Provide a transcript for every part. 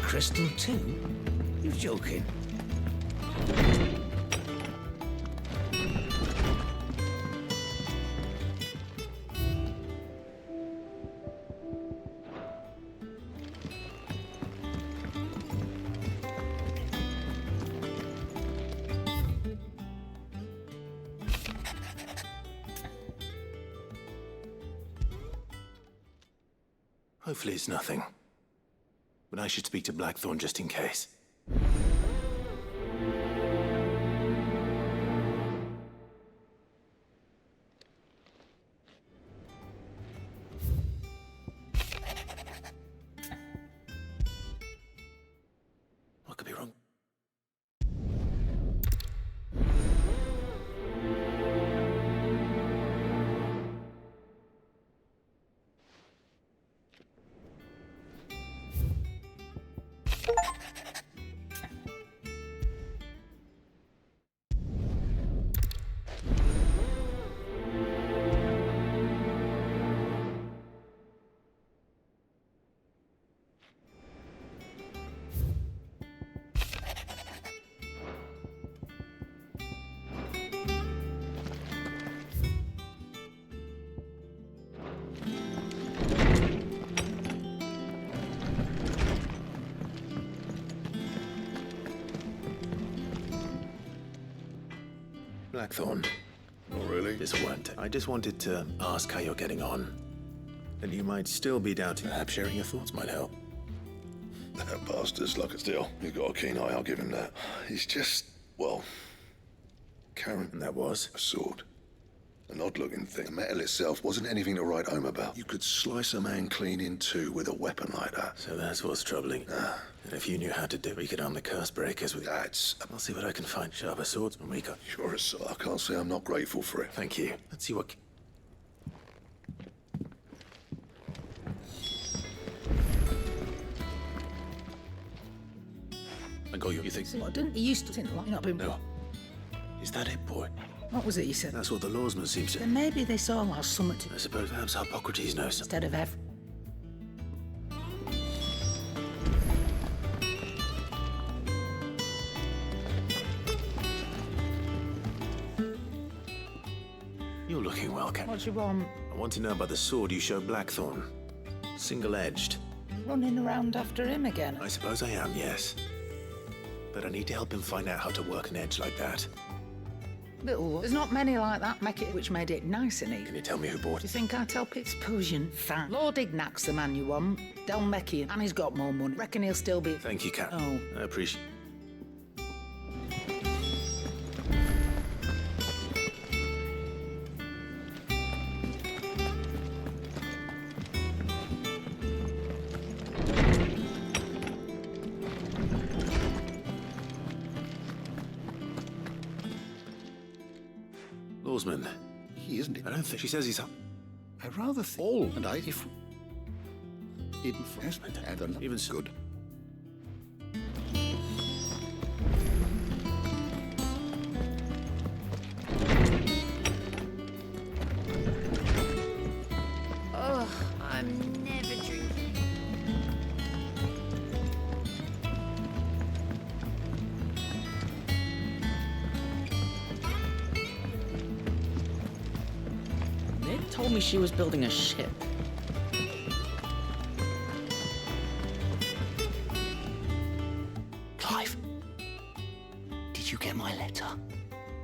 crystal too? You're joking. Hopefully it's nothing. But I should speak to Blackthorn just in case. What could be wrong? Blackthorn. Oh, really? This won't. I just wanted to ask how you're getting on. And you might still be doubting. Perhaps sharing your thoughts might help. That bastard's like a steel. He's got a keen eye, I'll give him that. He's just, well, Karen. And that was? A sword. An odd-looking thing. The metal itself wasn't anything to write home about. You could slice a man clean in two with a weapon like that. So that's what's troubling. And if you knew how to do it, we could arm the curse breakers with... That's... I'll see what I can find. Sharper swords when we got... You're a son. I can't say I'm not grateful for it. Thank you. Let's see what... I got you. You think... What, didn't he used to think like not been... No. Is that it, boy? What was it you said? That's what the lawsman seems to... Then maybe this all has something to... I suppose perhaps Hippocrates knows something. Instead of every... You're looking well, Cat. What do you want? I want to know about the sword you showed Blackthorn. Single-edged. Running around after him again? I suppose I am, yes. But I need to help him find out how to work an edge like that. Little, there's not many like that make it, which made it nice and Can easy. you tell me who bought Do you it? think I'd help it? Suppose you fine. Lord Ignac's the man you want. Delmeckian, and he's got more money. Reckon he'll still be... Thank you, Cat. Oh. I appreciate... Lawsman, He isn't it? I don't think... She says he's up. I rather think all and I if even first and Even so... good. Ugh, I'm never drinking. Ned told me she was building a ship. Clive, did you get my letter?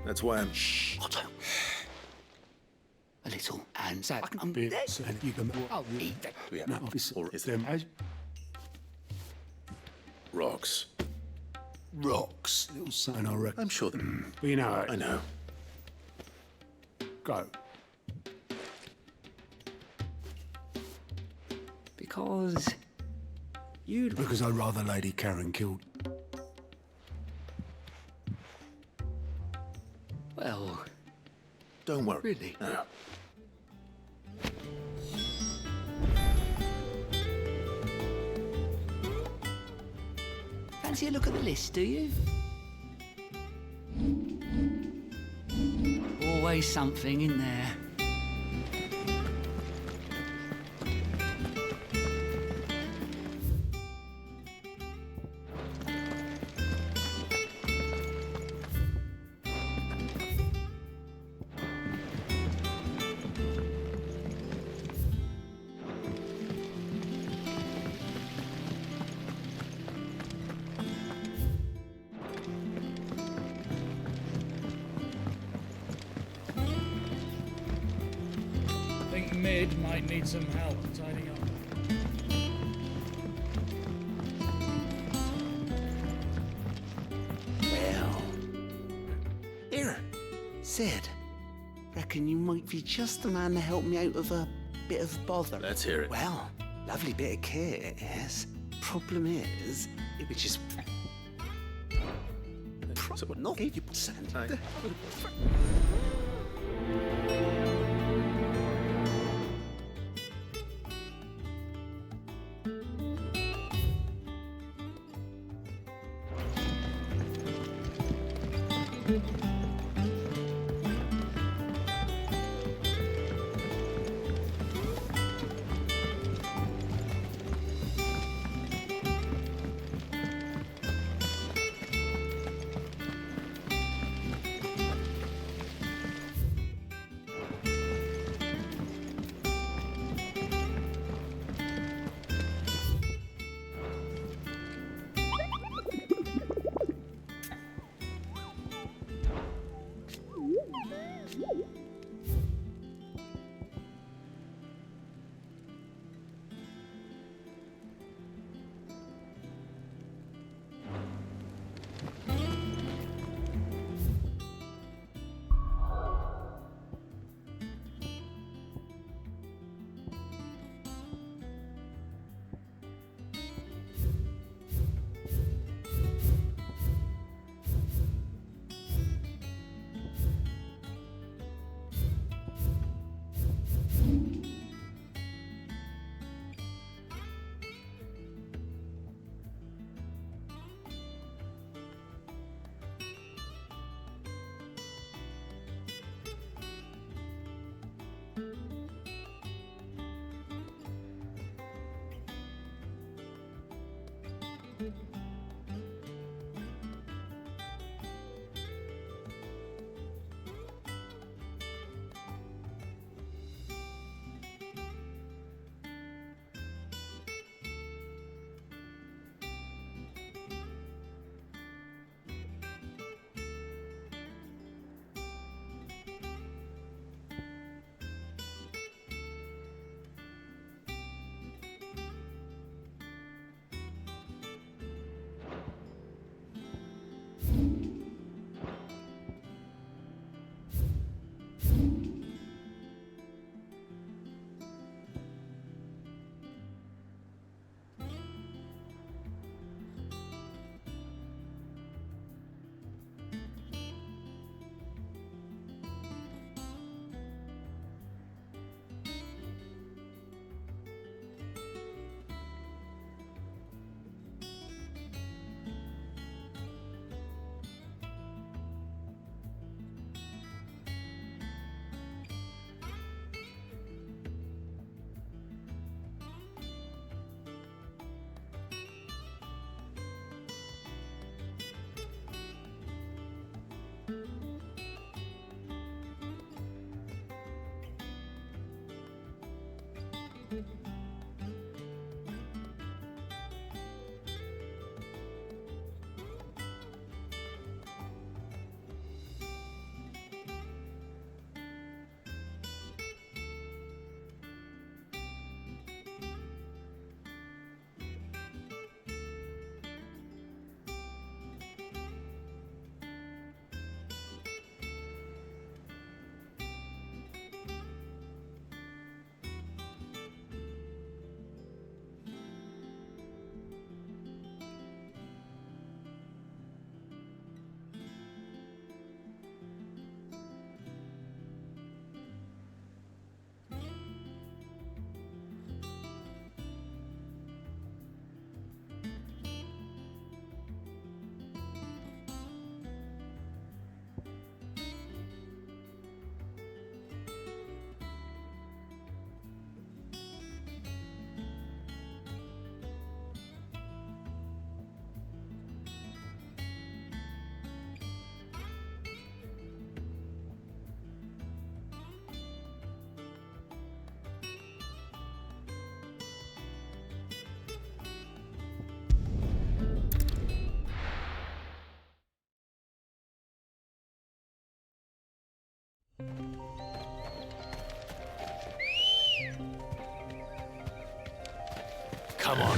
That's why I'm... Shh, Otto. A little, and Sad. I'm Bits and you can eat that. Yeah. no, it's Or is them as Rocks. rocks. Little sign, I reckon. I'm sure that... But you know, I know. go. Because you'd... Because I'd rather Lady Karen killed. Well, Don't worry. really? No. Fancy a look at the list, do you? Always something in there. mid might need some help tidying up. Well. Here, Sid. Reckon you might be just the man to help me out of a bit of bother. Let's hear it. Well, lovely bit of kit it is. Problem is, which is... So- not gave you sand. Hi. Come on.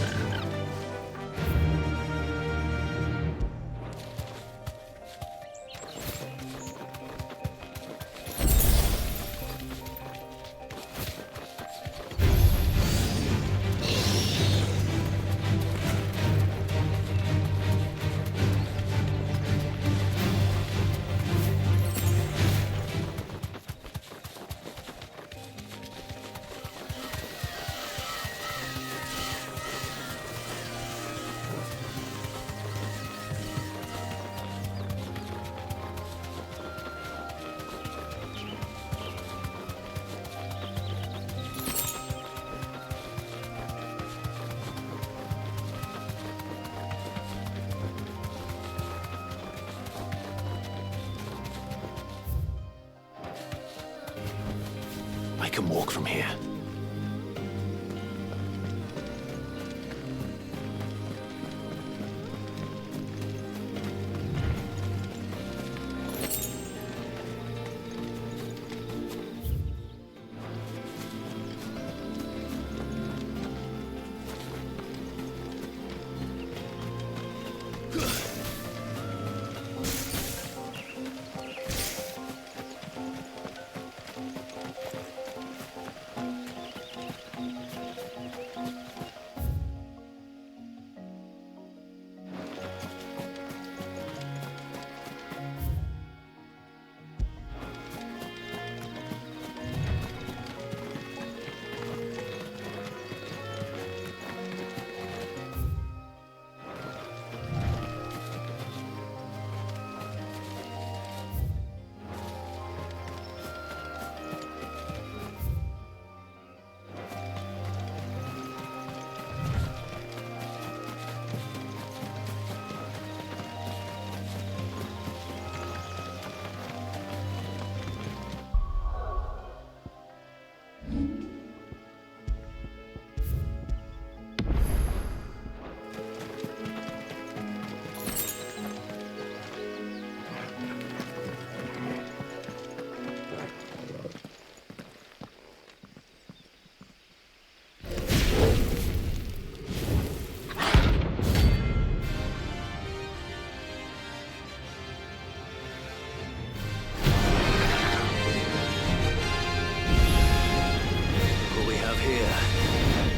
I can walk from here.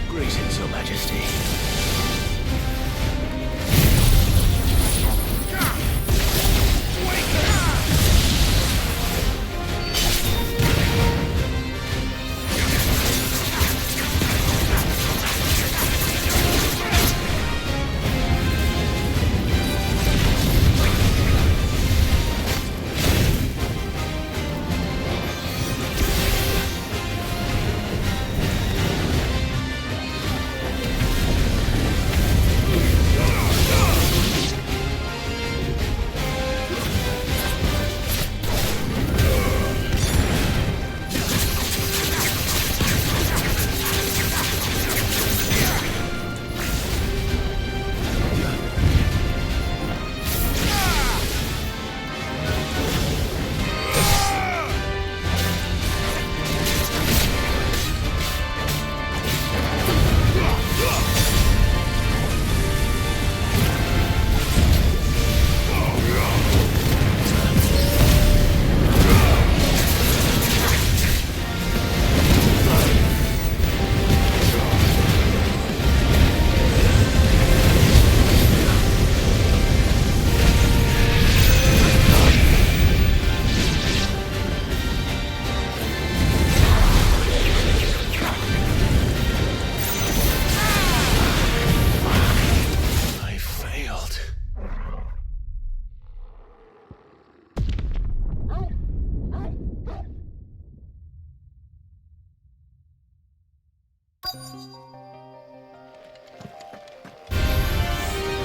Greetings, Your Majesty.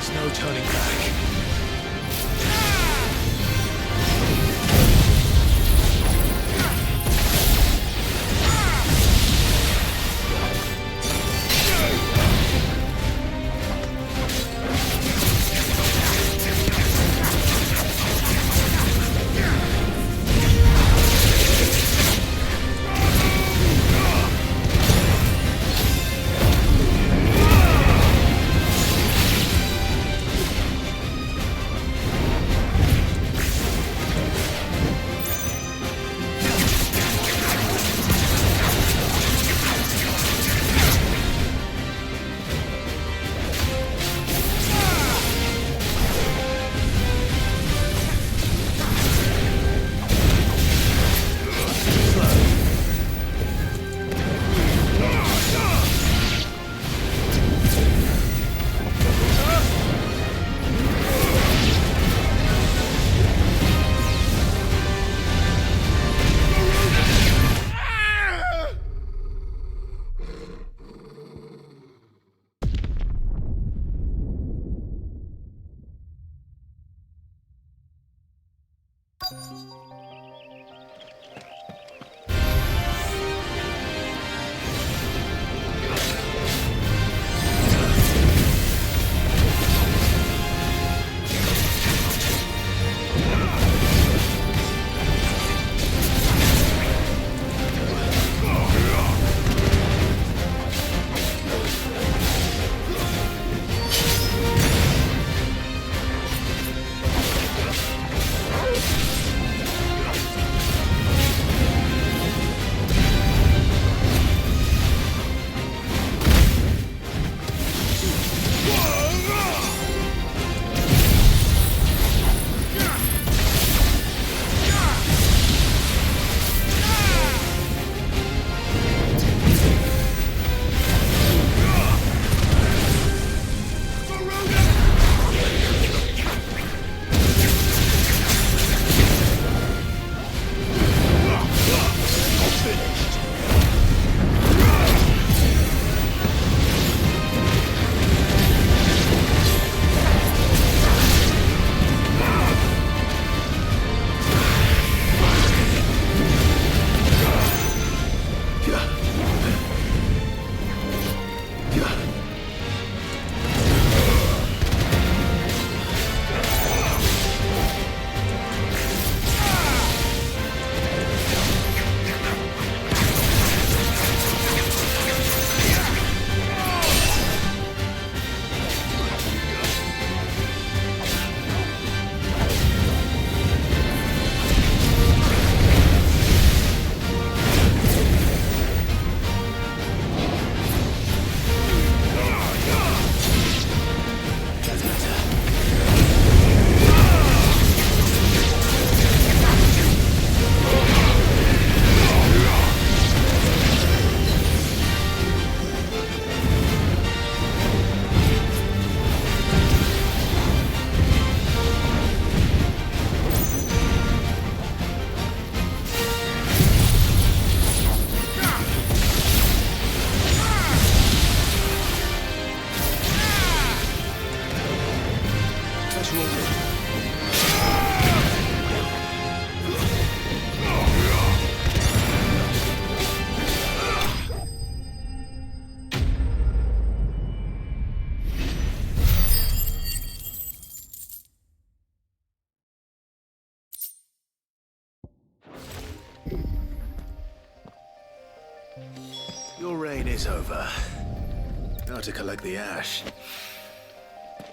There's no turning back. Your reign is over. Now to collect the ash.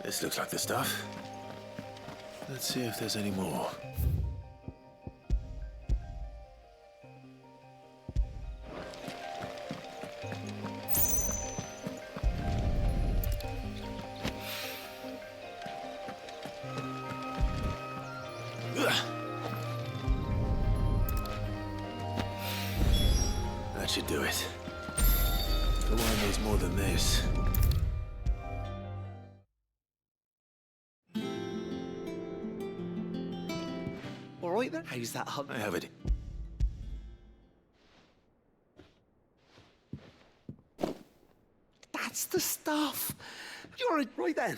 This looks like the stuff. Let's see if there's any more. That should do it. The wine needs more than this. All right then. How's that hunt? I have it. That's the stuff. You're right then.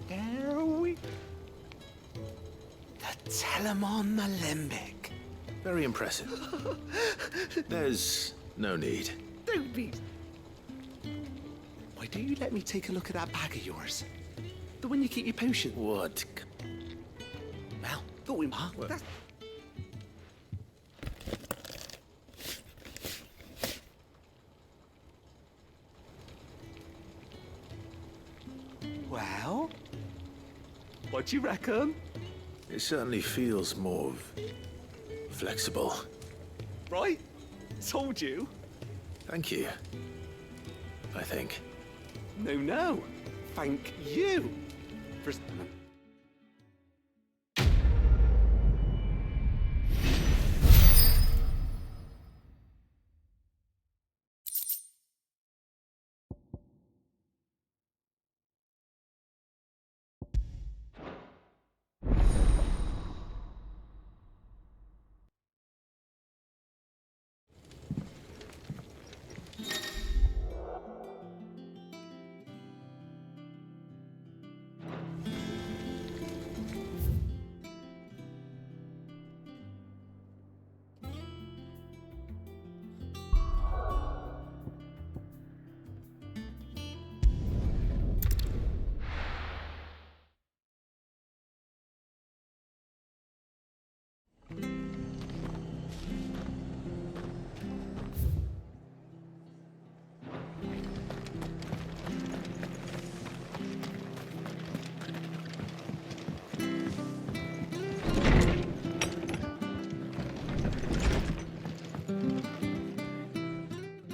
There we... The Telemon Malembic. Very impressive. There's no need. Don't be... Why do you let me take a look at that bag of yours? The one you keep your potion. What? Well, thought we... Huh? Well- That's... Well, what do you reckon? It certainly feels more flexible. Right? Told you. Thank you. I think. No. Thank you. For...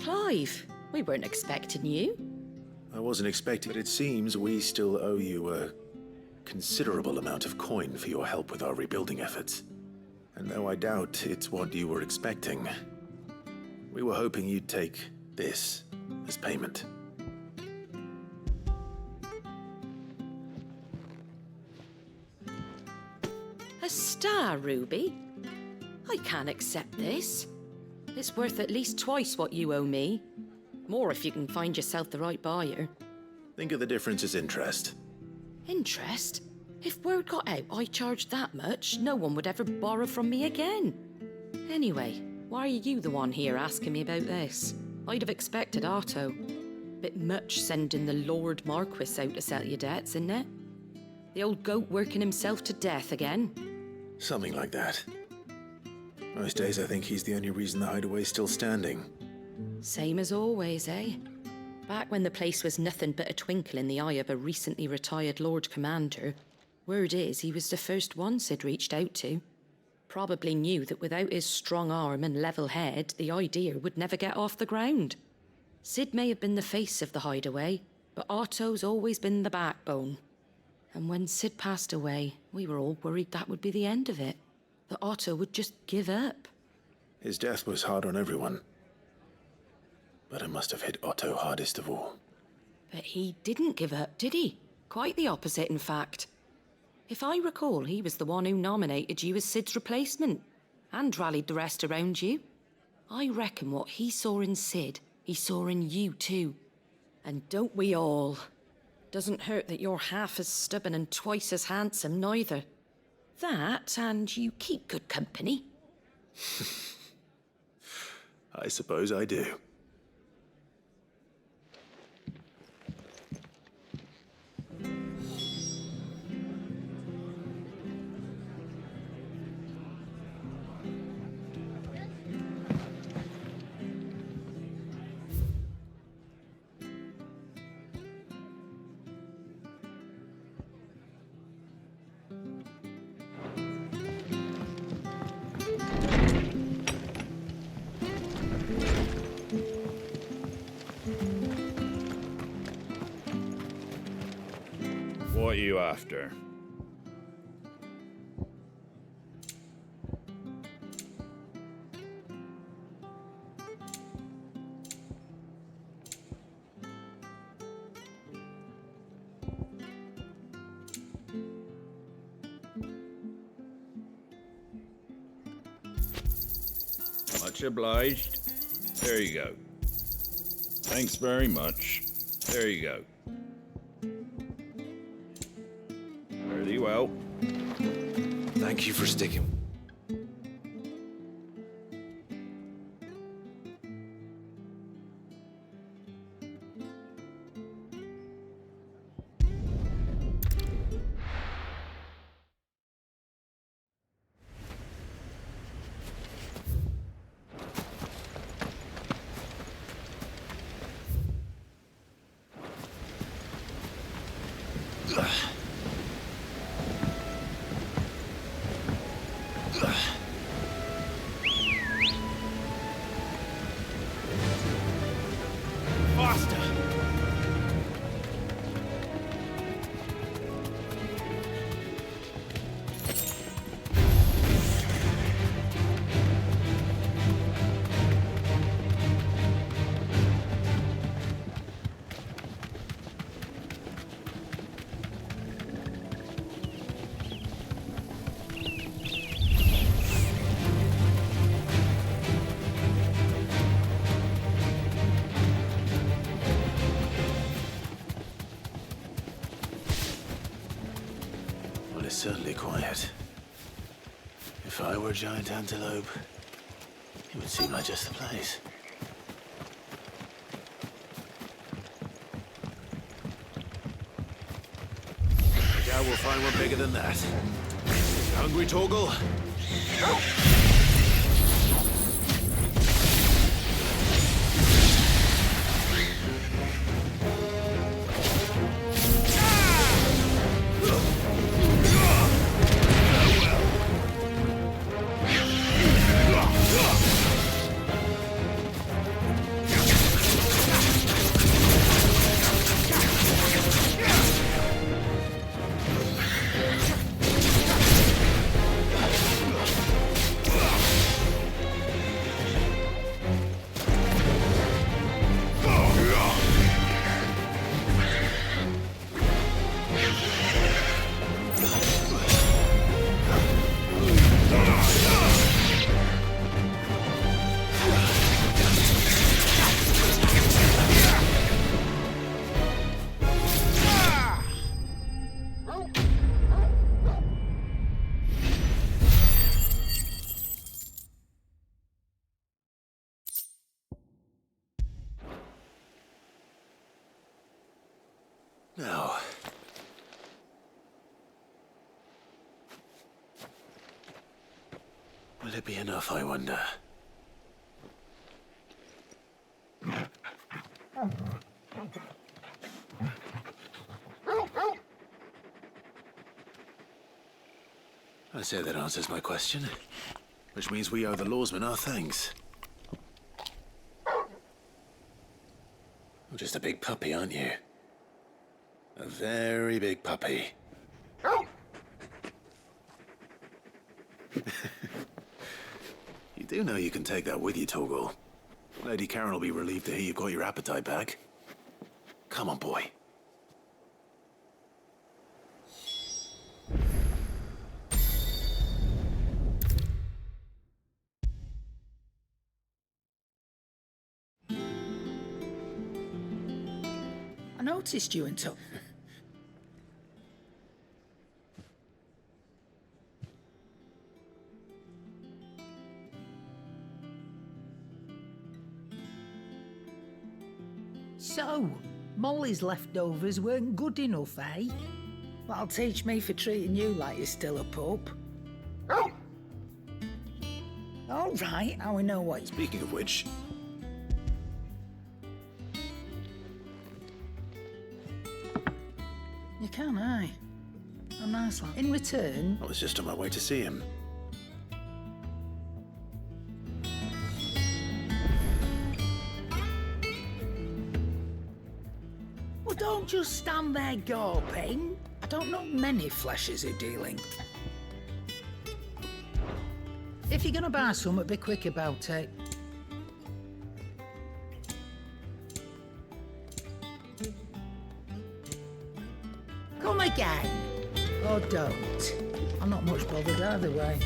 Clive, we weren't expecting you. I wasn't expecting, but it seems we still owe you a considerable amount of coin for your help with our rebuilding efforts. And though I doubt it's what you were expecting, we were hoping you'd take this as payment. A star ruby? I can't accept this. It's worth at least twice what you owe me. More if you can find yourself the right buyer. Think of the difference as interest. Interest? If word got out I charged that much, no one would ever borrow from me again. Anyway, why are you the one here asking me about this? I'd have expected Otto. Bit much sending the Lord Marquis out to settle your debts, isn't it? The old goat working himself to death again. Something like that. Most days I think he's the only reason the hideaway's still standing. Same as always, eh? Back when the place was nothing but a twinkle in the eye of a recently retired Lord Commander, word is he was the first one Sid reached out to. Probably knew that without his strong arm and level head, the idea would never get off the ground. Sid may have been the face of the hideaway, but Otto's always been the backbone. And when Sid passed away, we were all worried that would be the end of it. That Otto would just give up. His death was hard on everyone. But it must have hit Otto hardest of all. But he didn't give up, did he? Quite the opposite, in fact. If I recall, he was the one who nominated you as Sid's replacement, and rallied the rest around you. I reckon what he saw in Sid, he saw in you too. And don't we all? Doesn't hurt that you're half as stubborn and twice as handsome, neither. That, and you keep good company. I suppose I do. What you after? Much obliged. There you go. Thanks very much. There you go. Very well. Thank you for sticking. Well, it's certainly quiet. If I were a giant antelope, it would seem like just the place. I doubt we'll find one bigger than that. Hungry, Torgal? Now, will it be enough, I wonder? I say that answers my question, which means we owe the lawsmen our thanks. You're just a big puppy, aren't you? A very big puppy. You do know you can take that with you, Torgal. Lady Karen will be relieved to hear you've got your appetite back. Come on, boy. I noticed you and Tom. So, Molly's leftovers weren't good enough, eh? That'll teach me for treating you like you're still a pup. All right, now we know what... Speaking of which... You can, aye. A nice lad. In return... I was just on my way to see him. Well, don't just stand there gawping. I don't know many fleshers who dealing. If you're gonna buy something, be quick about it. Come again. Or don't. I'm not much bothered either way.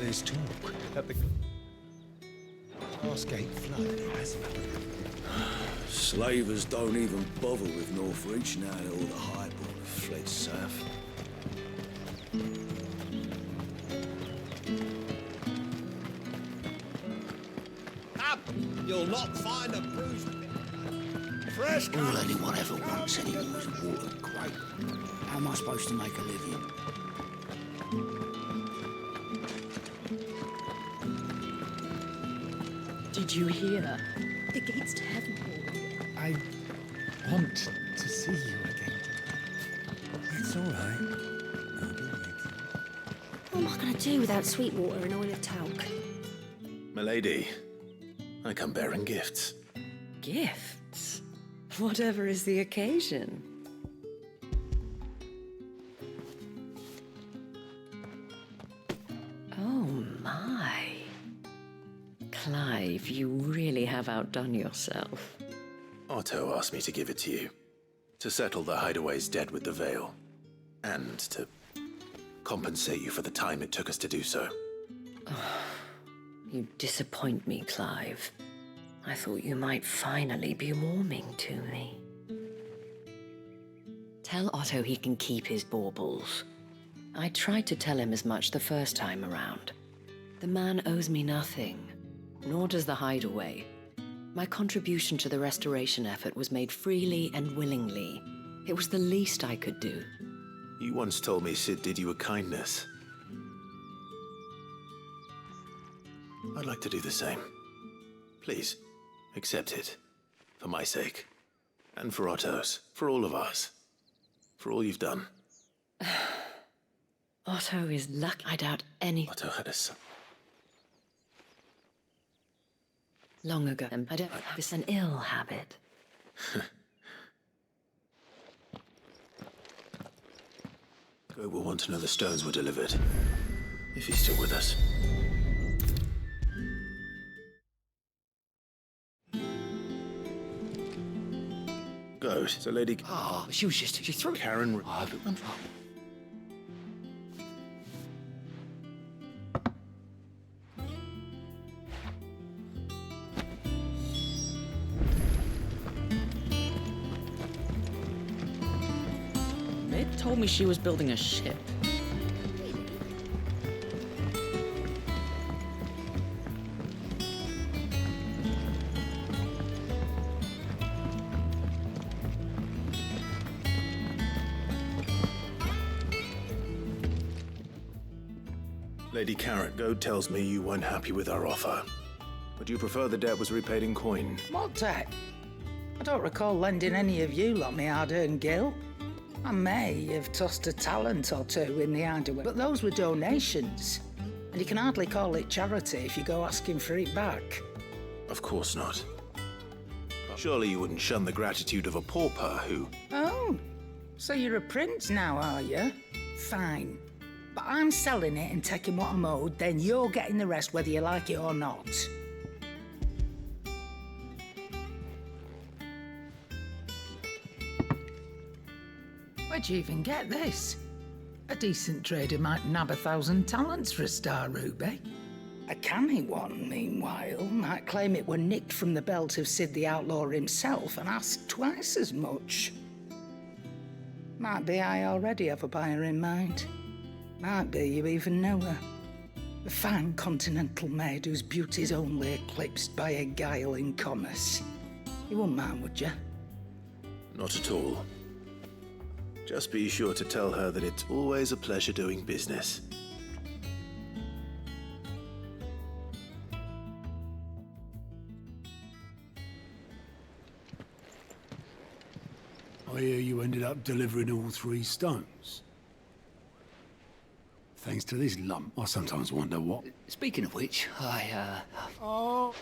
There's talk that the Glassgate flood has... Slavers don't even bother with Northreach now that all the highborn have fled south. Up! You'll not find a bruised... Fresh All anyone ever wants anymore is a water grape. How am I supposed to make a living? Did you hear? The gates to heaven, Paul. I want to see you again. It's all right. I'll be waiting. What am I going to do without sweet water and oil of talc? Milady, I come bearing gifts. Gifts? Whatever is the occasion. Oh my. Clive, you really have outdone yourself. Otto asked me to give it to you. To settle the Hideaway's debt with the Veil. And to compensate you for the time it took us to do so. You disappoint me, Clive. I thought you might finally be warming to me. Tell Otto he can keep his baubles. I tried to tell him as much the first time around. The man owes me nothing, nor does the Hideaway. My contribution to the restoration effort was made freely and willingly. It was the least I could do. You once told me Sid did you a kindness. I'd like to do the same. Please, accept it. For my sake. And for Otto's. For all of us. For all you've done. Otto is lucky. I doubt any... Otto had a son. Long ago. I don't... It's an ill habit. Go will want to know the stones were delivered. If he's still with us. Goat. So Lady... Oh, she was just... She threw... Karen... They told me she was building a ship. Lady Karen, Goat tells me you weren't happy with our offer. Would you prefer the debt was repaid in coin? What debt? I don't recall lending any of you lot me hard-earned gil. I may have tossed a talent or two in the Hideaway, but those were donations. And you can hardly call it charity if you go asking for it back. Of course not. But surely you wouldn't shun the gratitude of a pauper who... Oh, so you're a prince now, are you? Fine. But I'm selling it and taking what I'm owed, then you're getting the rest whether you like it or not. Where'd you even get this? A decent trader might nab 1,000 talents for a star ruby. A canny one, meanwhile, might claim it were nicked from the belt of Sid the Outlaw himself and ask twice as much. Might be I already have a buyer in mind. Might be you even know her. A fine continental maid whose beauty's only eclipsed by a guile in commerce. You wouldn't mind, would you? Not at all. Just be sure to tell her that it's always a pleasure doing business. I hear you ended up delivering all 3 stones. Thanks to this lump, I sometimes wonder what... Speaking of which, Oh...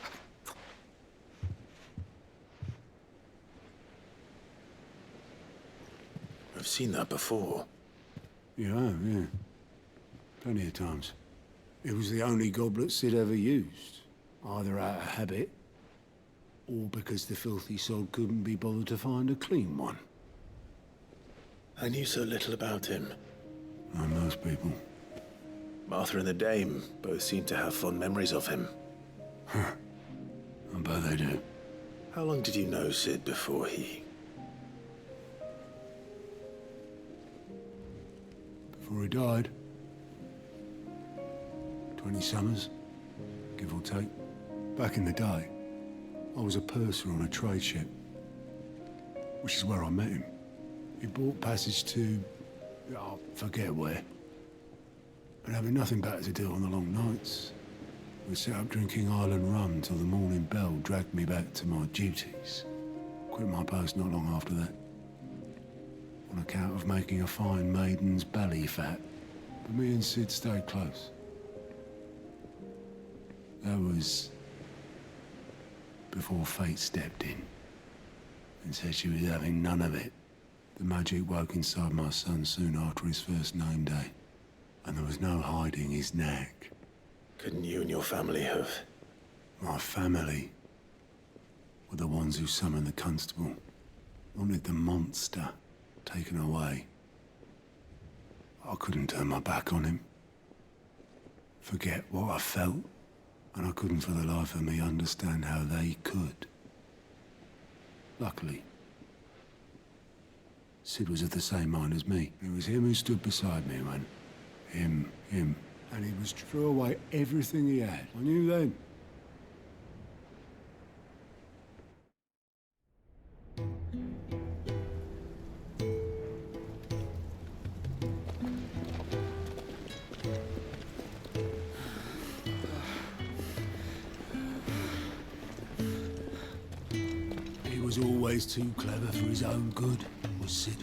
I've seen that before. You have, yeah. Plenty of times. It was the only goblet Sid ever used. Either out of habit, or because the filthy sod couldn't be bothered to find a clean one. I knew so little about him. Like most people. Martha and the Dame both seem to have fond memories of him. I bet they do. How long did you know Sid before he... Before he died. 20 summers, give or take. Back in the day, I was a purser on a trade ship, which is where I met him. He bought passage to... I forget where. But having nothing better to do on the long nights, we sat up drinking island rum till the morning bell dragged me back to my duties. Quit my post not long after that. On account of making a fine maiden's belly fat. But me and Sid stayed close. That was before fate stepped in and said she was having none of it. The magic woke inside my son soon after his first name day, and there was no hiding his knack. Couldn't you and your family have... My family were the ones who summoned the constable, wanted the monster taken away. I couldn't turn my back on him, forget what I felt. And I couldn't for the life of me understand how they could. Luckily, Sid was of the same mind as me. It was him who stood beside me when... Him. And he was threw away everything he had. I knew then. Always too clever for his own good, was Sid.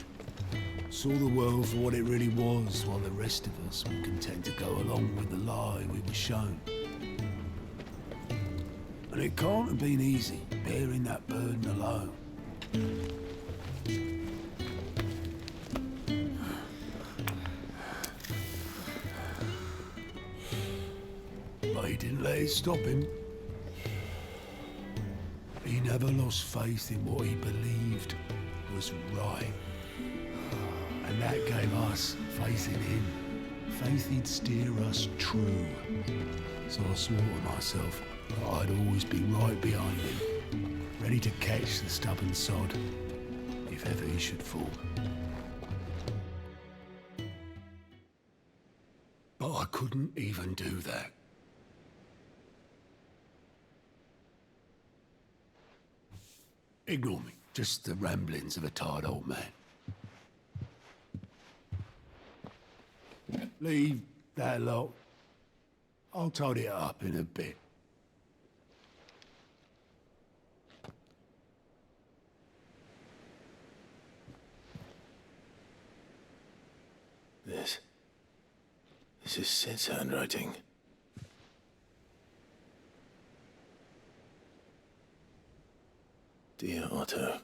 Saw the world for what it really was, while the rest of us were content to go along with the lie we were shown. And it can't have been easy, bearing that burden alone. But he didn't let it stop him. He never lost faith in what he believed was right. And that gave us faith in him. Faith he'd steer us true. So I swore to myself that I'd always be right behind him, ready to catch the stubborn sod, if ever he should fall. But I couldn't even do that. Ignore me. Just the ramblings of a tired old man. Leave that lot. I'll tidy it up in a bit. This is Sid's handwriting. Dear Otto.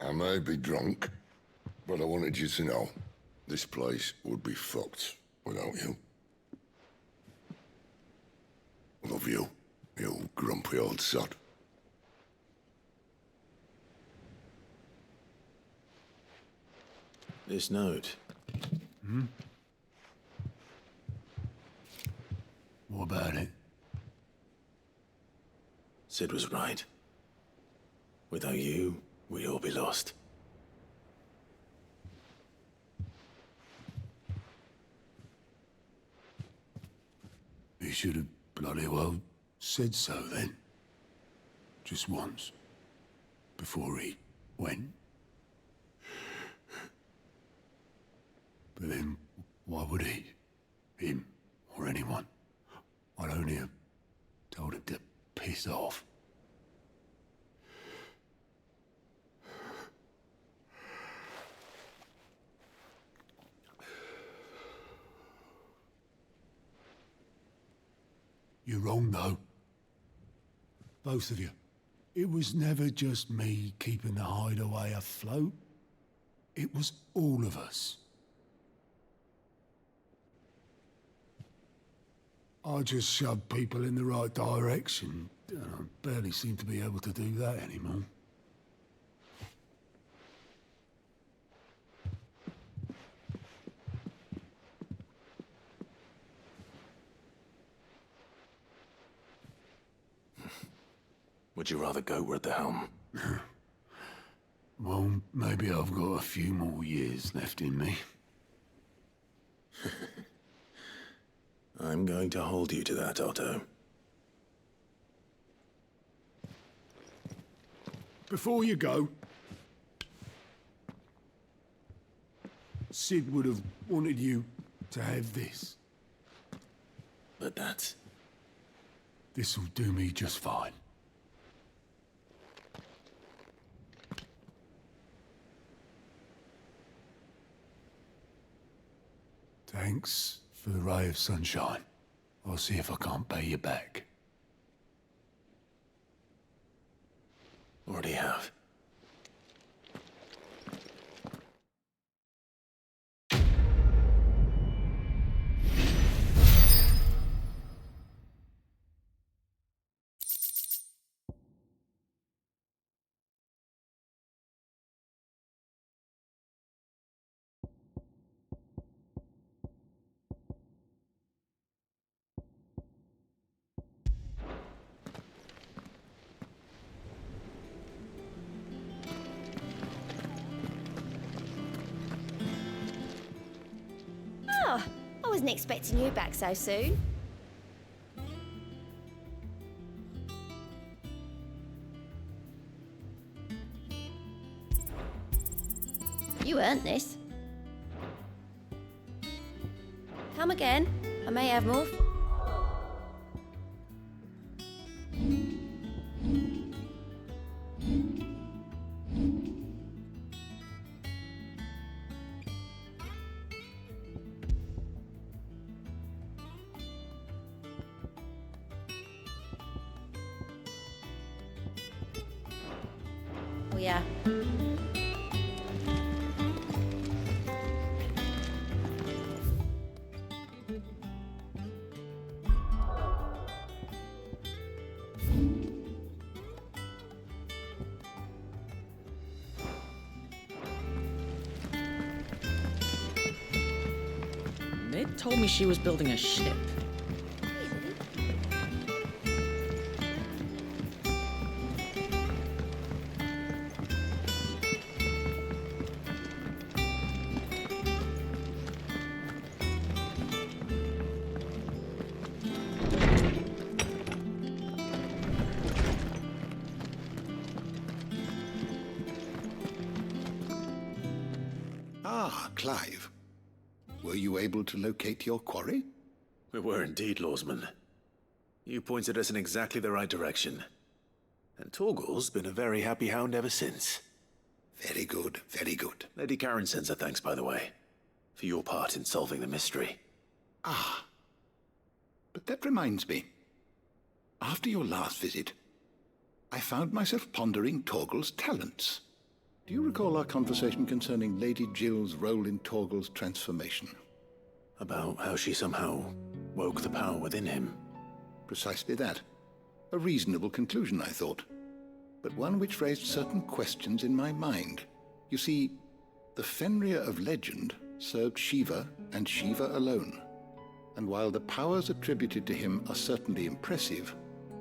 I may be drunk, but I wanted you to know this place would be fucked without you. Love you, you grumpy old sod. This note. What about it? Sid was right. Without you, we'd all be lost. He should have bloody well said so then. Just once. Before he went. But then, why would he? Him, or anyone? I'd only have told him to piss off. You're wrong, though. Both of you. It was never just me keeping the hideaway afloat. It was all of us. I just shoved people in the right direction. I barely seem to be able to do that anymore. Would you rather go at the helm? Well, maybe I've got a few more years left in me. I'm going to hold you to that, Otto. Before you go, Sid would have wanted you to have this. But that's... This'll do me just fine. Thanks for the ray of sunshine. I'll see if I can't pay you back. Already have. Oh, I wasn't expecting you back so soon. You earned this. Come again. I may have more. Oh, yeah. Mid told me she was building a ship. Ah, Clive. Were you able to locate your quarry? We were indeed, Lawsman. You pointed us in exactly the right direction. And Torgal's been a very happy hound ever since. Very good, very good. Lady Karen sends her thanks, by the way, for your part in solving the mystery. Ah. But that reminds me. After your last visit, I found myself pondering Torgal's talents. Do you recall our conversation concerning Lady Jill's role in Torgal's transformation? About how she somehow woke the power within him. Precisely that. A reasonable conclusion, I thought. But one which raised certain questions in my mind. You see, the Fenrir of legend served Shiva and Shiva alone. And while the powers attributed to him are certainly impressive,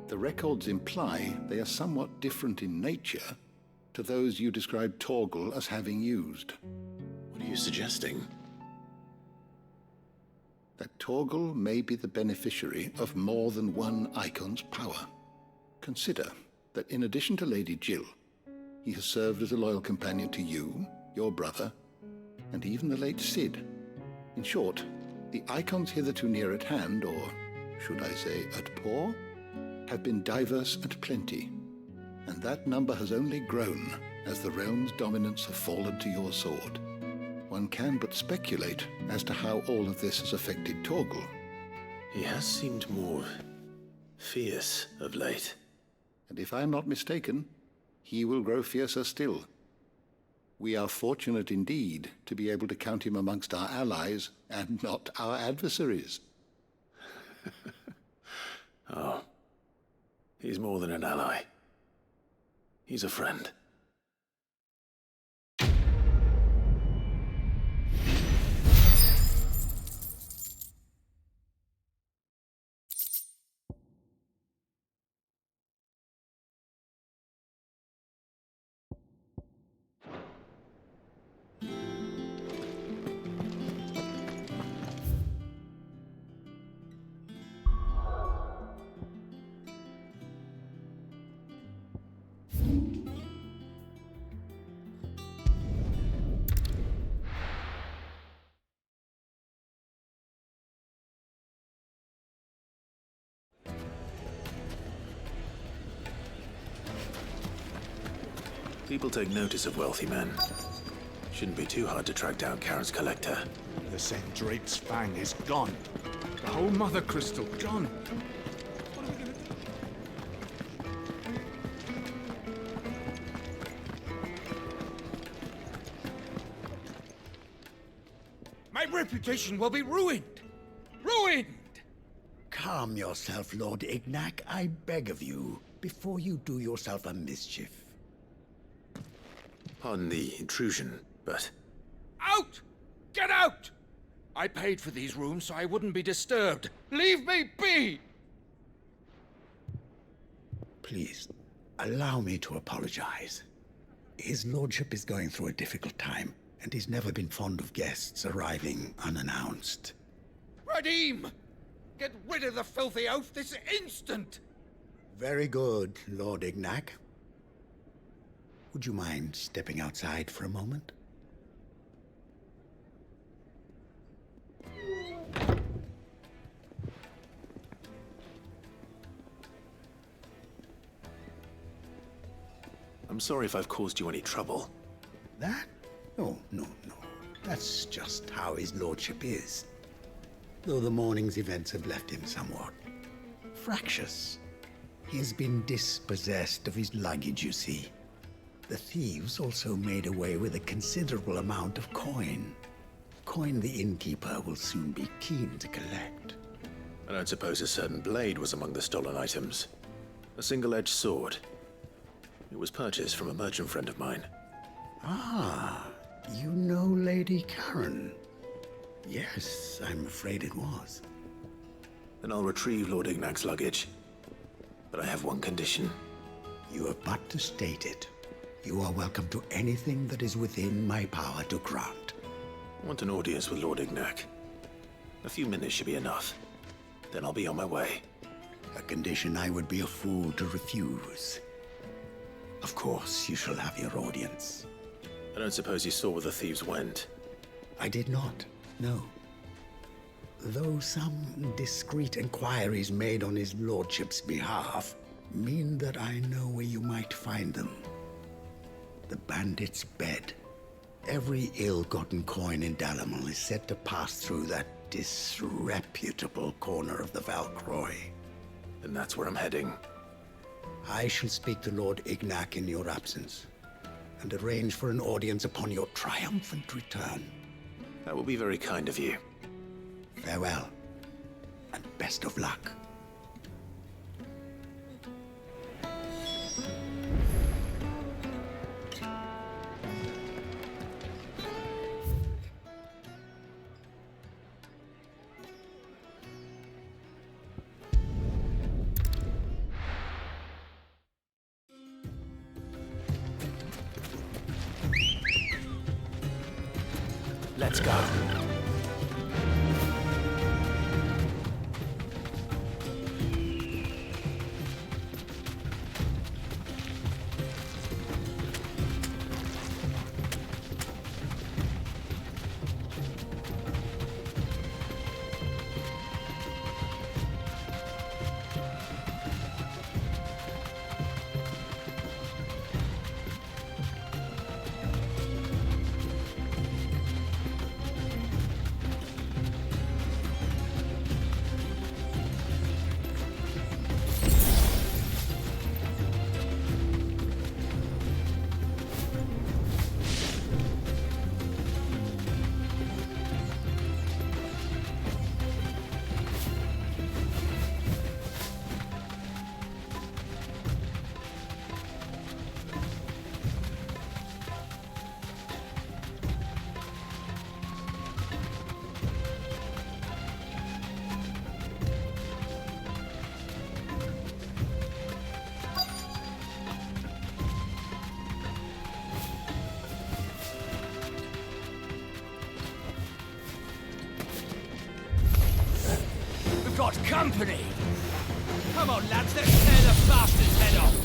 the records imply they are somewhat different in nature to those you described Torgal as having used. What are you suggesting? That Torgal may be the beneficiary of more than one icon's power. Consider that in addition to Lady Jill, he has served as a loyal companion to you, your brother, and even the late Sid. In short, the icons hitherto near at hand, or should I say at paw, have been diverse and plenty. And that number has only grown as the realm's dominance have fallen to your sword. One can but speculate as to how all of this has affected Torgal. He has seemed more fierce of late. And if I am not mistaken, he will grow fiercer still. We are fortunate indeed to be able to count him amongst our allies and not our adversaries. Oh, he's more than an ally. He's a friend. People take notice of wealthy men. Shouldn't be too hard to track down Karen's collector. The St. Drake's Fang is gone. The whole Mother Crystal gone. What are we gonna do? My reputation will be ruined! Ruined! Calm yourself, Lord Ignac, I beg of you, before you do yourself a mischief. Pardon the intrusion, but... Out! Get out! I paid for these rooms so I wouldn't be disturbed. Leave me be! Please, allow me to apologize. His lordship is going through a difficult time, and he's never been fond of guests arriving unannounced. Radim! Get rid of the filthy oaf this instant! Very good, Lord Ignac. Would you mind stepping outside for a moment? I'm sorry if I've caused you any trouble. That? Oh, no. That's just how his lordship is. Though the morning's events have left him somewhat fractious. He has been dispossessed of his luggage, you see. The thieves also made away with a considerable amount of coin. Coin the innkeeper will soon be keen to collect. I don't suppose a certain blade was among the stolen items. A single-edged sword. It was purchased from a merchant friend of mine. Ah, you know Lady Karen. Yes, I'm afraid it was. Then I'll retrieve Lord Ignac's luggage. But I have one condition. You have but to state it. You are welcome to anything that is within my power to grant. I want an audience with Lord Ignac. A few minutes should be enough. Then I'll be on my way. A condition I would be a fool to refuse. Of course, you shall have your audience. I don't suppose you saw where the thieves went. I did not, no. Though some discreet inquiries made on his lordship's behalf mean that I know where you might find them. The bandit's bed. Every ill-gotten coin in Dalamel is said to pass through that disreputable corner of the Valcroy. And that's where I'm heading. I shall speak to Lord Ignac in your absence, and arrange for an audience upon your triumphant return. That will be very kind of you. Farewell, and best of luck. Let's go. got company! Come on, lads, let's tear the bastard's head off!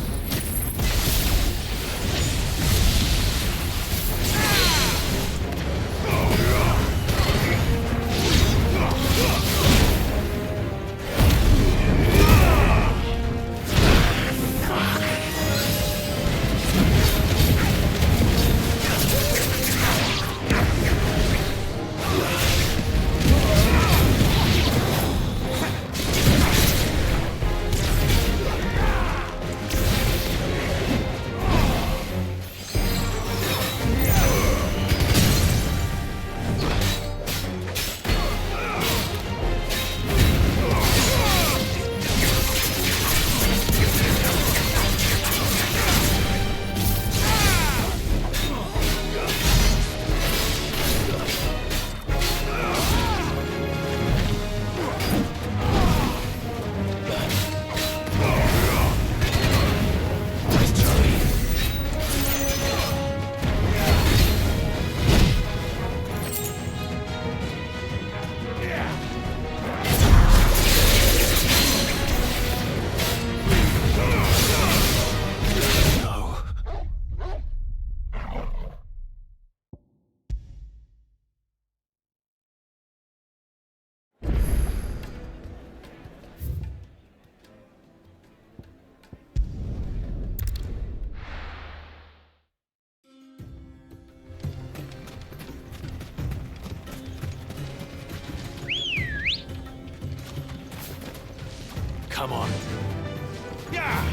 Come on. Yeah!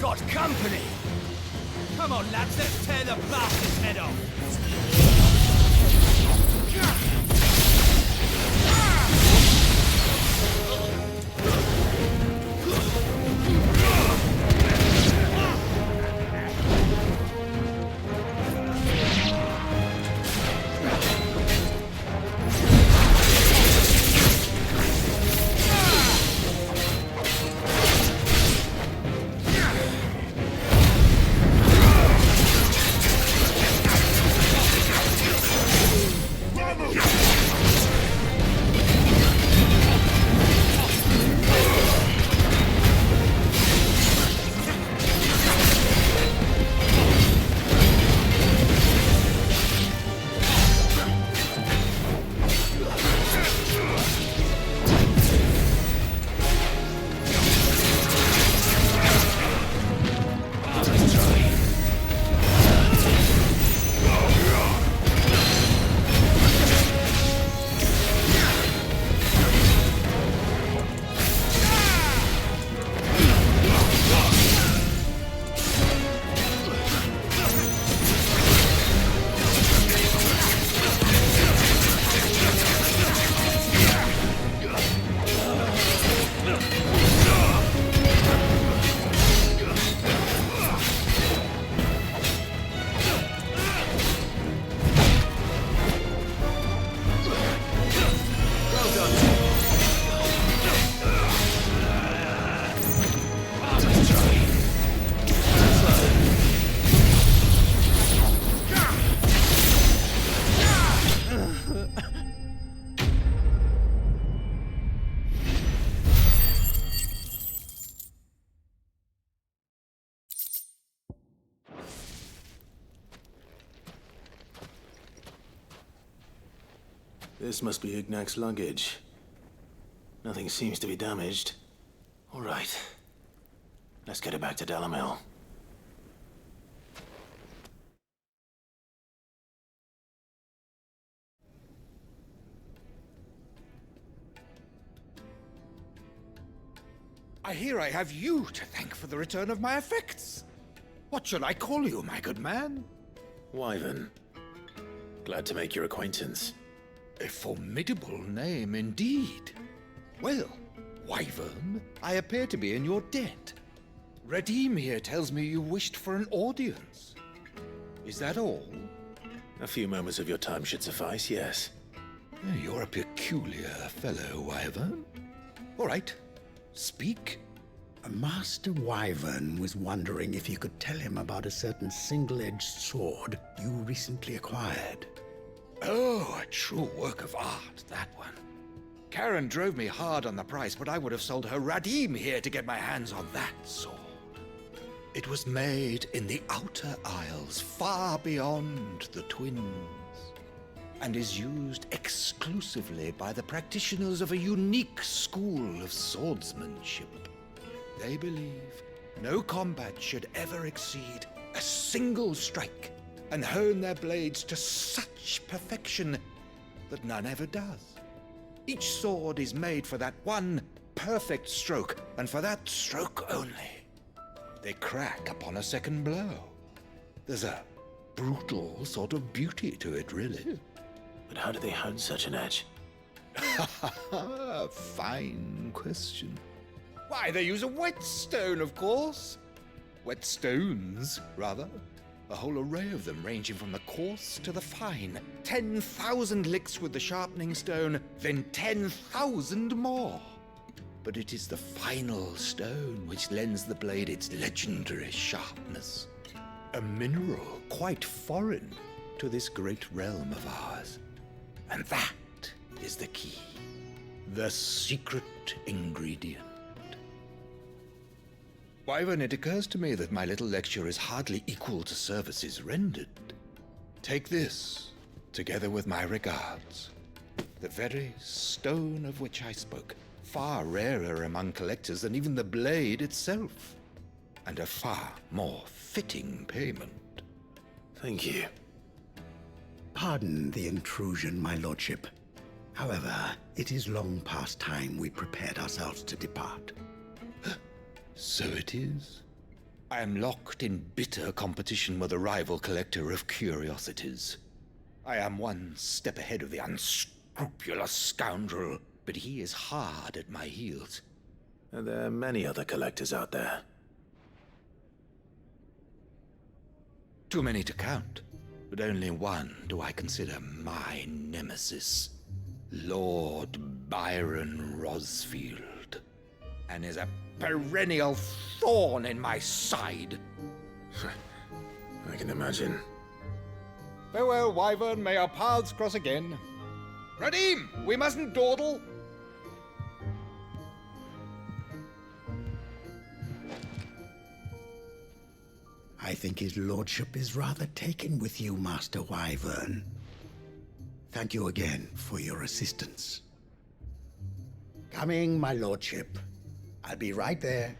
Got company! Come on, lads, let's tear the bastard's head off! This must be Ignac's luggage. Nothing seems to be damaged. All right. Let's get it back to Delamil. I hear I have you to thank for the return of my effects. What shall I call you, my good man? Wyvern. Glad to make your acquaintance. A formidable name indeed. Well, Wyvern, I appear to be in your debt. Redeem here tells me you wished for an audience. Is that all? A few moments of your time should suffice, yes. You're a peculiar fellow, Wyvern. All right, speak. Master Wyvern was wondering if you could tell him about a certain single-edged sword you recently acquired. Oh, a true work of art, that one. Karen drove me hard on the price, but I would have sold her Radim here to get my hands on that sword. It was made in the Outer Isles, far beyond the Twins, and is used exclusively by the practitioners of a unique school of swordsmanship. They believe no combat should ever exceed a single strike, and hone their blades to such perfection that none ever does. Each sword is made for that one perfect stroke, and for that stroke only. They crack upon a second blow. There's a brutal sort of beauty to it, really. But how do they hone such an edge? Fine question. Why, they use a whetstone, of course. Whetstones, rather. A whole array of them, ranging from the coarse to the fine. 10,000 licks with the sharpening stone, then 10,000 more. But it is the final stone which lends the blade its legendary sharpness. A mineral quite foreign to this great realm of ours. And that is the key. The secret ingredient. Wyvern, it occurs to me that my little lecture is hardly equal to services rendered. Take this, together with my regards. The very stone of which I spoke, far rarer among collectors than even the blade itself, and a far more fitting payment. Thank you. Pardon the intrusion, my lordship. However, it is long past time we prepared ourselves to depart. So it is. I am locked in bitter competition with a rival collector of curiosities. I am one step ahead of the unscrupulous scoundrel, but he is hard at my heels. Are there many other collectors out there? Too many to count, but only one do I consider my nemesis. Lord Byron Rosfield, and is a perennial thorn in my side. I can imagine. Farewell, Wyvern. May our paths cross again. Radim, we mustn't dawdle. I think his lordship is rather taken with you, Master Wyvern. Thank you again for your assistance. Coming, my lordship. I'll be right there.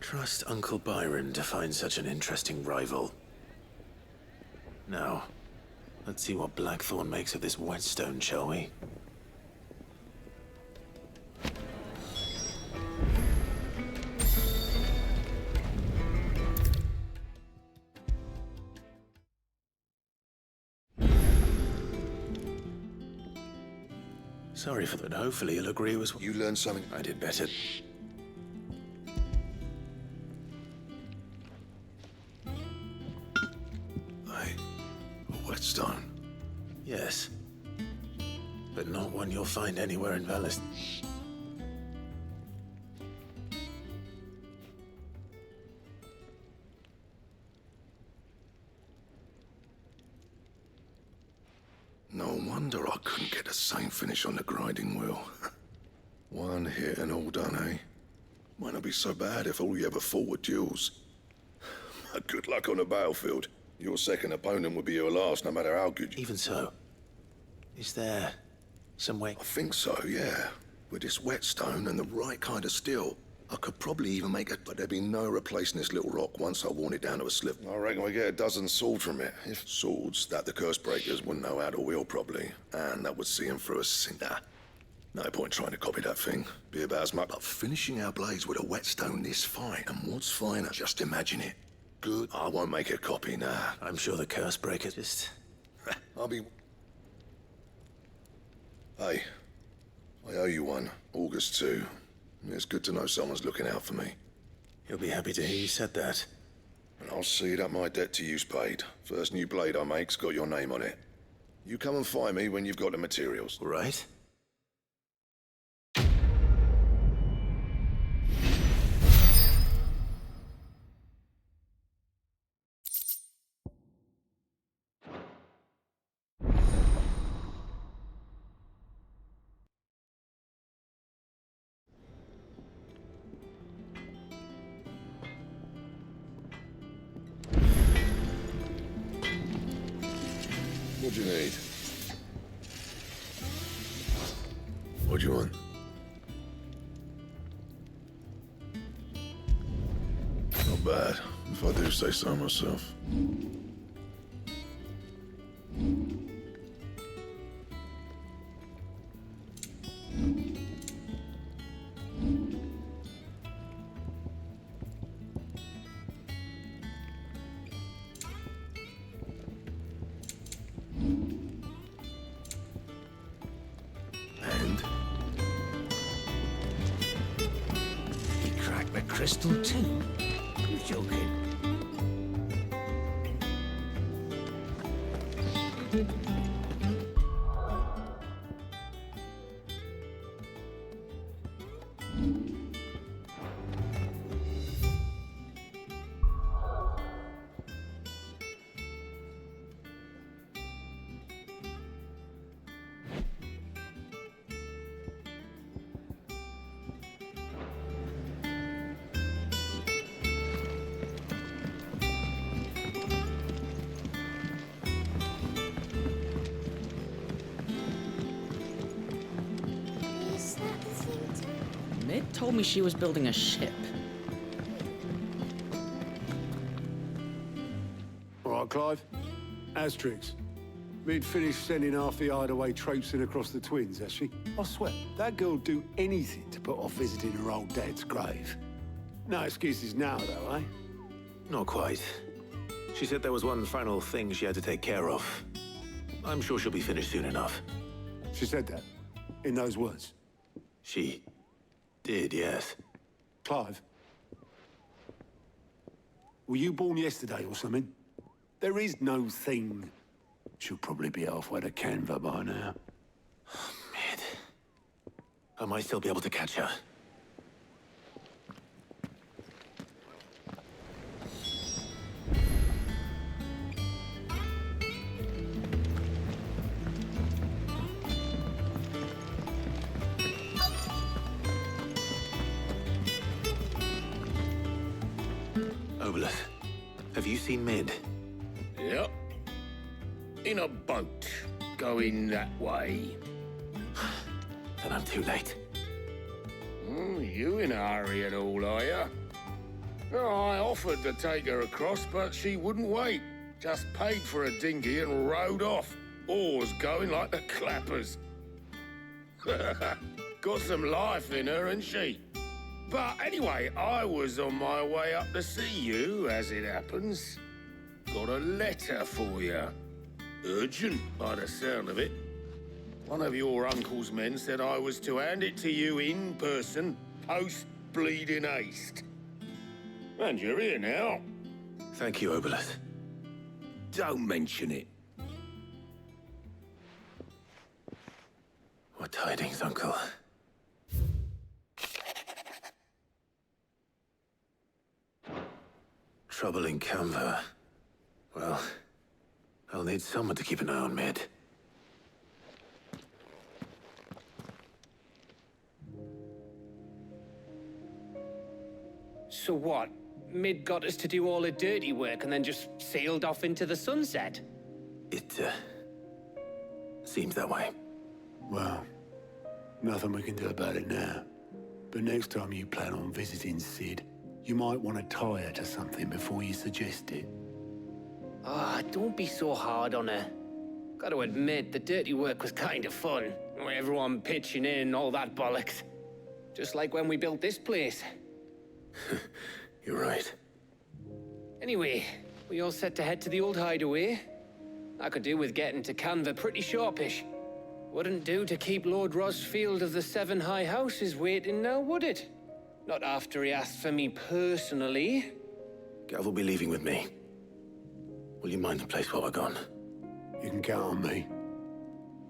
Trust Uncle Byron to find such an interesting rival. Now, let's see what Blackthorn makes of this whetstone, shall we? Sorry for that. Hopefully you'll agree with what... You learned something. I did better. A whetstone? Yes. But not one you'll find anywhere in Velis. No wonder I couldn't get the same finish on the grinding wheel. One hit and all done, eh? Might not be so bad if all you ever fought were duels. But good luck on the battlefield. Your second opponent will be your last, no matter how good you... Even so, is there some way? I think so, yeah. With this whetstone and the right kind of steel, I could probably even make it, but there'd be no replacing this little rock once I worn it down to a slip. I reckon we get a dozen swords from it. If swords that the curse breakers wouldn't know how to wield properly, and that would see them through a cinder. No point trying to copy that thing. Be about as much. But finishing our blades with a whetstone this fine, and what's finer? Just imagine it. Good. I won't make a copy, nah. I'm sure the curse breaker just... I'll be... Hey, I owe you one. August 2. It's good to know someone's looking out for me. He'll be happy to hear you said that. And I'll see that my debt to you's paid. First new blade I make's got your name on it. You come and find me when you've got the materials. Right. What do you need? What do you want? Not bad, if I do say so myself. Crystal too? You're joking. Mid told me she was building a ship. All right, Clive. Asterix. Mid finished sending half the hideaway traipsing across the twins, has she? I swear, that girl'd do anything to put off visiting her old dad's grave. No excuses now, though, eh? Not quite. She said there was one final thing she had to take care of. I'm sure she'll be finished soon enough. She said that? In those words? She did, yes. Clive? Were you born yesterday or something? There is no thing. She'll probably be halfway to Canva by now. Mid. I might still be able to catch her. Obelith, have you seen Mid? Yep. In a boat, going that way. Then I'm too late. You in a hurry at all, are you? I offered to take her across, but she wouldn't wait. Just paid for a dinghy and rowed off. Oars going like the clappers. Got some life in her, ain't she? But anyway, I was on my way up to see you, as it happens. Got a letter for you. Urgent, by the sound of it. One of your uncle's men said I was to hand it to you in person, post-bleeding haste. And you're here now. Thank you, Obelith. Don't mention it. What tidings, Uncle? Trouble in Canva. Well, I'll need someone to keep an eye on Mid. So what? Mid got us to do all the dirty work and then just sailed off into the sunset? It, seems that way. Well, nothing we can do about it now. But next time you plan on visiting Sid, you might want to tie her to something before you suggest it. Ah, don't be so hard on her. Gotta admit, the dirty work was kind of fun. Everyone pitching in, all that bollocks. Just like when we built this place. You're right. Anyway, we all set to head to the old hideaway. I could do with getting to Canva pretty sharpish. Wouldn't do to keep Lord Rosfield of the Seven High Houses waiting now, would it? Not after he asked for me personally. Gav will be leaving with me. Will you mind the place while we're gone? You can count on me.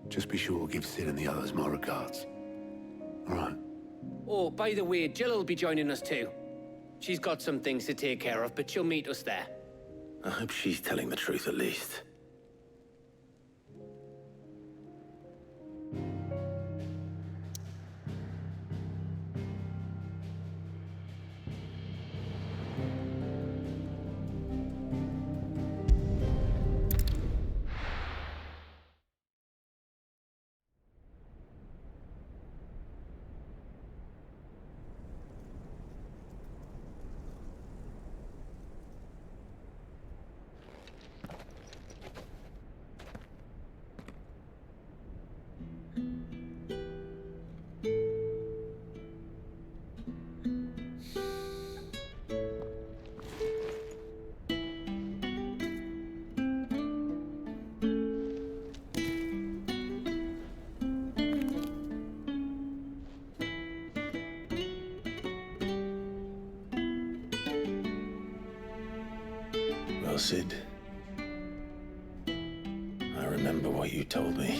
Just be sure to give Sid and the others my regards. All right. Oh, by the way, Jill will be joining us too. She's got some things to take care of, but she'll meet us there. I hope she's telling the truth at least. Well, Sid, I remember what you told me.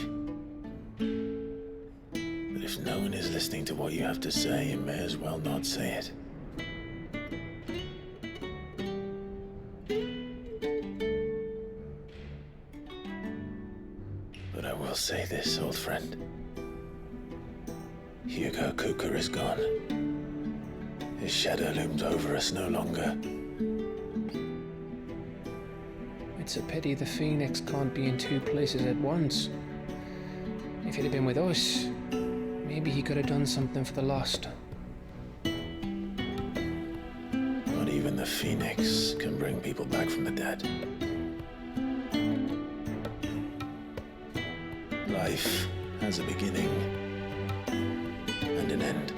But if no one is listening to what you have to say, you may as well not say it. But I will say this, old friend. Hugo Cooker is gone. His shadow looms over us no longer. It's a pity the Phoenix can't be in two places at once. If he'd have been with us, maybe he could have done something for the lost. Not even the Phoenix can bring people back from the dead. Life has a beginning and an end.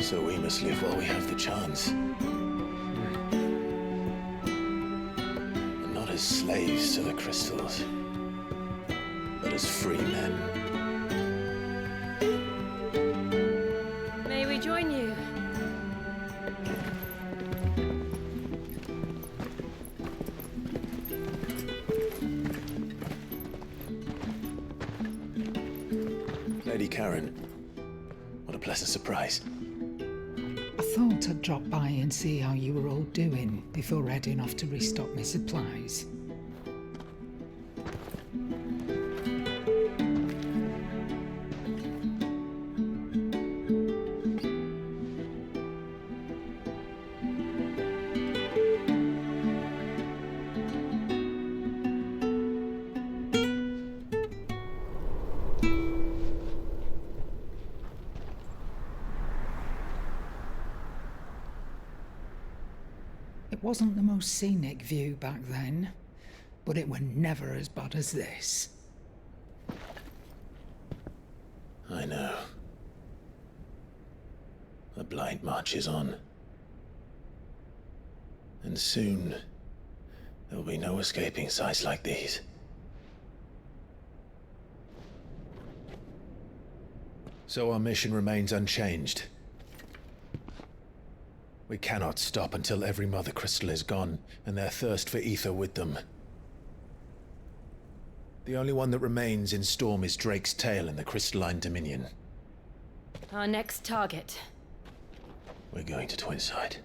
So we must live while we have the chance. And not as slaves to the crystals, but as free men. May we join you? Lady Karen, what a pleasant surprise. I thought I'd drop by and see how you were all doing before heading off to restock my supplies. It wasn't the most scenic view back then, but it were never as bad as this. I know. The blight marches on. And soon, there will be no escaping sights like these. So our mission remains unchanged. We cannot stop until every Mother Crystal is gone, and their thirst for ether with them. The only one that remains in Storm is Drake's tail in the Crystalline Dominion. Our next target. We're going to Twinside.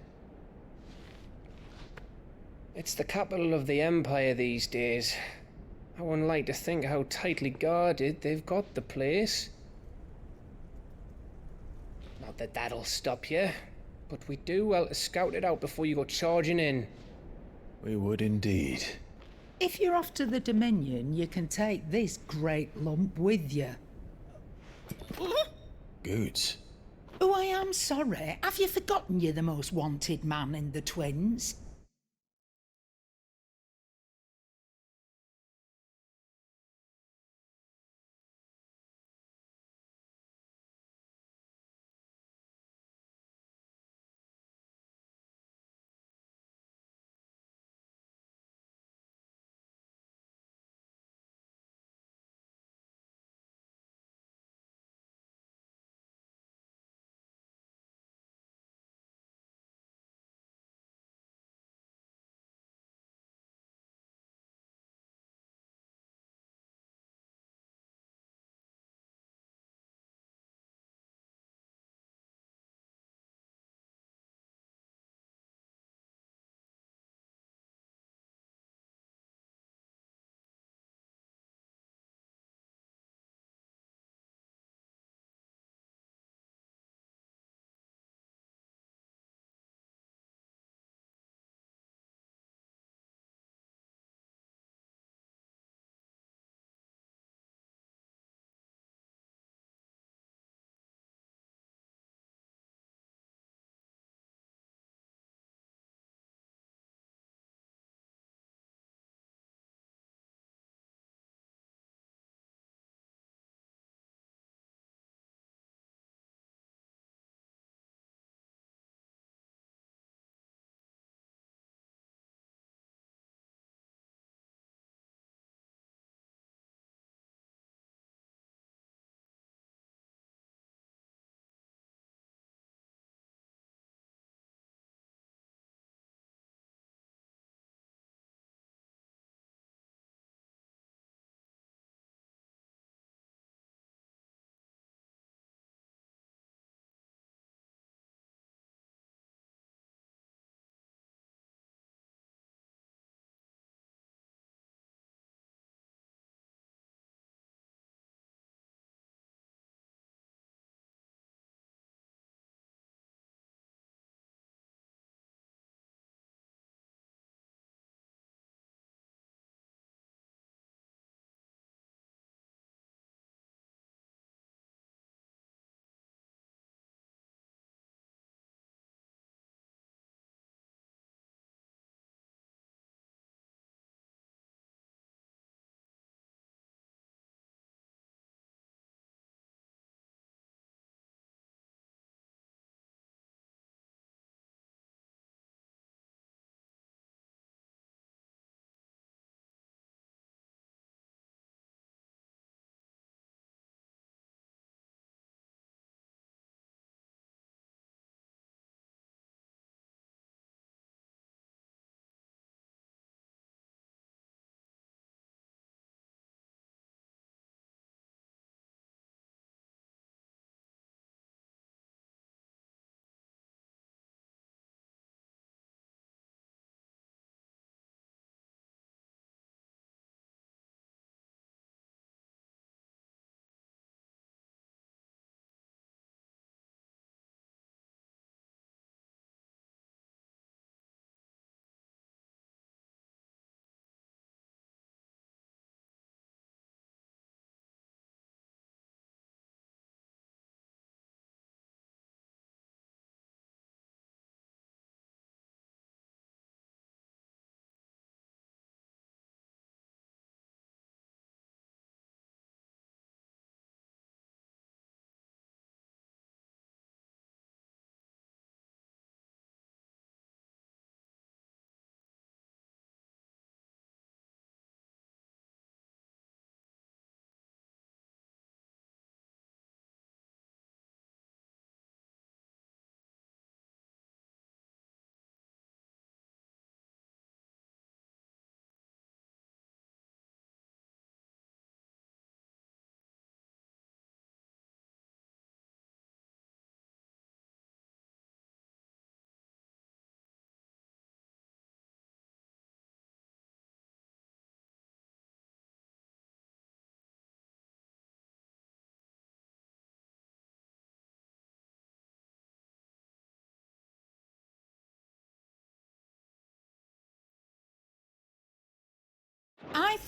It's the capital of the Empire these days. I wouldn't like to think how tightly guarded they've got the place. Not that that'll stop you, but we do well to scout it out before you go charging in. We would indeed. If you're off to the Dominion, you can take this great lump with you. Goods. Oh, I am sorry. Have you forgotten you're the most wanted man in the Twins?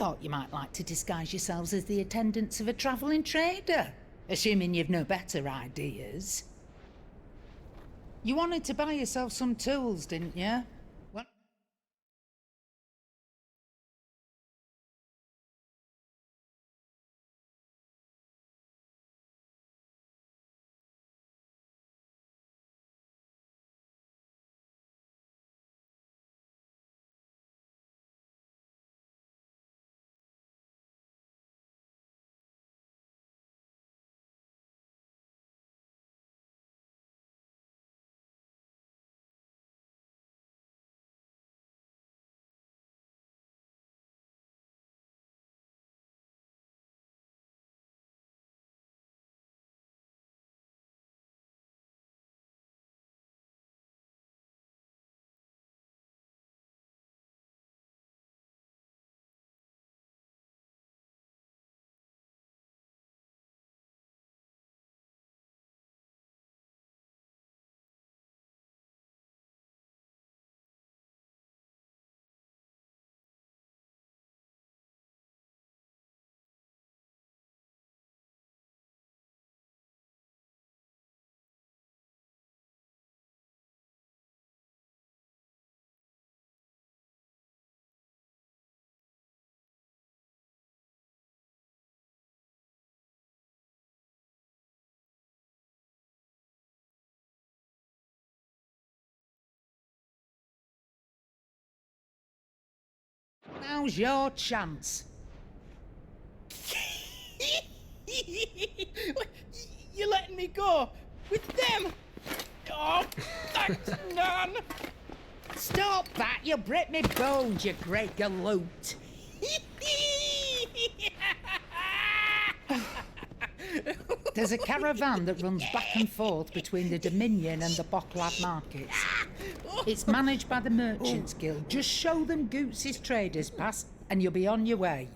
thought you might like to disguise yourselves as the attendants of a travelling trader, assuming you've no better ideas. You wanted to buy yourself some tools, didn't you? Well, now's your chance. You're letting me go with them? Oh, thanks, Nan. Stop that! You'll break me bones, you great galoot. There's a caravan that runs back and forth between the Dominion and the Bocklad markets. It's managed by the Merchants Guild. Just show them Goots' traders pass and you'll be on your way.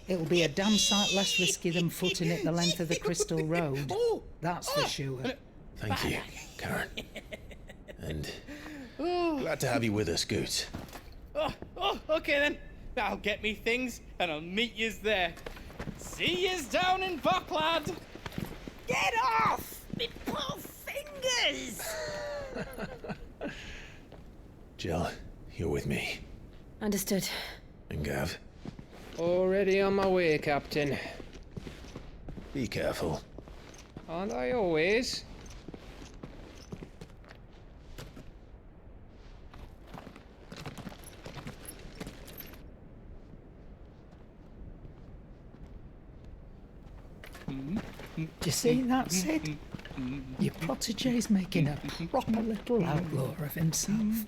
It'll be a damn sight less risky than footing it the length of the Crystal Road. That's for sure. Thank you, Karen. And glad to have you with us, Goot. Okay then. I'll get me things and I'll meet yous there. See yous down in Bocklad. Get off! Me poor fingers! Jill, you're with me. Understood. And Gav, Already on my way, Captain. be careful. Aren't I always? Do you see that, Sid? Your protege's making a proper little outlaw of himself.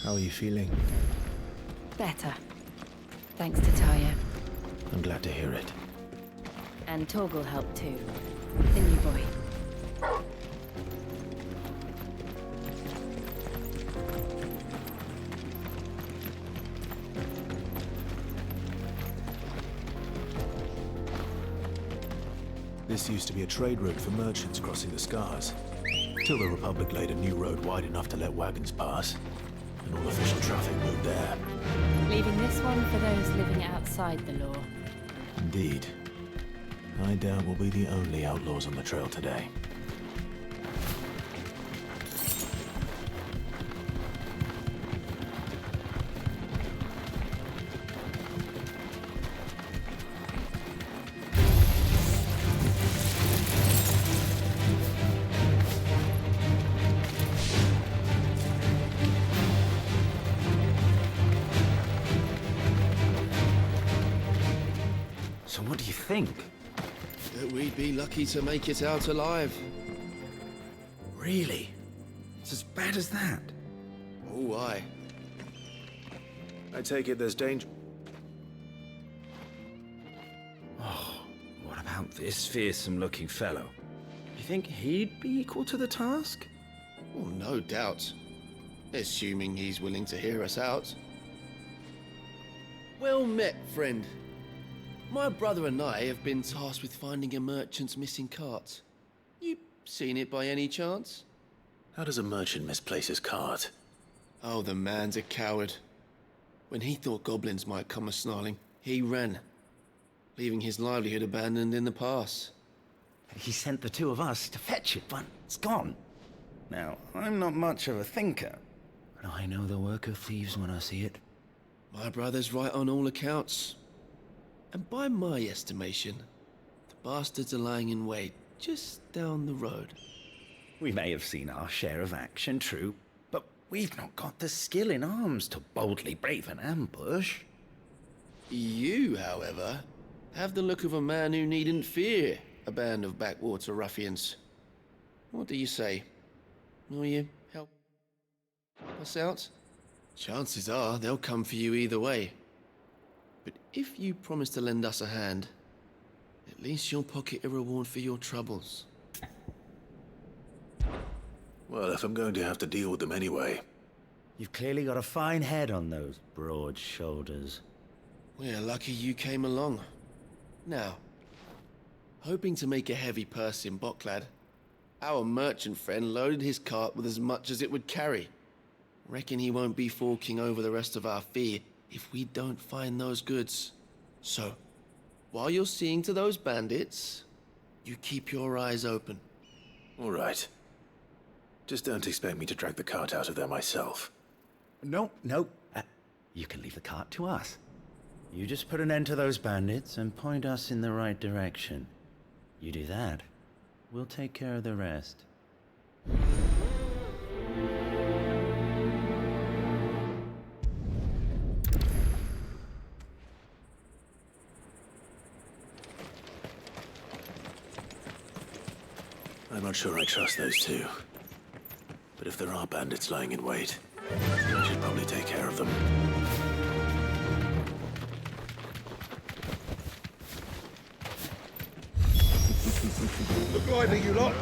How are you feeling? Better. Thanks to Taya. I'm glad to hear it. And Torgal helped too. The new boy. This used to be a trade route for merchants crossing the Scars, till the Republic laid a new road wide enough to let wagons pass, and all official traffic moved there. Leaving this one for those living outside the law. Indeed. I doubt we'll be the only outlaws on the trail today. So what do you think? That we'd be lucky to make it out alive. Really? It's as bad as that? Oh, aye. I take it there's danger. Oh, what about this fearsome-looking fellow? You think he'd be equal to the task? Well, no doubt. Assuming he's willing to hear us out. Well met, friend. My brother and I have been tasked with finding a merchant's missing cart. You seen it by any chance? How does a merchant misplace his cart? Oh, the man's a coward. When he thought goblins might come a-snarling, he ran, leaving his livelihood abandoned in the pass. He sent the two of us to fetch it, but it's gone. Now, I'm not much of a thinker, but I know the work of thieves when I see it. My brother's right on all accounts. And by my estimation, the bastards are lying in wait just down the road. We may have seen our share of action, true, but we've not got the skill in arms to boldly brave an ambush. You, however, have the look of a man who needn't fear a band of backwater ruffians. What do you say? Will you help us out? Chances are they'll come for you either way. But if you promise to lend us a hand, at least you'll pocket a reward for your troubles. Well, if I'm going to have to deal with them anyway. You've clearly got a fine head on those broad shoulders. We're lucky you came along. Now, hoping to make a heavy purse in Boklad, our merchant friend loaded his cart with as much as it would carry. Reckon he won't be forking over the rest of our fee if we don't find those goods. So, while you're seeing to those bandits, you keep your eyes open. All right. Just don't expect me to drag the cart out of there myself. No. You can leave the cart to us. You just put an end to those bandits and point us in the right direction. You do that, we'll take care of the rest. I'm not sure I trust those two. But if there are bandits lying in wait, I should probably take care of them. Look lively, you lot.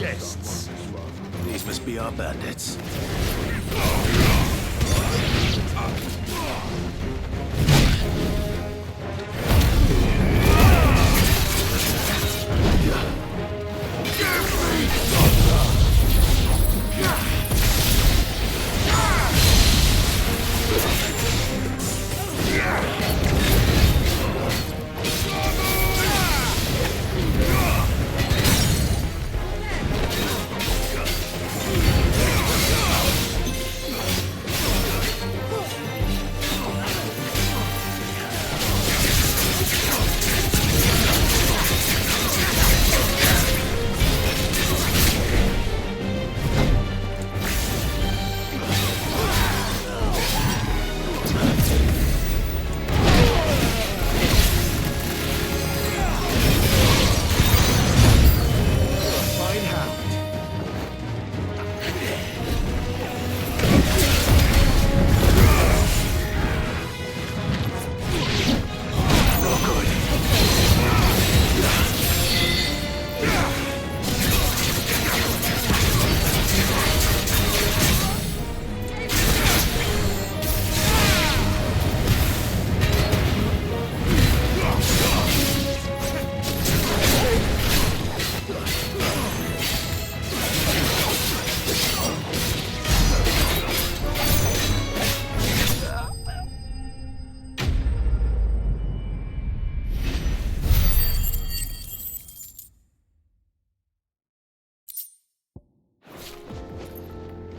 guests. These must be our bandits.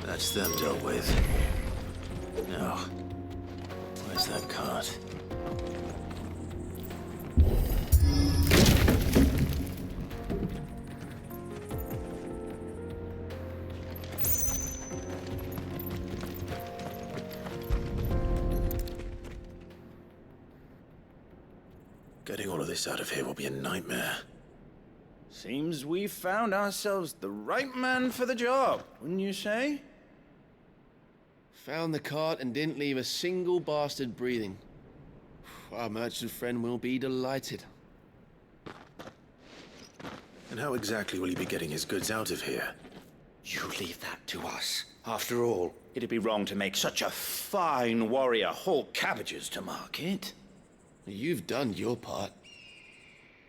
That's them dealt with. Now, where's that cart? Getting all of this out of here will be a nightmare. Seems we found ourselves the right man for the job, wouldn't you say? Found the cart and didn't leave a single bastard breathing. Our merchant friend will be delighted. And how exactly will he be getting his goods out of here? You leave that to us. After all, it'd be wrong to make such a fine warrior haul cabbages to market. You've done your part.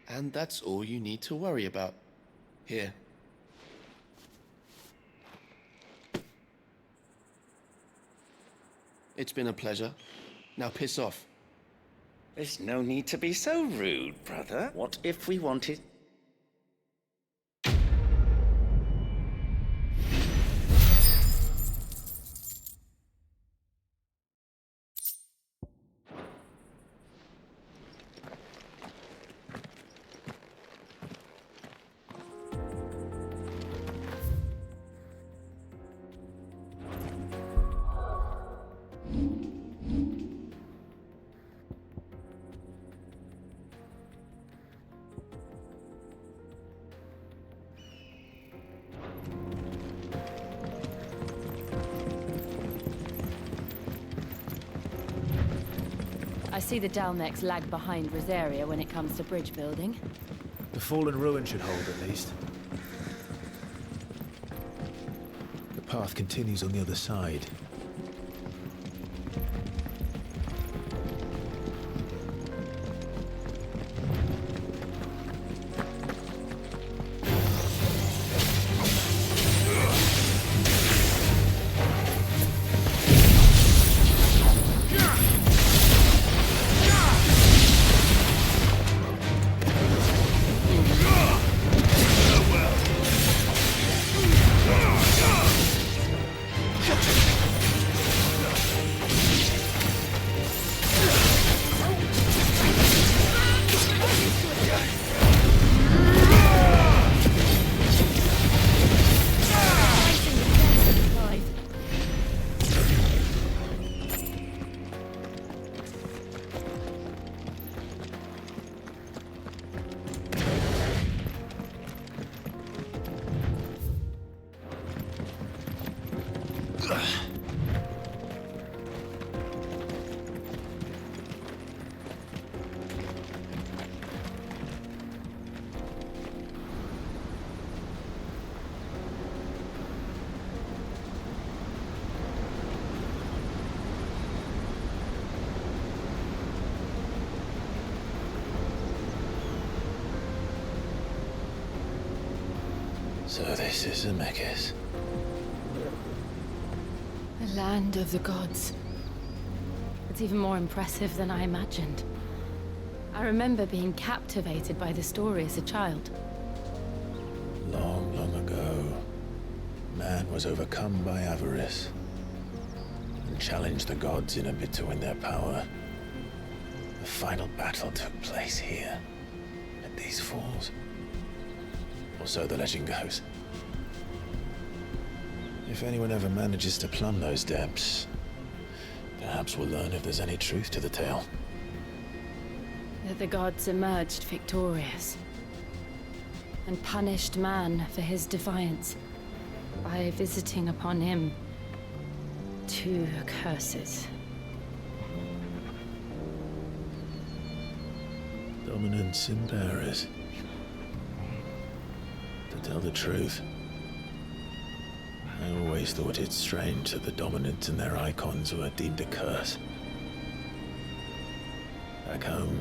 And that's all you need to worry about. Here. It's been a pleasure. Now piss off. There's no need to be so rude, brother. What if we wanted... I see the Dalmex lag behind Rosaria when it comes to bridge building. The fallen ruin should hold, at least. The path continues on the other side. So this is Zemeckis. The land of the gods. It's even more impressive than I imagined. I remember being captivated by the story as a child. Long, long ago, man was overcome by avarice and challenged the gods in a bid to win their power. The final battle took place here, at these falls. Or so the legend goes. If anyone ever manages to plumb those depths, perhaps we'll learn if there's any truth to the tale. That the gods emerged victorious and punished man for his defiance by visiting upon him 2 curses. Dominance in Paris. To tell the truth, I always thought it strange that the dominant and their icons were deemed a curse. Back home,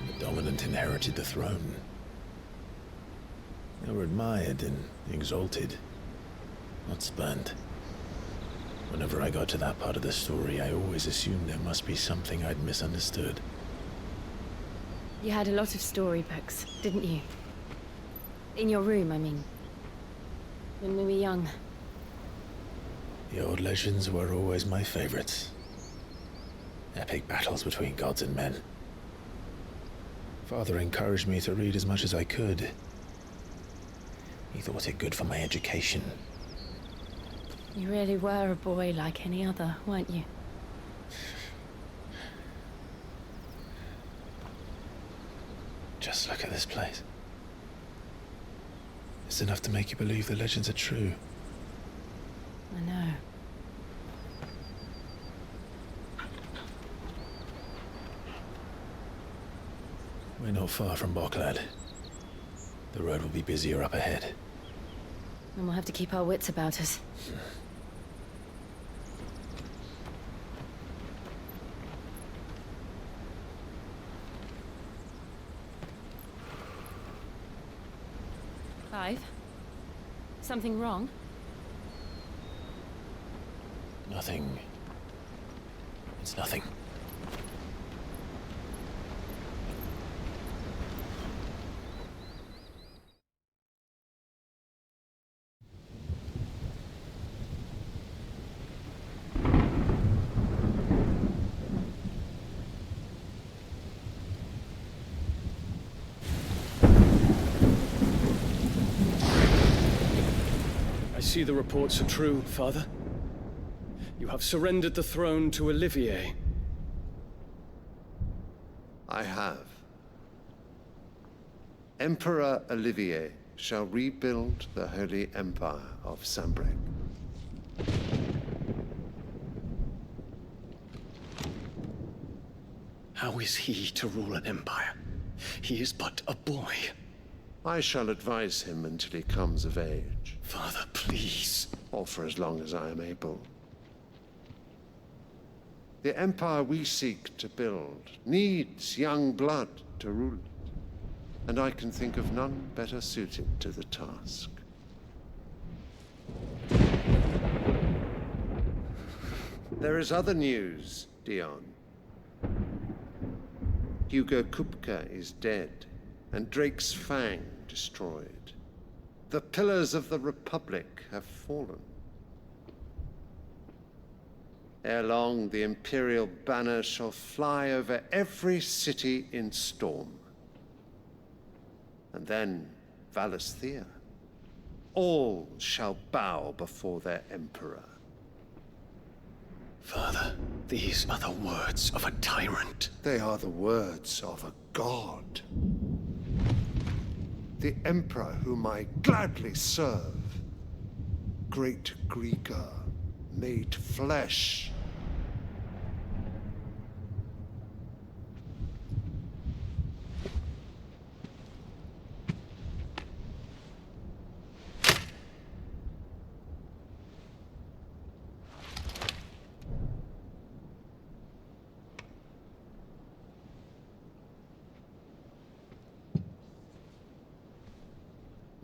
the dominant inherited the throne. They were admired and exalted, not spurned. Whenever I got to that part of the story, I always assumed there must be something I'd misunderstood. You had a lot of storybooks, didn't you? In your room, I mean. When we were young. The old legends were always my favorites. Epic battles between gods and men. Father encouraged me to read as much as I could. He thought it good for my education. You really were a boy like any other, weren't you? Just look at this place. It's enough to make you believe the legends are true. I know. We're not far from Boklad. The road will be busier up ahead. And we'll have to keep our wits about us. Clive? Something wrong? Nothing. It's nothing. I see the reports are true, Father. You have surrendered the throne to Olivier. I have. Emperor Olivier shall rebuild the Holy Empire of Sanbreque. How is he to rule an empire? He is but a boy. I shall advise him until he comes of age. Father, please. Or for as long as I am able. The empire we seek to build needs young blood to rule it, and I can think of none better suited to the task. There is other news, Dion. Hugo Kupka is dead, and Drake's Fang destroyed. The pillars of the Republic have fallen. Ere long, the Imperial banner shall fly over every city in storm. And then, Valisthea. All shall bow before their Emperor. Father, these are the words of a tyrant. They are the words of a god. The Emperor whom I gladly serve. Great Greeker, made flesh.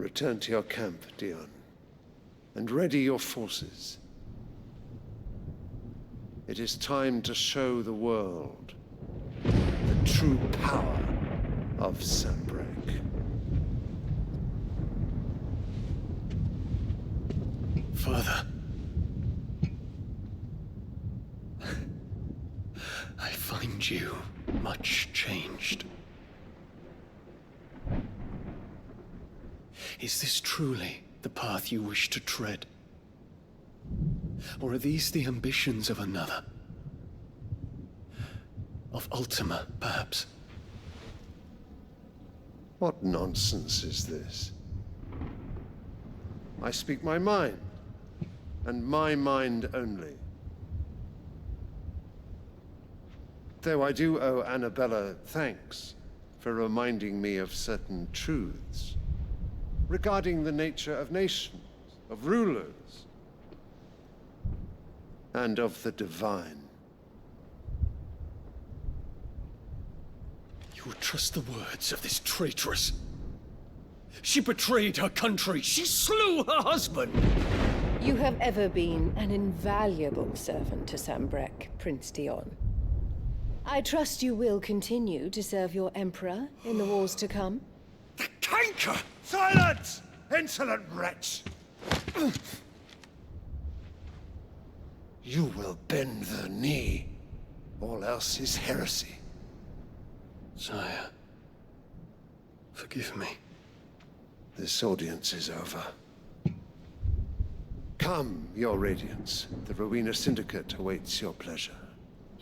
Return to your camp, Dion, and ready your forces. It is time to show the world the true power of Sanbreque. Father. I find you much changed. Is this truly the path you wish to tread? Or are these the ambitions of another? Of Ultima, perhaps? What nonsense is this? I speak my mind, and my mind only. Though I do owe Annabella thanks for reminding me of certain truths regarding the nature of nations, of rulers, and of the divine. You would trust the words of this traitress? She betrayed her country. She slew her husband. You have ever been an invaluable servant to Sanbreque, Prince Dion. I trust you will continue to serve your Emperor in the wars to come. The canker! Silence! Insolent wretch! You will bend the knee. All else is heresy. Sire, forgive me. This audience is over. Come, your Radiance. The Rowena Syndicate awaits your pleasure.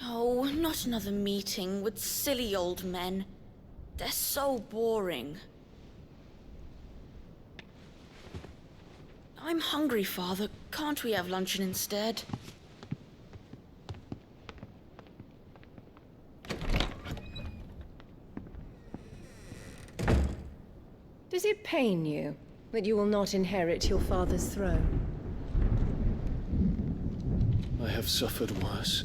Oh, not another meeting with silly old men. They're so boring. I'm hungry, Father. Can't we have luncheon instead? Does it pain you that you will not inherit your father's throne? I have suffered worse.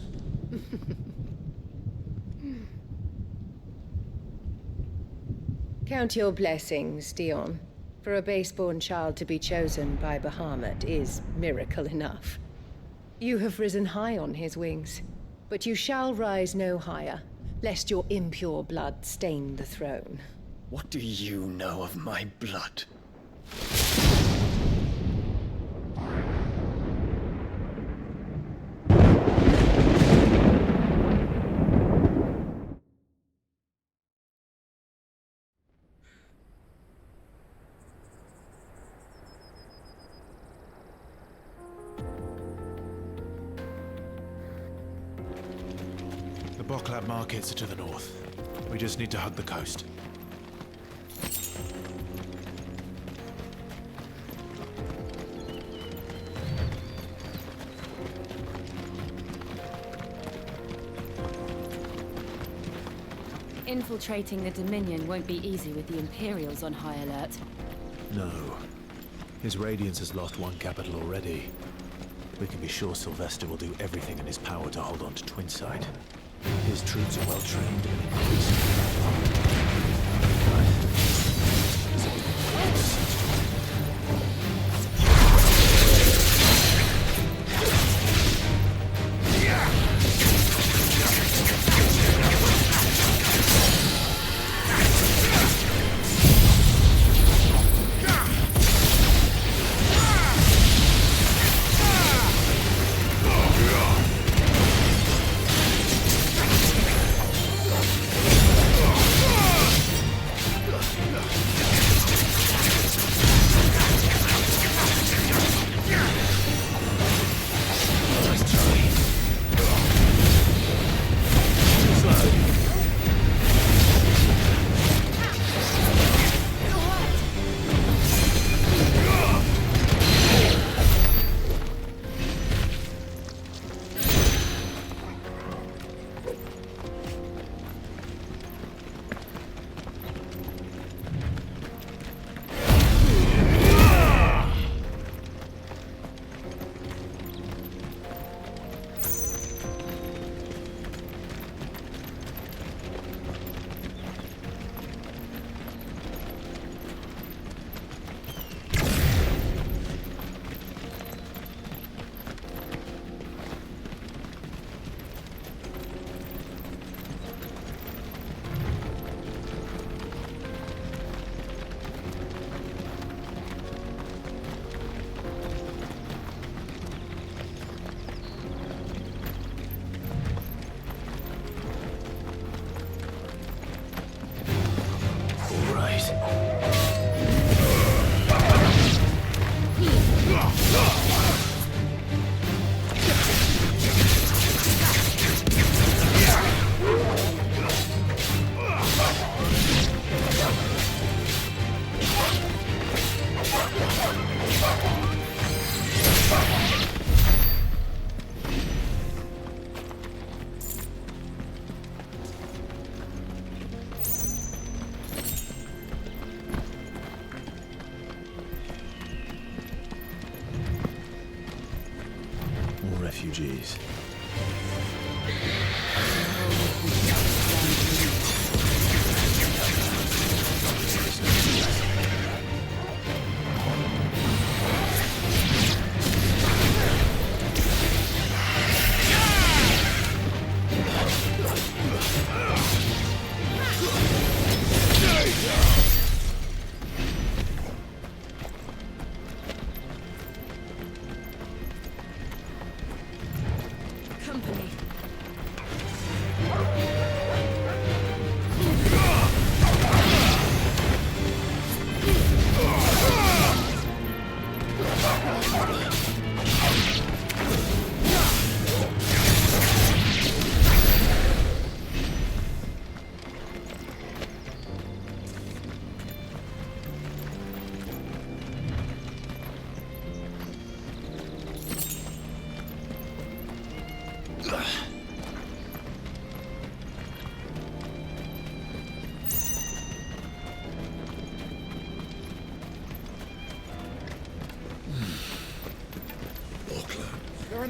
Count your blessings, Dion. For a base-born child to be chosen by Bahamut is miracle enough. You have risen high on his wings, but you shall rise no higher, lest your impure blood stain the throne. What do you know of my blood? The Boklab markets are to the north. We just need to hug the coast. Infiltrating the Dominion won't be easy with the Imperials on high alert. No. His Radiance has lost one capital already. We can be sure Sylvester will do everything in his power to hold on to Twinside. His troops are well trained and increasingly. Ah!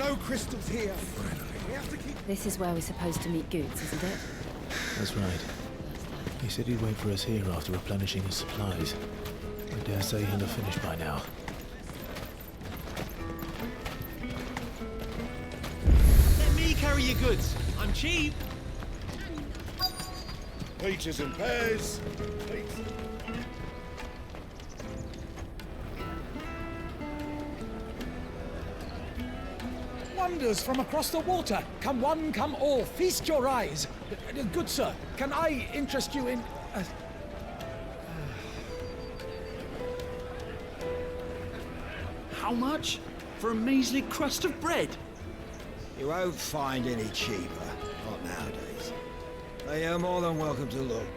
no crystals here. We have to keep... This is where we're supposed to meet Goots, isn't it? That's right. He said he'd wait for us here after replenishing his supplies. I dare say he'll have finished by now. Let me carry your goods. I'm cheap. Peaches and pears. Wonders from across the water. Come one, come all. Feast your eyes. Good sir, can I interest you in... How much? For a measly crust of bread? You won't find any cheaper. Not nowadays. They are more than welcome to look.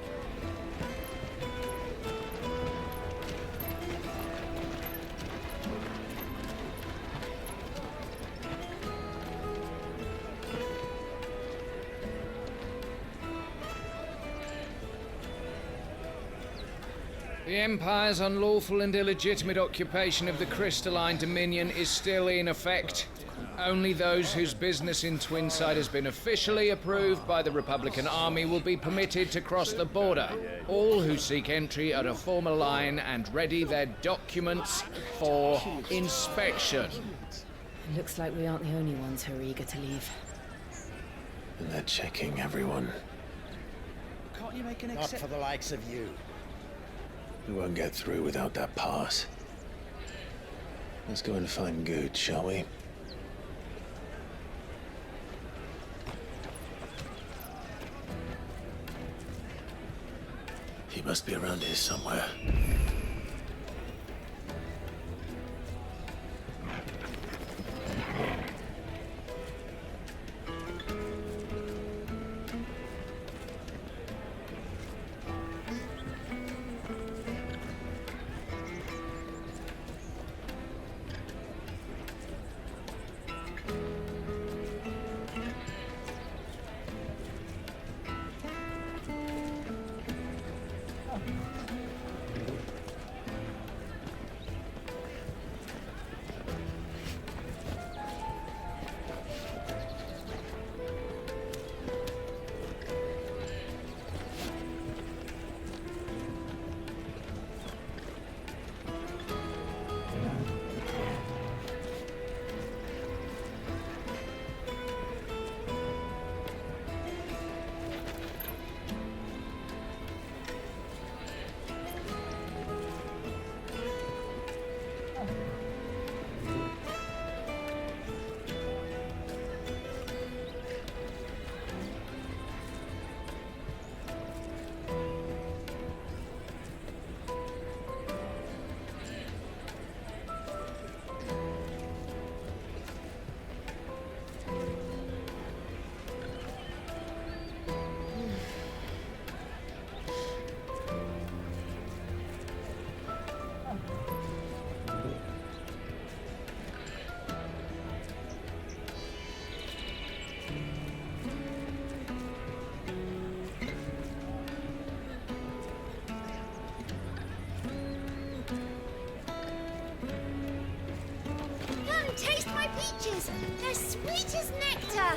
The Empire's unlawful and illegitimate occupation of the Crystalline Dominion is still in effect. Only those whose business in Twinside has been officially approved by the Republican Army will be permitted to cross the border. All who seek entry are to form a line and ready their documents for inspection. It looks like we aren't the only ones who are eager to leave. And they're checking everyone. Can't you make an Not for the likes of you. We won't get through without that pass. Let's go and find Good, shall we? He must be around here somewhere. Taste my peaches! They're sweet as nectar!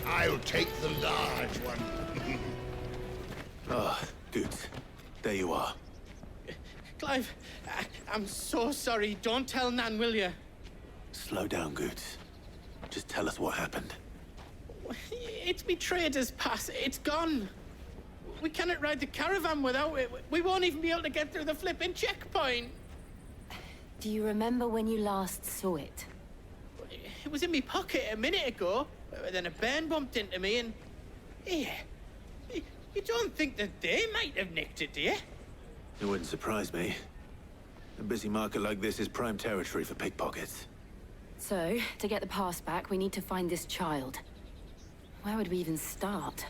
I'll take the large one. Ah, good. There you are. Clive, I'm so sorry. Don't tell Nan, will you? Slow down, Good. Just tell us what happened. It's me trader's pass. It's gone. We cannot ride the caravan without it. We won't even be able to get through the flipping checkpoint. Do you remember when you last saw it? It was in my pocket a minute ago. Then a bairn bumped into me and... Yeah. You don't think that they might have nicked it, do you? It wouldn't surprise me. A busy market like this is prime territory for pickpockets. So, to get the pass back, we need to find this child. Where would we even start?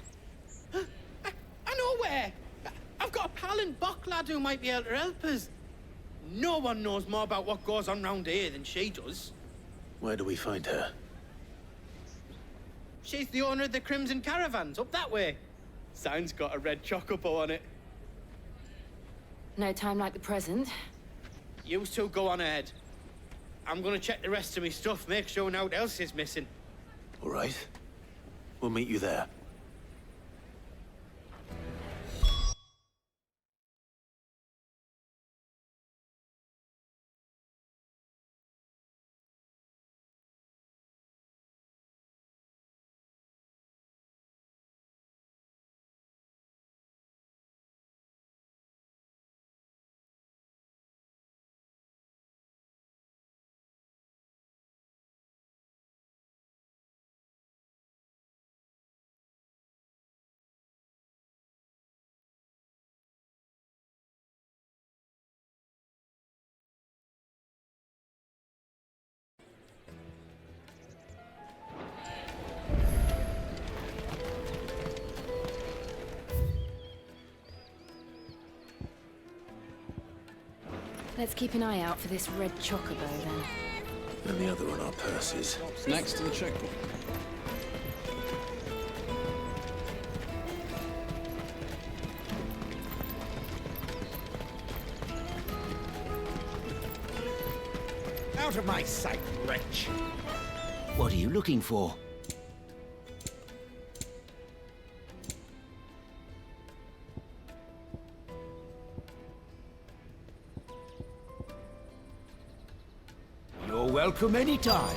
I know where! I've got a pal in Bocklad who might be able to help us. No one knows more about what goes on round here than she does. Where do we find her? She's the owner of the Crimson Caravans, up that way. Sign's got a red chocobo on it. No time like the present. You two go on ahead. I'm gonna check the rest of my stuff, make sure naught else is missing. All right. We'll meet you there. Let's keep an eye out for this red chocobo, then. And the other on our purses. It's next to the checkpoint. Out of my sight, wretch! What are you looking for? You're welcome anytime.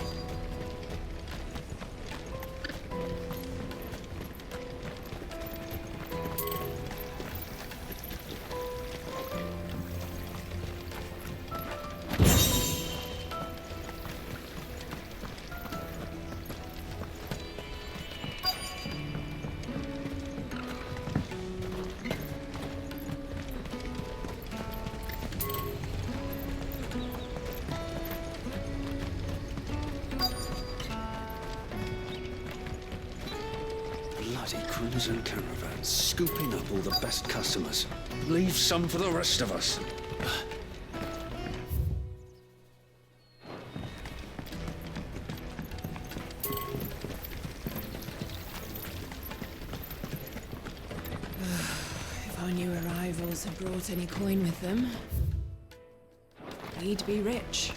Bloody crimson caravan, scooping up all the best customers. Leave some for the rest of us. If our new arrivals had brought any coin with them, we'd be rich.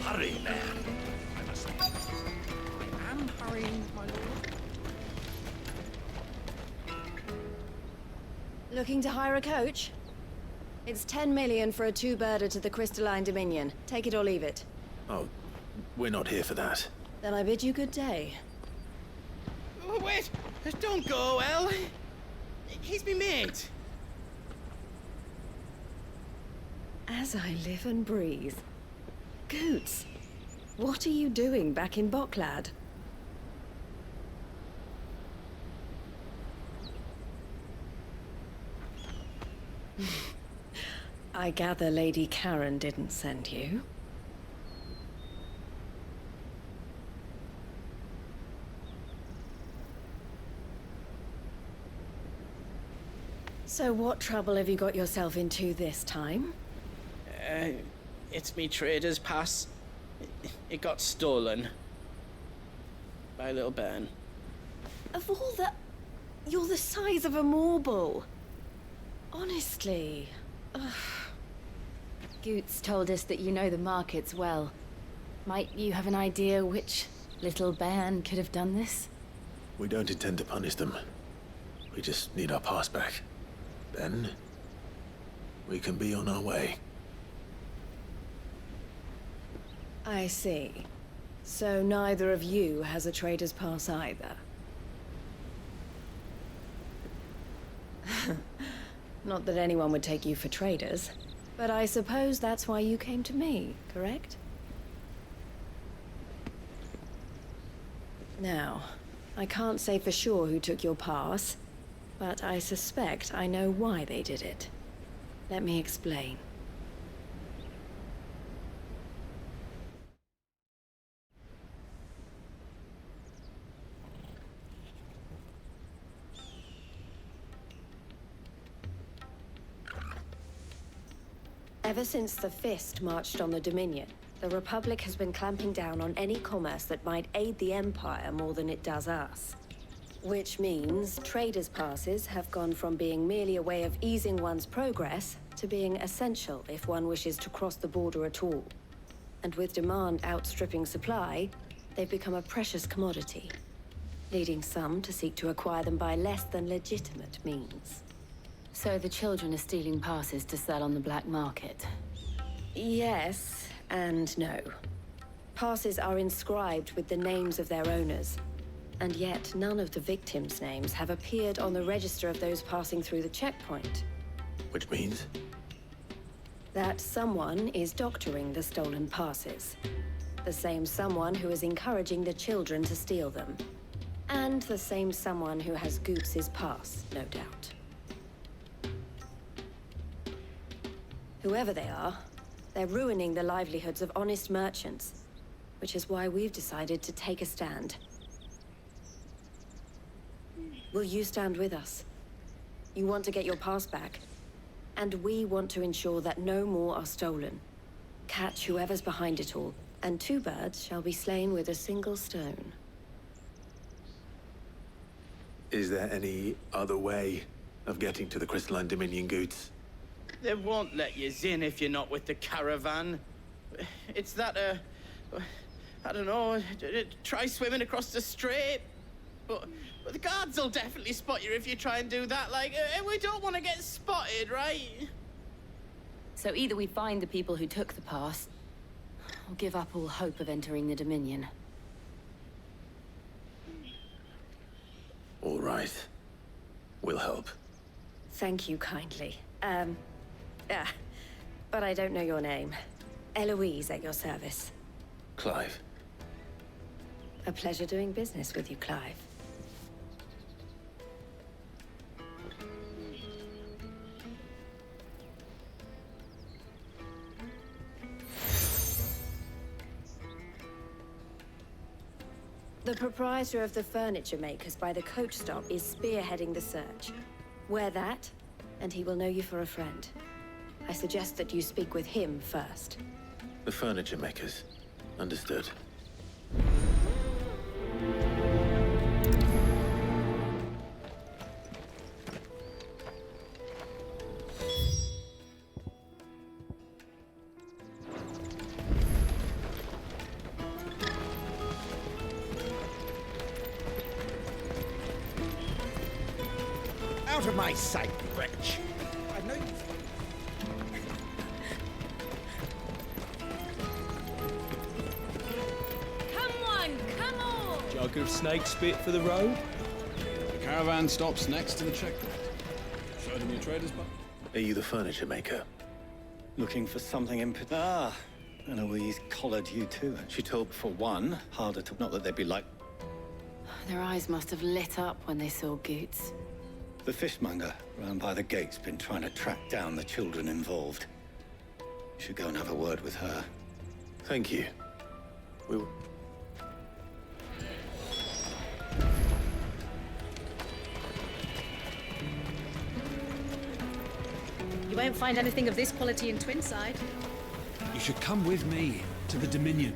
Hurry, man. I am hurrying, my lord. Looking to hire a coach? It's 10 million for a two-birder to the Crystalline Dominion. Take it or leave it. Oh, we're not here for that. Then I bid you good day. Oh, wait! Don't go, El! He's me mate! As I live and breathe. Goots, what are you doing back in Boklad? I gather Lady Karen didn't send you. So what trouble have you got yourself into this time? It's me trader's pass. It got stolen. By a little bairn. Of all the... You're the size of a marble. Honestly. Ugh. Goots told us that you know the markets well. Might you have an idea which little bairn could have done this? We don't intend to punish them. We just need our pass back. Then, we can be on our way. I see. So neither of you has a trader's pass either. Not that anyone would take you for traders, but I suppose that's why you came to me, correct? Now, I can't say for sure who took your pass, but I suspect I know why they did it. Let me explain. Ever since the Fist marched on the Dominion, the Republic has been clamping down on any commerce that might aid the Empire more than it does us. Which means traders' passes have gone from being merely a way of easing one's progress to being essential if one wishes to cross the border at all. And with demand outstripping supply, they've become a precious commodity, leading some to seek to acquire them by less than legitimate means. So the children are stealing passes to sell on the black market? Yes, and no. Passes are inscribed with the names of their owners, and yet none of the victims' names have appeared on the register of those passing through the checkpoint. Which means? That someone is doctoring the stolen passes. The same someone who is encouraging the children to steal them. And the same someone who has Goots' pass, no doubt. Whoever they are, they're ruining the livelihoods of honest merchants, which is why we've decided to take a stand. Will you stand with us? You want to get your pass back, and we want to ensure that no more are stolen. Catch whoever's behind it all, and two birds shall be slain with a single stone. Is there any other way of getting to the Crystalline Dominion, Goots? They won't let you in if you're not with the caravan. It's that, I don't know, try swimming across the strait. But the guards will definitely spot you if you try and do that. Like, we don't want to get spotted, right? So either we find the people who took the pass, or give up all hope of entering the Dominion. All right. We'll help. Thank you kindly. But I don't know your name. Eloise at your service. Clive. A pleasure doing business with you, Clive. The proprietor of the furniture makers by the coach stop is spearheading the search. Wear that, and he will know you for a friend. I suggest that you speak with him first. The furniture makers. Understood. Out of my sight, wretch! I know you. Come on! Jug of snake spit for the road? The caravan stops next to the checkpoint. Showed him your trader's book. Are you the furniture maker? Looking for something in particular? Eloise collared you too. She told, for one, harder to... Not that they'd be like... Their eyes must have lit up when they saw Goots. The fishmonger round by the gate's been trying to track down the children involved. You should go and have a word with her. Thank you. We'll... You won't find anything of this quality in Twinside. You should come with me to the Dominion.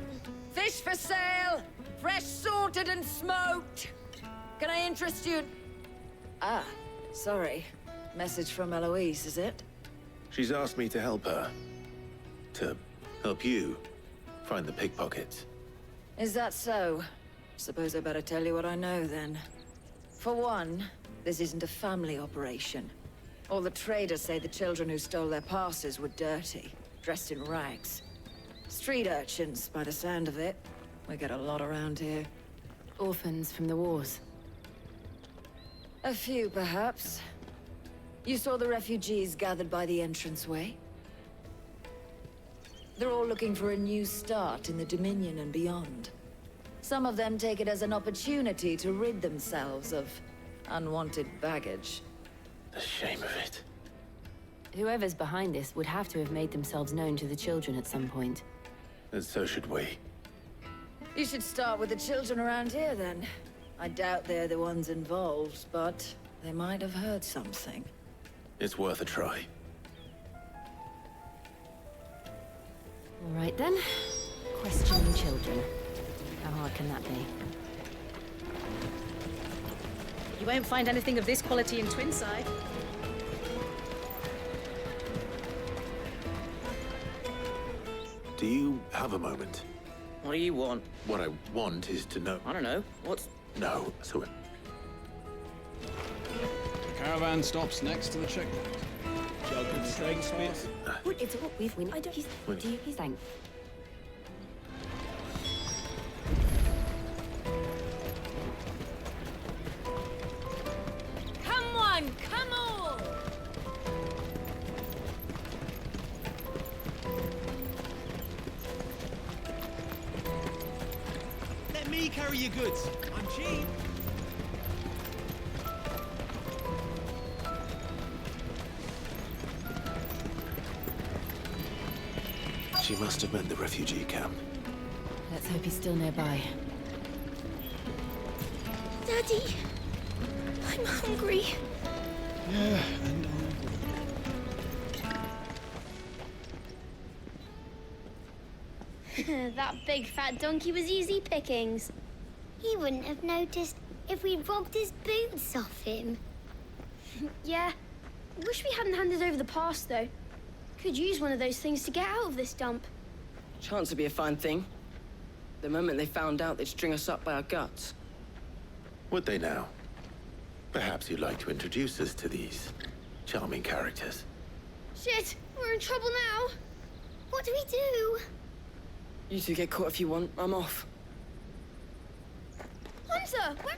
Fish for sale! Fresh sorted and smoked! Can I interest you? Ah, sorry. Message from Eloise, is it? She's asked me to help her. To help you find the pickpockets. Is that so? Suppose I better tell you what I know, then. For one, this isn't a family operation. All the traders say the children who stole their passes were dirty, dressed in rags. Street urchins, by the sound of it. We get a lot around here. Orphans from the wars. A few, perhaps. You saw the refugees gathered by the entranceway? They're all looking for a new start in the Dominion and beyond. Some of them take it as an opportunity to rid themselves of unwanted baggage. The shame of it. Whoever's behind this would have to have made themselves known to the children at some point. And so should we. You should start with the children around here, then. I doubt they're the ones involved, but they might have heard something. It's worth a try. then. Questioning children. How hard can that be? You won't find anything of this quality in Twinside. Do you have a moment? What do you want? What I want is to know. I don't know. What's... No, so The caravan stops next to the checkpoint. Jug of strength spits. What is what we've win? I don't. Do you think? Come on, come on! Let me carry your goods. I'm cheap. she must have meant the refugee camp. Let's hope he's still nearby. Daddy, I'm hungry. Yeah, and That big fat donkey was easy pickings. He wouldn't have noticed if we'd robbed his boots off him. Yeah. Wish we hadn't handed over the pass, though. Could use one of those things to get out of this dump. Chance would be a fine thing. The moment they found out, they'd string us up by our guts. Would they now? Perhaps you'd like to introduce us to these charming characters. Shit, we're in trouble now. What do we do? You two get caught if you want. I'm off. Hunter, where...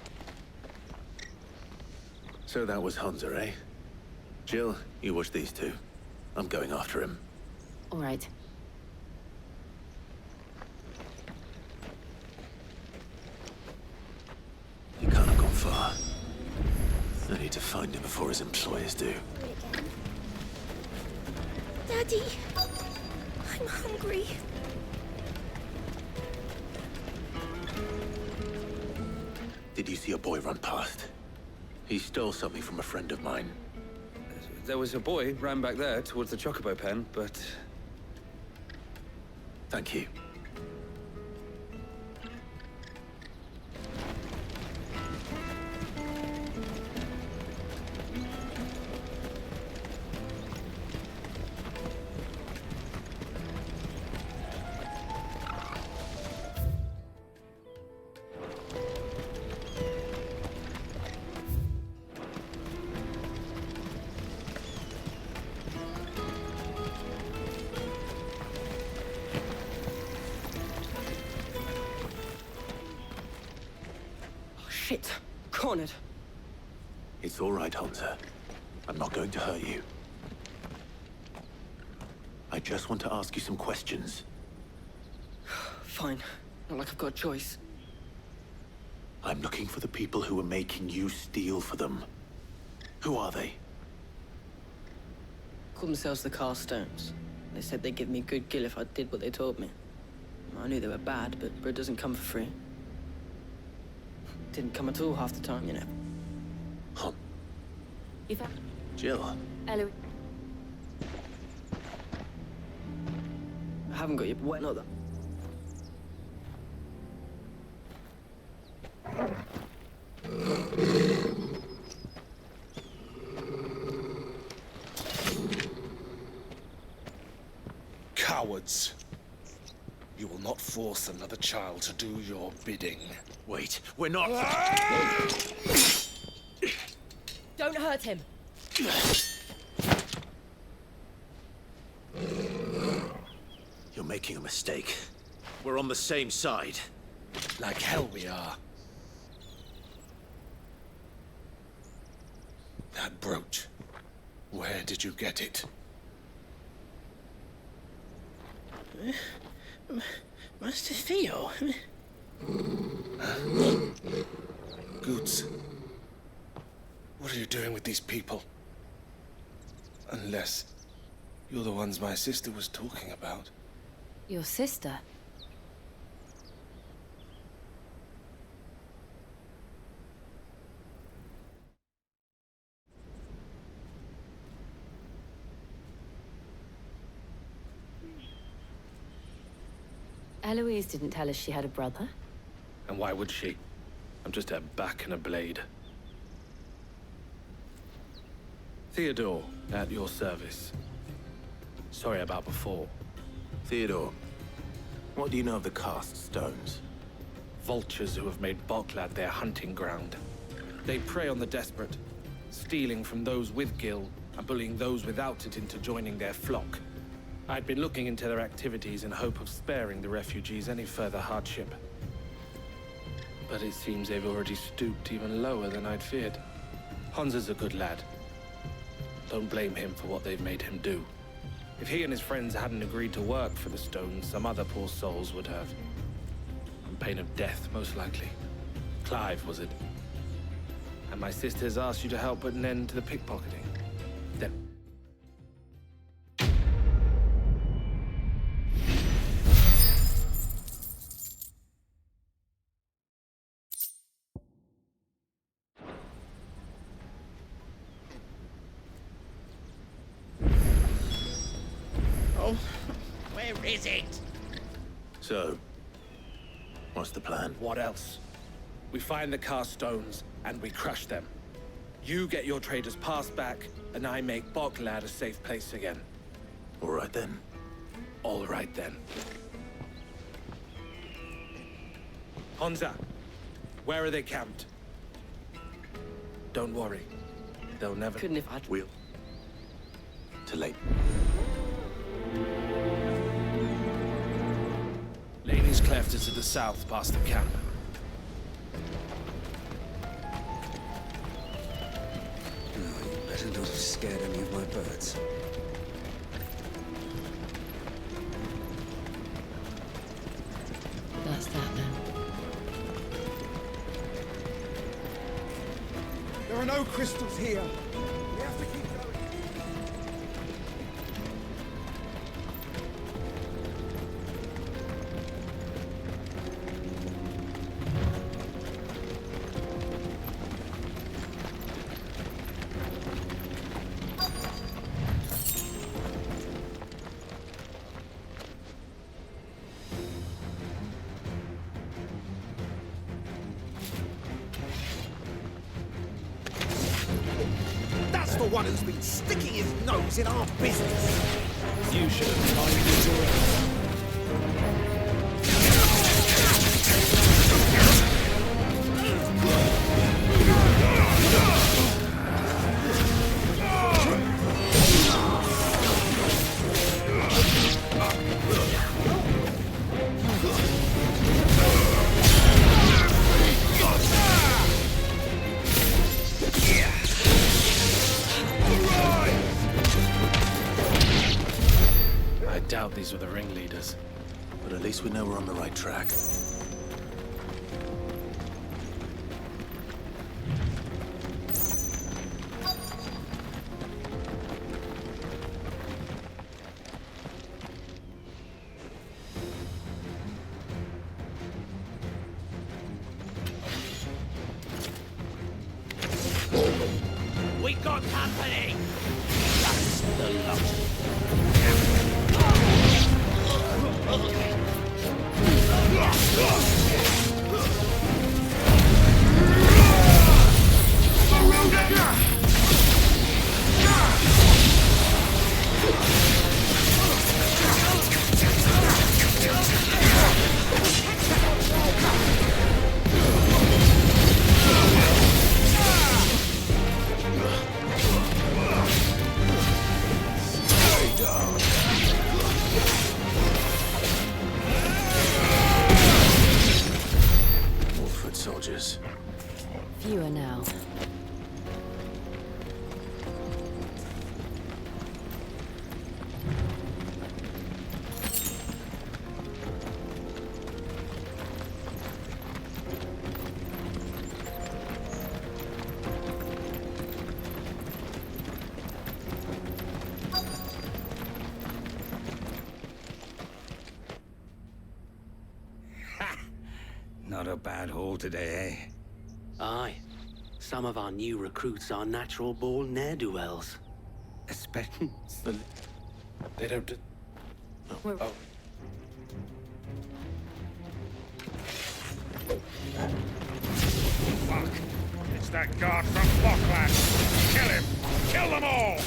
So that was Hunter, eh? Jill, you watch these two. I'm going after him. All right. You can't have gone far. I need to find him before his employers do. Daddy, I'm hungry. Did you see a boy run past? He stole something from a friend of mine. There was a boy ran back there towards the chocobo pen, but... Thank you. Shit. Cornered. It's all right, Hunter. I'm not going to hurt you. I just want to ask you some questions. Fine. Not like I've got a choice. I'm looking for the people who are making you steal for them. Who are they? Call themselves the Carstones. They said they'd give me good gill if I did what they told me. I knew they were bad, but bread doesn't come for free. Didn't come at all half the time, you know. Huh. If I... Jill. Eloise. I haven't got your wet not that. Cowards. You will not force another child to do your bidding. Wait, we're not... Don't hurt him. You're making a mistake. We're on the same side. Like hell we are. That brooch. Where did you get it? Master Theo. Goods. What are you doing with these people? Unless you're the ones my sister was talking about. Your sister? Eloise didn't tell us she had a brother. And why would she? I'm just her back and a blade. Theodore, at your service. Sorry about before. Theodore, what do you know of the cast stones? Vultures who have made Boklad their hunting ground. They prey on the desperate, stealing from those with gil and bullying those without it into joining their flock. I'd been looking into their activities in hope of sparing the refugees any further hardship. But it seems they've already stooped even lower than I'd feared. Hansa's a good lad. Don't blame him for what they've made him do. If he and his friends hadn't agreed to work for the stones, some other poor souls would have. On pain of death, most likely. Clive, was it? And my sisters asked you to help put an end to the pickpocketing. Then... Oh, where is it? So, what's the plan? What else? We find the cast stones, and we crush them. You get your trader's pass back, and I make Boklad a safe place again. All right then. All right then. Hansa, where are they camped? Don't worry. They'll never... Couldn't if I'd... We'll... Too late. Laney's Cleft is to the south, past the camp. No, you better not have scared any of my birds. That's that then. There are no crystals here. We have to keep going. That's the one who's been sticking his nose in our business. You should have minded your own. I doubt these were the ringleaders. But at least we know we're on the right track. We got company! That's the lot. More foot soldiers. Fewer now. Not a bad haul today, eh? Aye. Some of our new recruits are natural-born ne'er-do-wells. Especially... They don't... Oh. Fuck! It's that guard from Bockland! Kill him! Kill them all!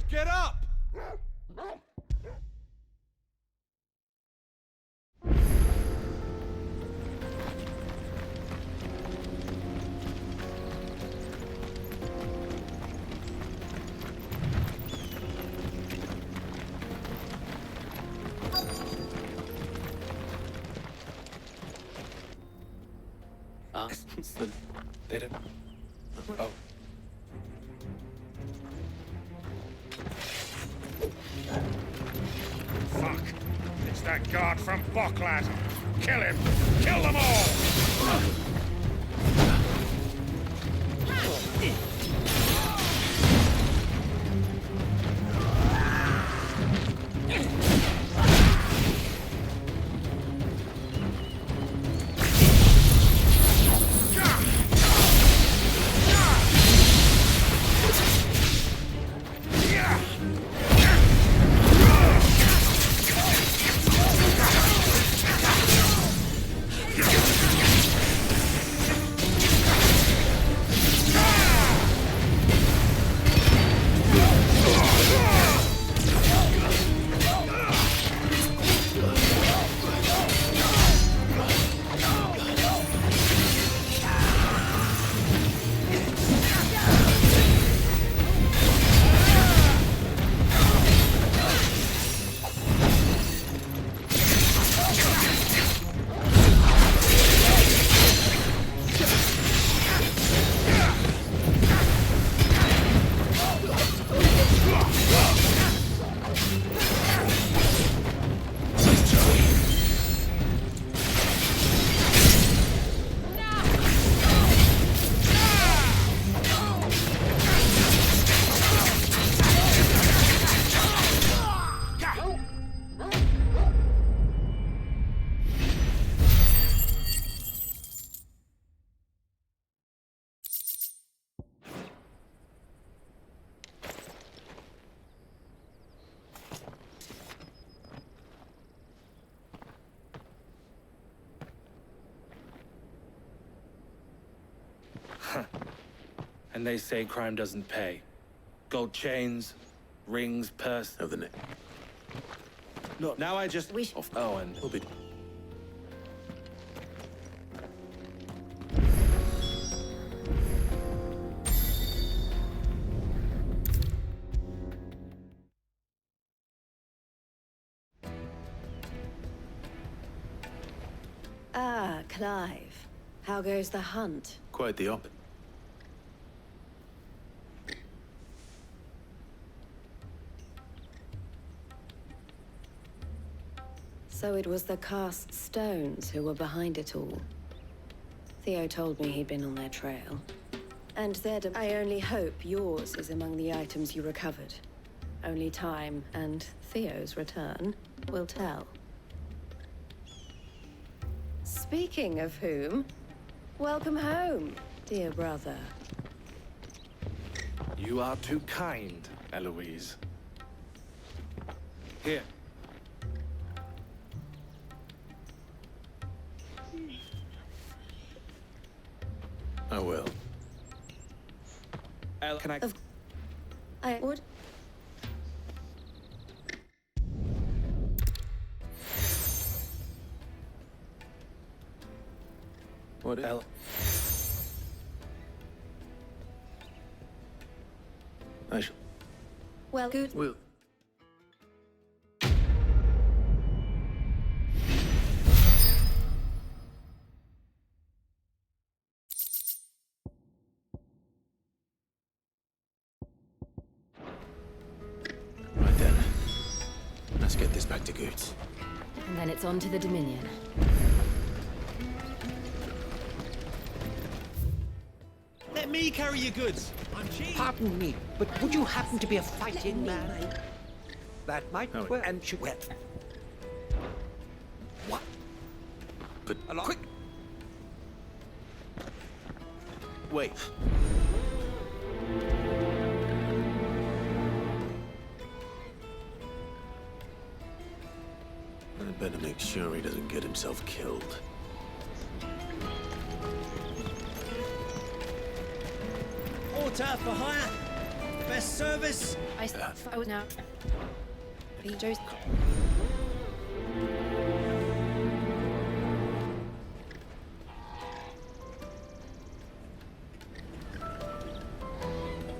Get up! They don't... Oh. Fuck! It's that guard from Bockland! Kill him! Kill them all! And they say crime doesn't pay. Gold chains, rings, purse... Of the neck. Look, now I just... Oh, and... We'll be... Ah, Clive. How goes the hunt? Quite the opposite. So it was the cast stones who were behind it all. Theo told me he'd been on their trail. And said, I only hope yours is among the items you recovered. Only time and Theo's return will tell. Speaking of whom, welcome home, dear brother. You are too kind, Eloise. Here. I will. Can I... I would... What? I shall... Well, good. Well... Right then. Let's get this back to Goots. And then it's on to the Dominion. Let me carry your goods. I'm cheap. Pardon me, but would you happen to be a fighting man? That might work. And should wet. What? But quick! Wait. I'd better make sure he doesn't get himself killed. Porter for hire. Best service. I would now. Joe's.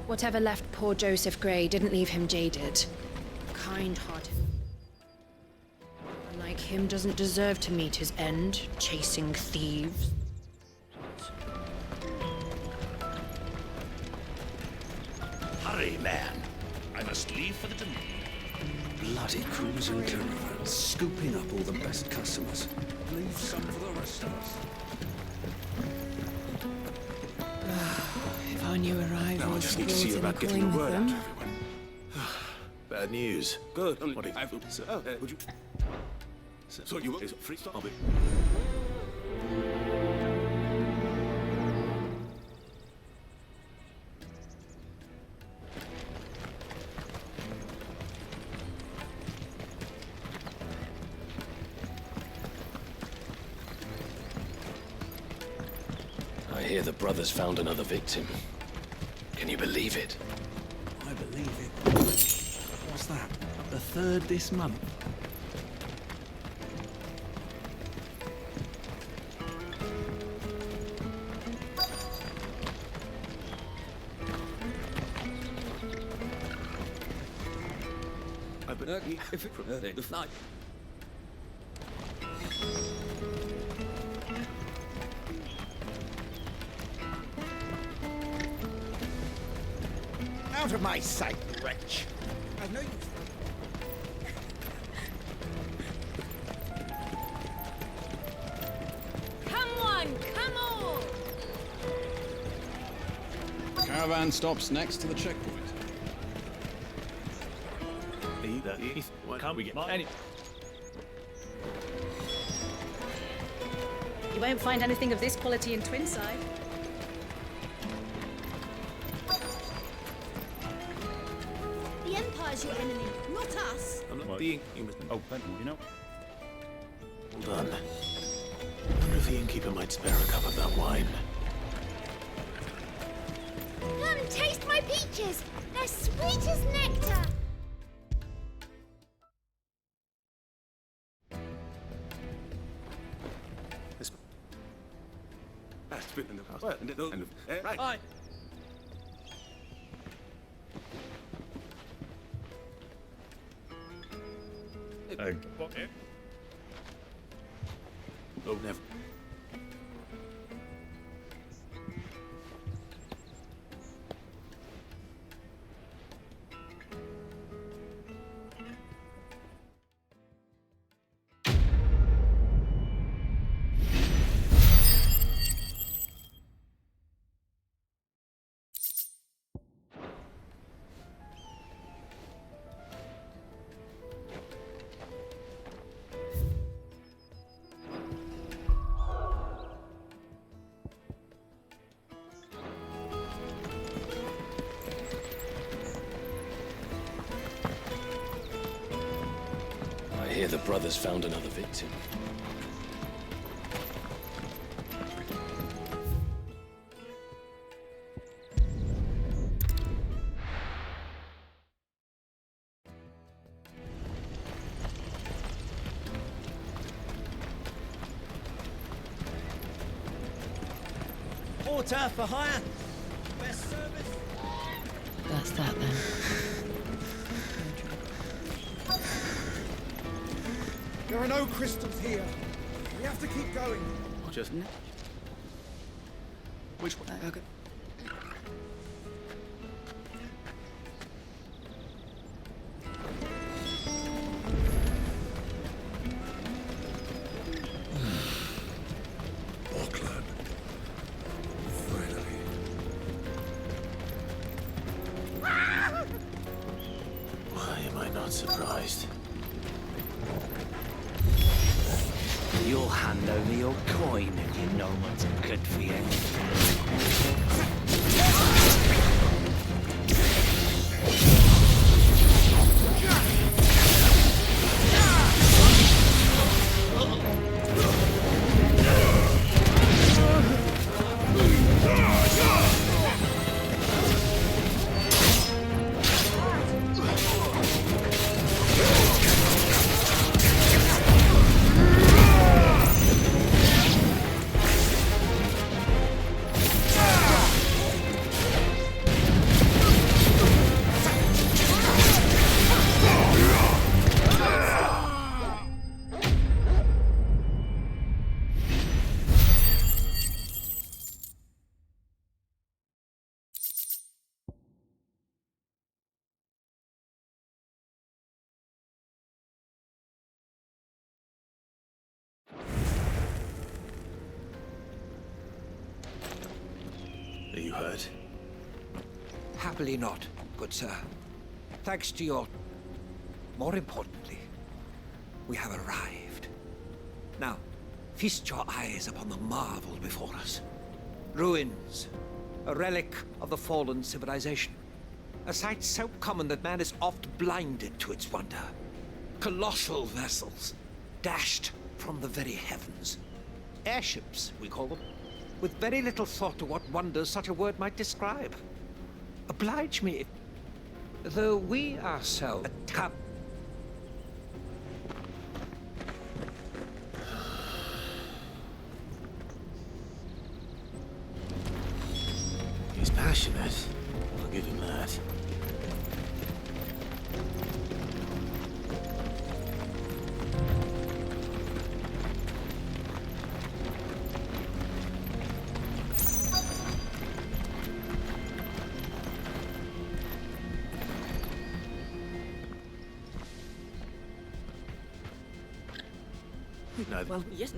Whatever left poor Joseph Grey didn't leave him jaded. Kind-hearted. Like him doesn't deserve to meet his end, chasing thieves. Hurry, man. I must leave for the Dominion. Bloody crews and caravans, scooping up all the best customers. Leave some for the rest of us. If our new arrivals Now I just need to see about getting a word out to everyone. Bad news. Good. What do you... would you... So you want free stop? I hear the brothers found another victim. Can you believe it? I believe it. What's that? The third this month? Out of my sight, wretch. I've no use. Come on, come on! Caravan stops next to the checkpoint. Why can't we get any? You won't find anything of this quality in Twinside. The Empire's your enemy, not us. I'm not being... Oh, you know. Hold on. I wonder if the innkeeper might spare a cup of that wine. Come, taste my peaches. They're sweet as nectar. In the house. Right. Aye. Oh, never. I hear the brothers found another victim. Porter for hire. Best service. That's that then. There are no crystals here. We have to keep going. Just which way? Okay. Auckland. Finally. Why am I not surprised? You'll hand over your coin if you know what's good for you. Are you hurt? Happily not, good sir. Thanks to your... More importantly, we have arrived. Now, feast your eyes upon the marvel before us. Ruins, a relic of the fallen civilization. A sight so common that man is oft blinded to its wonder. Colossal vessels, dashed from the very heavens. Airships, we call them, with very little thought to what wonders such a word might describe. Oblige me, though we ourselves... He's passionate. I'll give him that. Well, yes.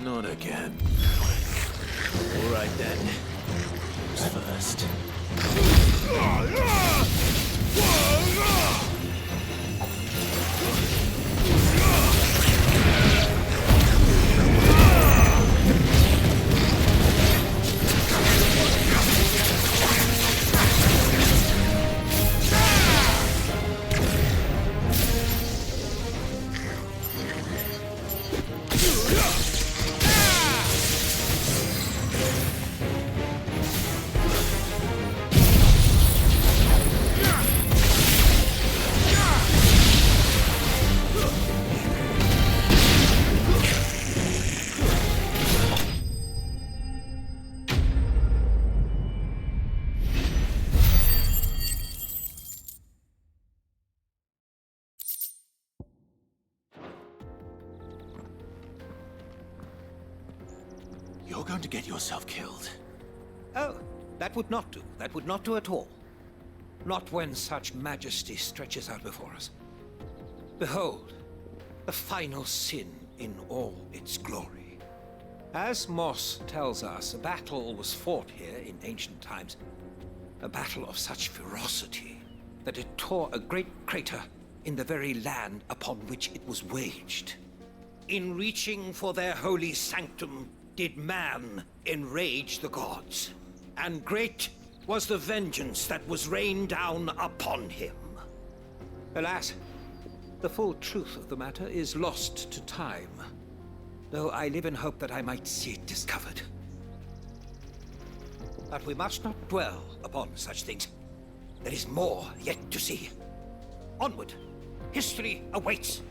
Not again. All right then. Who's first? You're going to get yourself killed. Oh, that would not do. That would not do at all. Not when such majesty stretches out before us. Behold, the final sin in all its glory. As Moss tells us, a battle was fought here in ancient times. A battle of such ferocity that it tore a great crater in the very land upon which it was waged. In reaching for their holy sanctum, did man enrage the gods. And great was the vengeance that was rained down upon him. Alas, the full truth of the matter is lost to time, though I live in hope that I might see it discovered. But we must not dwell upon such things. There is more yet to see. Onward! History awaits!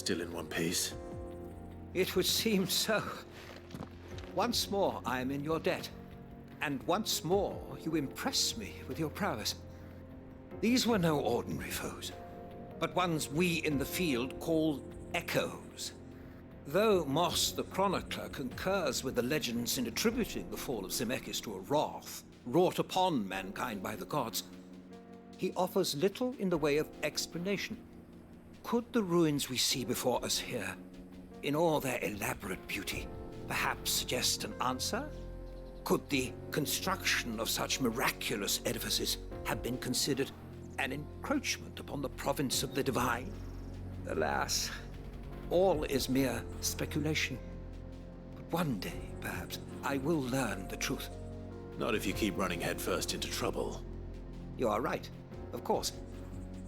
Still in one piece? It would seem so. Once more, I am in your debt. And once more, you impress me with your prowess. These were no ordinary foes, but ones we in the field call echoes. Though Moss the Chronicler concurs with the legends in attributing the fall of Zemeckis to a wrath wrought upon mankind by the gods, he offers little in the way of explanation. Could the ruins we see before us here, in all their elaborate beauty, perhaps suggest an answer? Could the construction of such miraculous edifices have been considered an encroachment upon the province of the divine? Alas, all is mere speculation. But one day, perhaps, I will learn the truth. Not if you keep running headfirst into trouble. You are right, of course.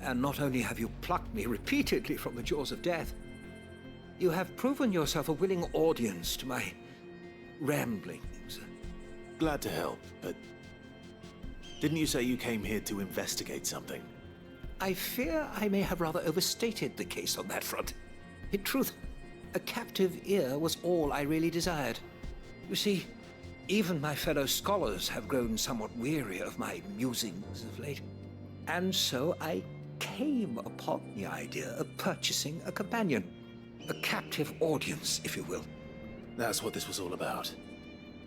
And not only have you plucked me repeatedly from the jaws of death, you have proven yourself a willing audience to my ramblings. Glad to help, but didn't you say you came here to investigate something? I fear I may have rather overstated the case on that front. In truth, a captive ear was all I really desired. You see, even my fellow scholars have grown somewhat weary of my musings of late. And so I came upon the idea of purchasing a companion. A captive audience, if you will. That's what this was all about.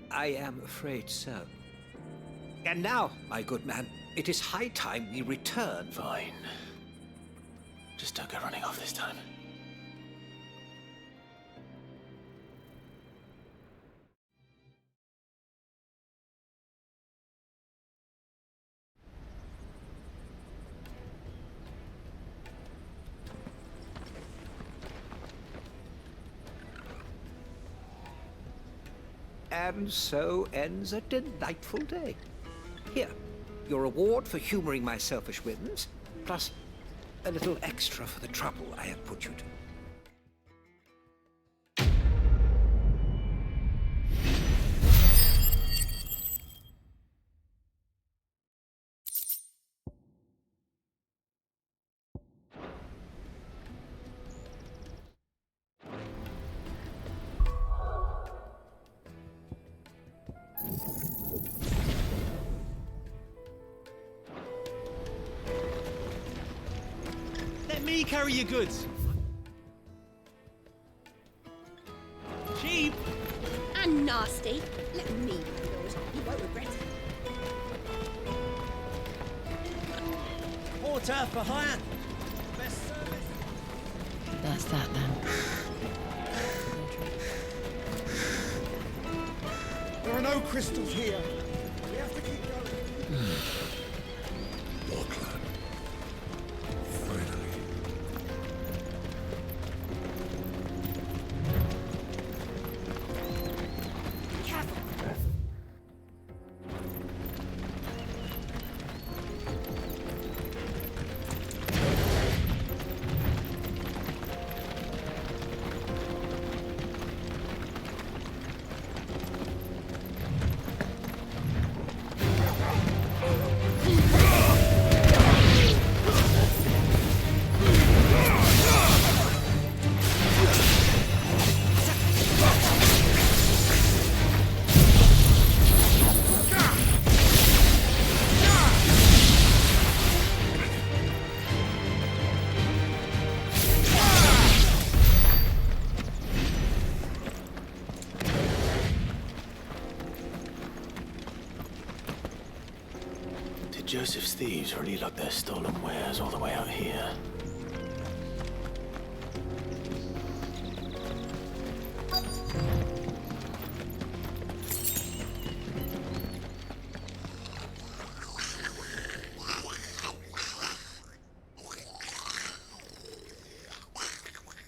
I am afraid so. And now, my good man, it is high time we return. Fine. Just don't go running off this time. And so ends a delightful day. Here, your reward for humoring my selfish whims, plus a little extra for the trouble I have put you to. Let me carry your goods. Cheap. And nasty. Let me do those. You won't regret it. Porter for hire. Best service. That's that then. There are no crystals here. We have to keep going. Bocklad. Finally. Joseph's thieves really lug their stolen wares all the way out here.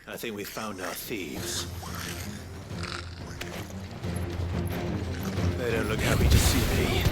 I think we found our thieves. They don't look happy to see me.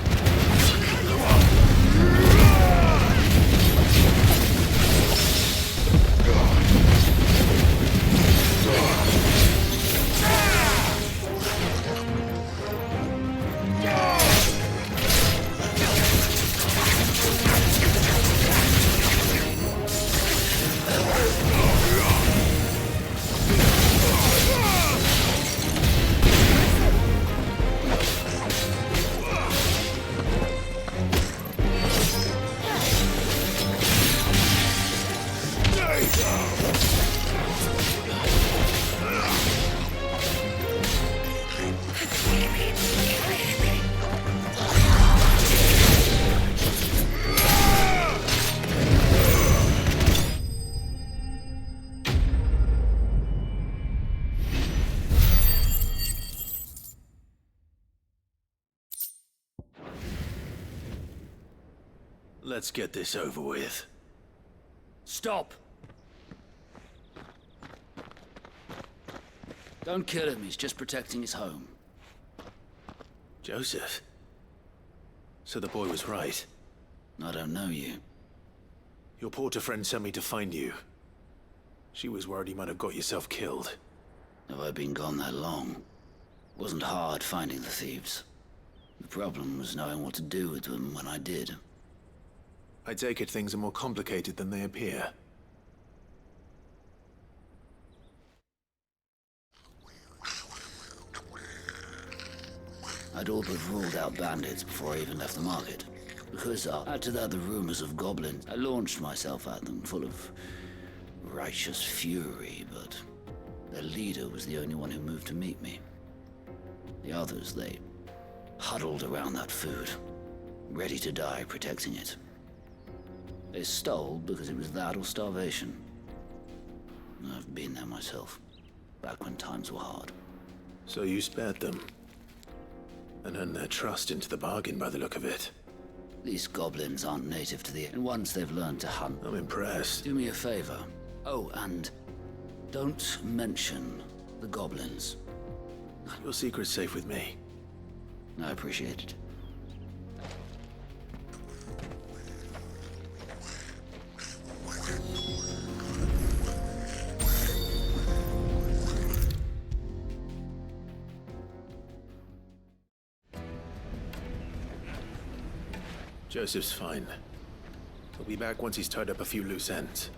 Let's get this over with. Stop! Don't kill him, he's just protecting his home. Joseph? So the boy was right. I don't know you. Your porter friend sent me to find you. She was worried you might have got yourself killed. Have I been gone that long? Wasn't hard finding the thieves. The problem was knowing what to do with them when I did. I take it things are more complicated than they appear. I'd all but ruled out bandits before I even left the market. Because add to that the rumors of goblins, I launched myself at them full of righteous fury, but their leader was the only one who moved to meet me. The others, they huddled around that food, ready to die protecting it. They stole because it was that or starvation. I've been there myself, back when times were hard. So you spared them? And earned their trust into the bargain by the look of it. These goblins aren't native to the... And once they've learned to hunt... I'm impressed. Do me a favor. Oh, and don't mention the goblins. Your secret's safe with me. I appreciate it. Joseph's fine. He'll be back once he's tied up a few loose ends.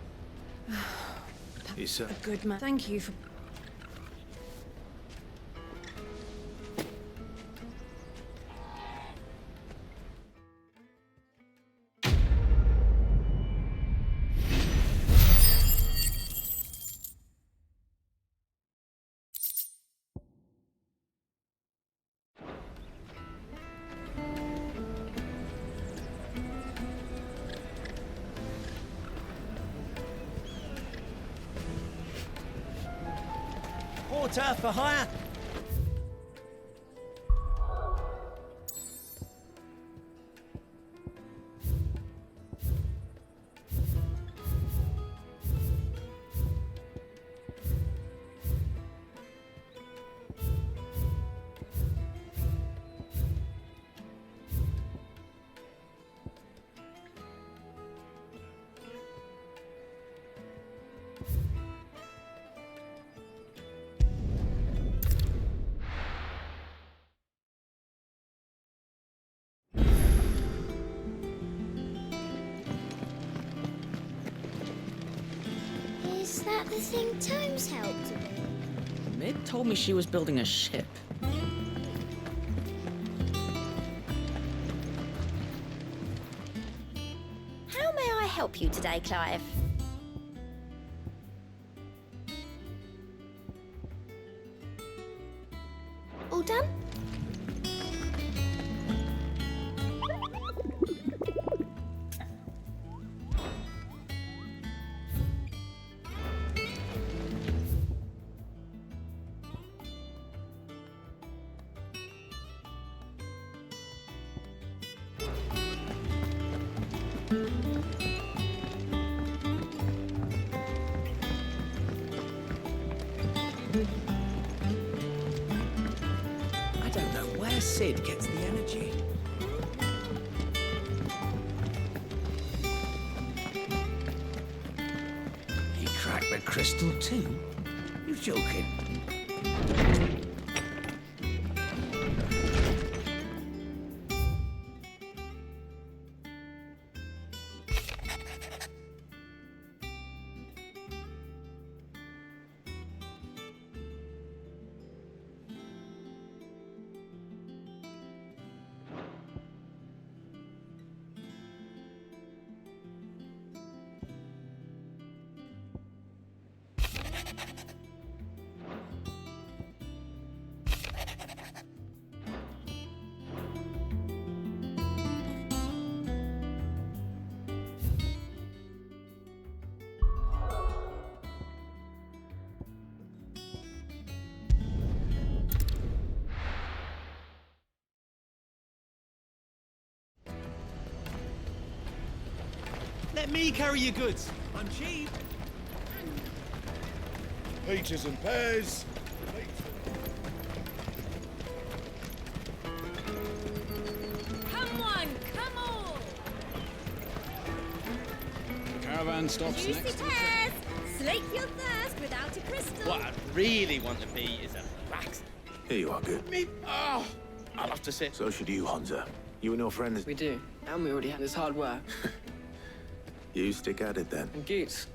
He's A good man. Thank you for... Porter for hire. Is that the thing Tomes helped to build? Mid told me she was building a ship. How may I help you today, Clive? All done? I don't know where Sid gets the energy. He cracked the crystal too? You joking? Let me carry your goods. I'm cheap. Peaches and pears. Come on, come on! The caravan stops Juicy next to the pears! Slake your thirst without a crystal. What I really want to be is a relaxed. Here you are, good. Me? Oh, I'll have to sit. So should you, Hansa. You and your friends. We do, and we already have this hard work. You stick at it then. And Goots.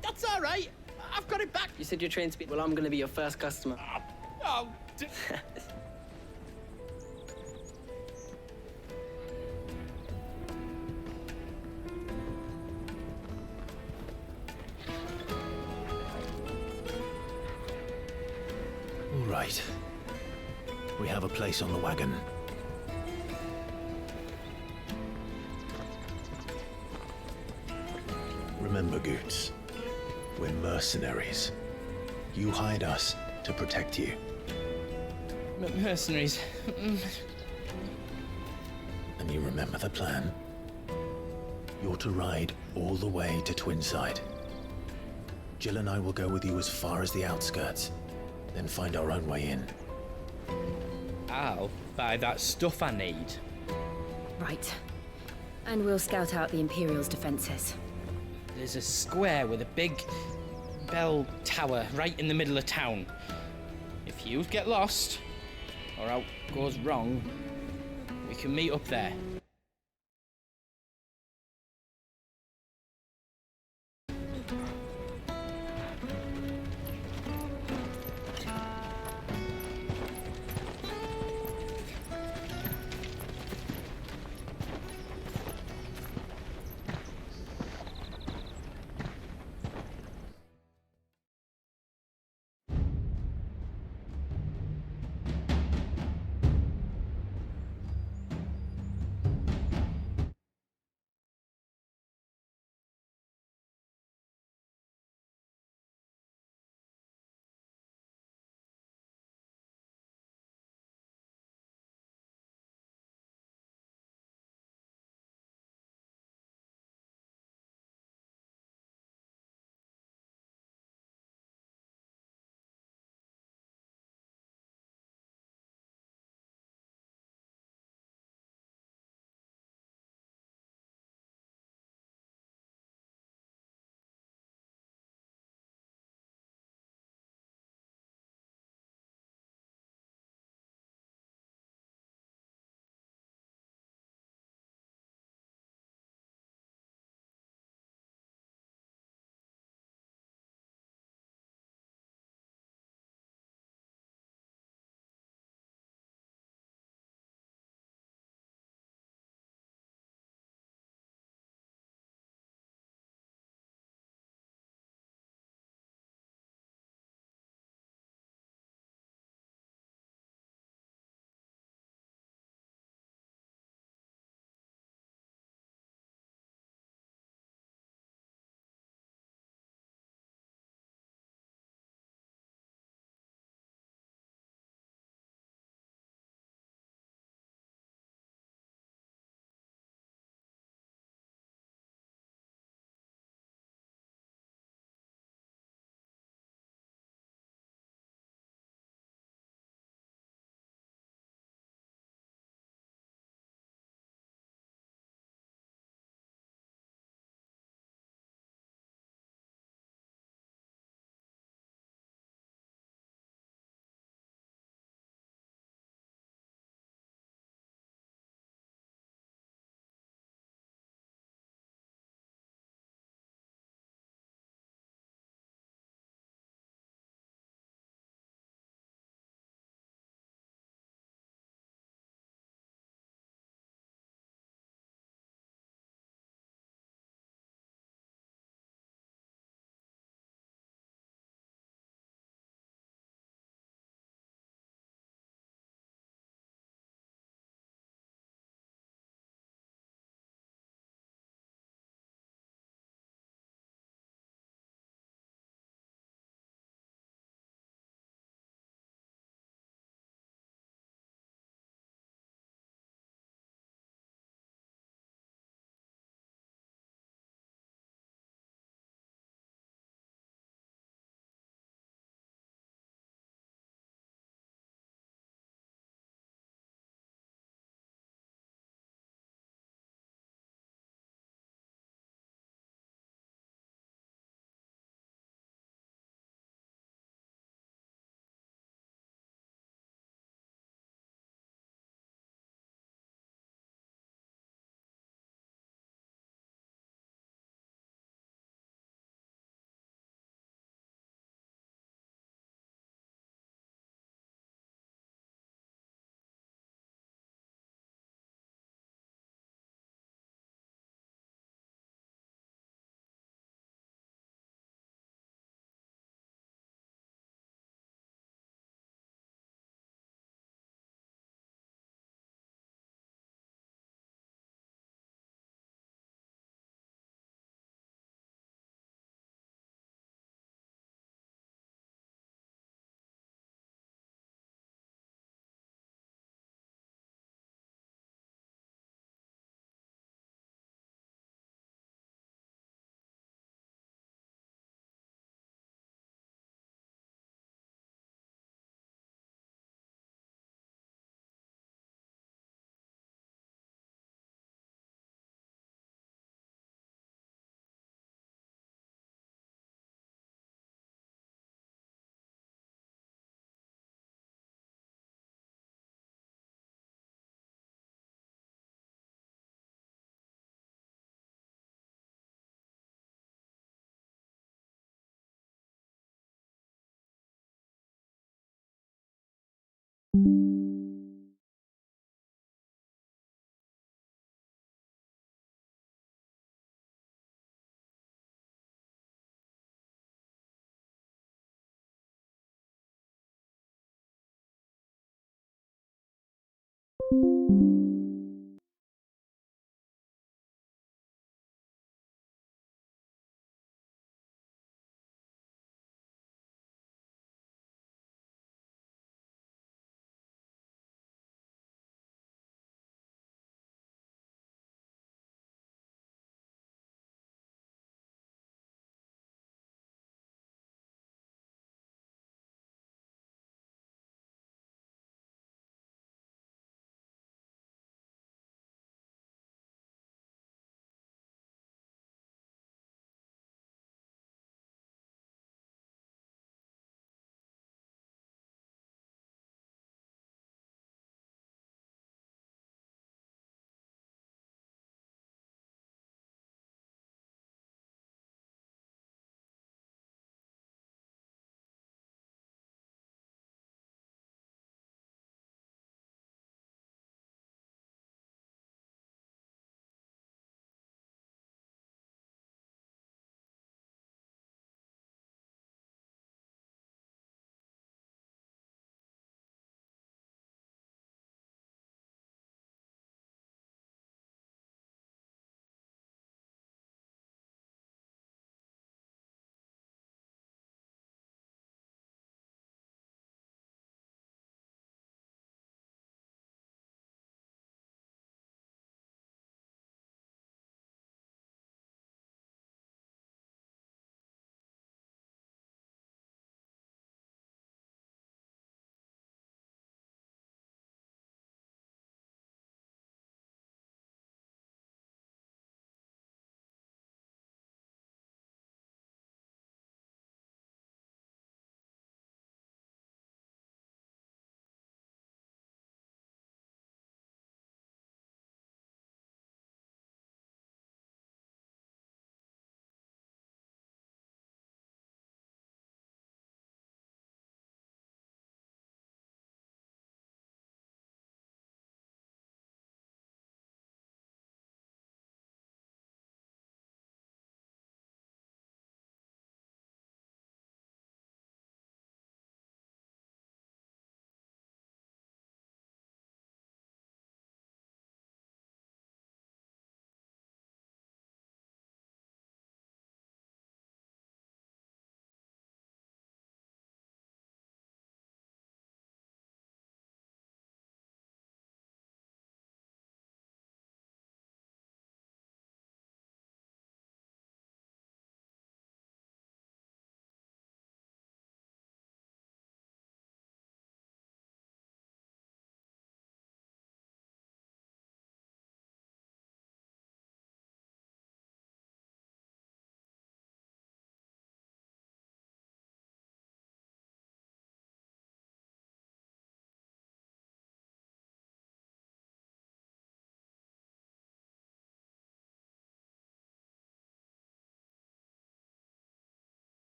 That's all right. I've got it back. You said you're trained to be. Well, I'm going to be your first customer. Oh, All right. We have a place on the wagon. Remember, Goots, we're mercenaries. You hired us to protect you. Mercenaries. And you remember the plan? You're to ride all the way to Twinside. Jill and I will go with you as far as the outskirts, then find our own way in. I'll buy that stuff I need. Right. And we'll scout out the Imperial's defenses. There's a square with a big bell tower right in the middle of town. If you get lost, or out goes wrong, we can meet up there. I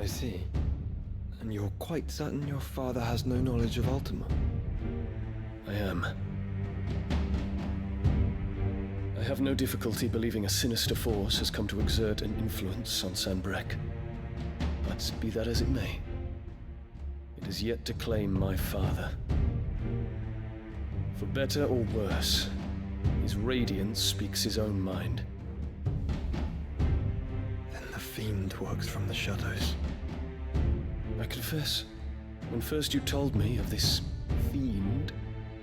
see. And you're quite certain your father has no knowledge of Ultima? I am. I have no difficulty believing a sinister force has come to exert an influence on Sanbreque. But be that as it may, it is yet to claim my father. For better or worse, his radiance speaks his own mind. Then the fiend works from the shadows. I confess, when first you told me of this fiend,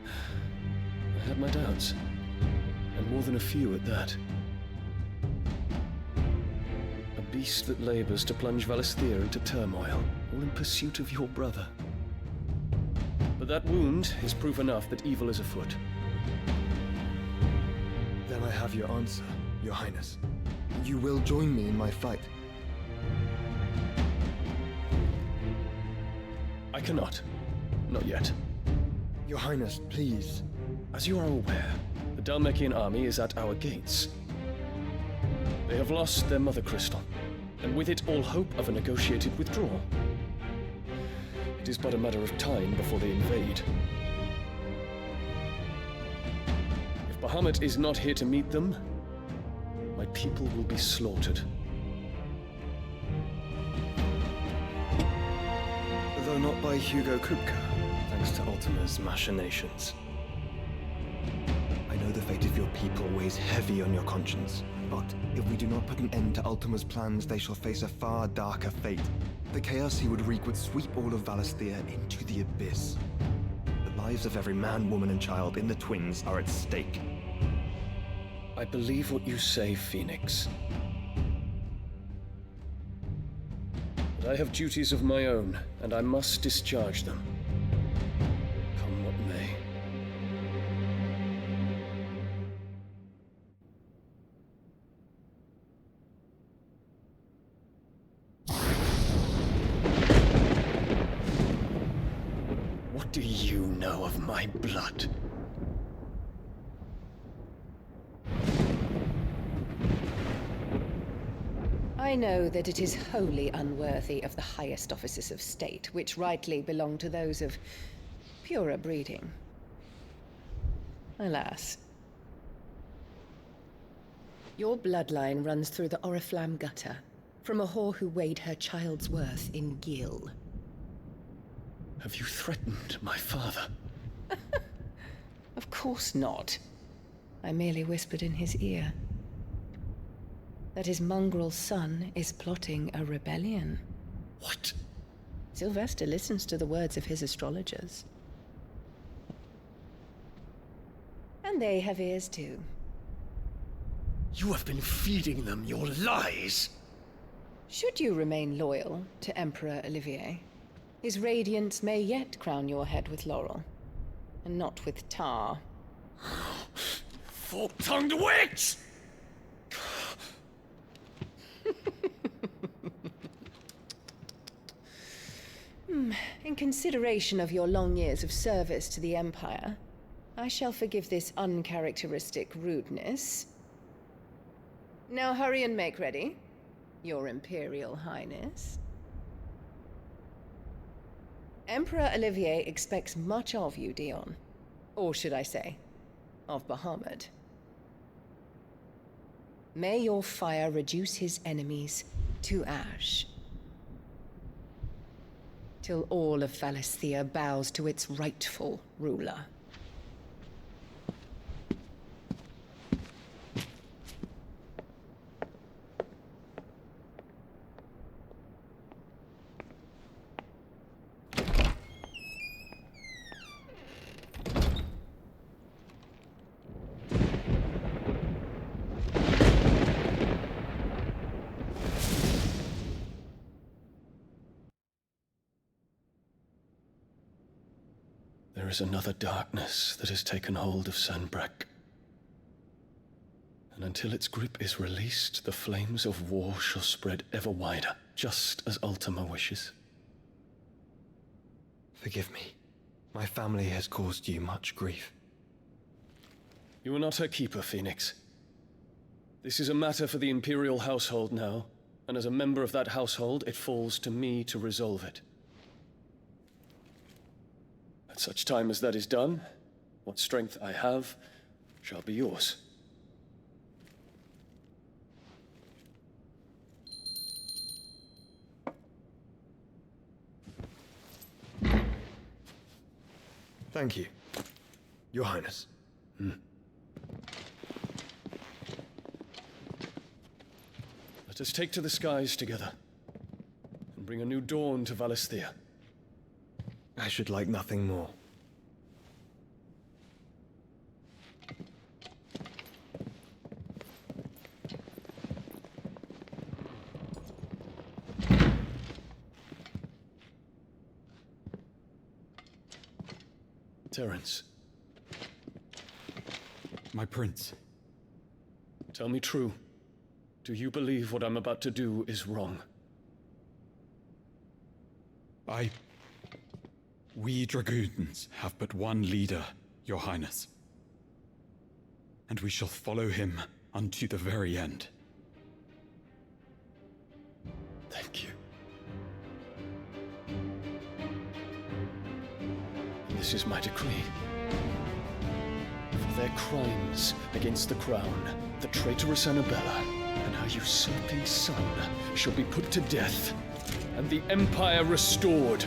I had my doubts, and more than a few at that. A beast that labors to plunge Valisthea into turmoil, all in pursuit of your brother. But But that wound is proof enough that evil is afoot. Then I have your answer, Your Highness. You will join me in my fight. I cannot. Not yet. Your Highness, please. As you are aware, the Dalmekian army is at our gates. They have lost their mother crystal, and with it all hope of a negotiated withdrawal. It is but a matter of time before they invade. If Bahamut is not here to meet them, my people will be slaughtered. Though not by Hugo Kupka, thanks to Ultima's machinations. I know the fate of your people weighs heavy on your conscience, but if we do not put an end to Ultima's plans, they shall face a far darker fate. The chaos he would wreak would sweep all of Valisthea into the abyss. The lives of every man, woman, and child in the Twins are at stake. I believe what you say, Phoenix. But I have duties of my own, and I must discharge them. Come what may. What do you know of my blood? I know that it is wholly unworthy of the highest offices of state, which rightly belong to those of purer breeding. Alas. Your bloodline runs through the Oriflamme gutter, from a whore who weighed her child's worth in gil. Have you threatened my father? Of course not. I merely whispered in his ear that his mongrel son is plotting a rebellion. What? Sylvester listens to the words of his astrologers. And they have ears too. You have been feeding them your lies! Should you remain loyal to Emperor Olivier, his radiance may yet crown your head with laurel, and not with tar. Fork-tongued witch! In consideration of your long years of service to the Empire, I shall forgive this uncharacteristic rudeness. Now hurry and make ready, Your Imperial Highness. Emperor Olivier expects much of you, Dion. Or should I say, of Bahamut. May your fire reduce his enemies to ash, till all of Valisthea bows to its rightful ruler. There is another darkness that has taken hold of Sanbreque. And until its grip is released, the flames of war shall spread ever wider, just as Ultima wishes. Forgive me. My family has caused you much grief. You are not her keeper, Phoenix. This is a matter for the Imperial household now, and as a member of that household, it falls to me to resolve it. At such time as that is done, what strength I have shall be yours. Thank you, Your Highness. Let us take to the skies together, and bring a new dawn to Valisthea. I should like nothing more. Terence, My prince. tell me true. Do you believe what I'm about to do is wrong? We dragoons have but one leader, Your Highness. And we shall follow him unto the very end. Thank you. This is my decree. For their crimes against the crown, the traitorous Annabella and her usurping son shall be put to death, and the Empire restored.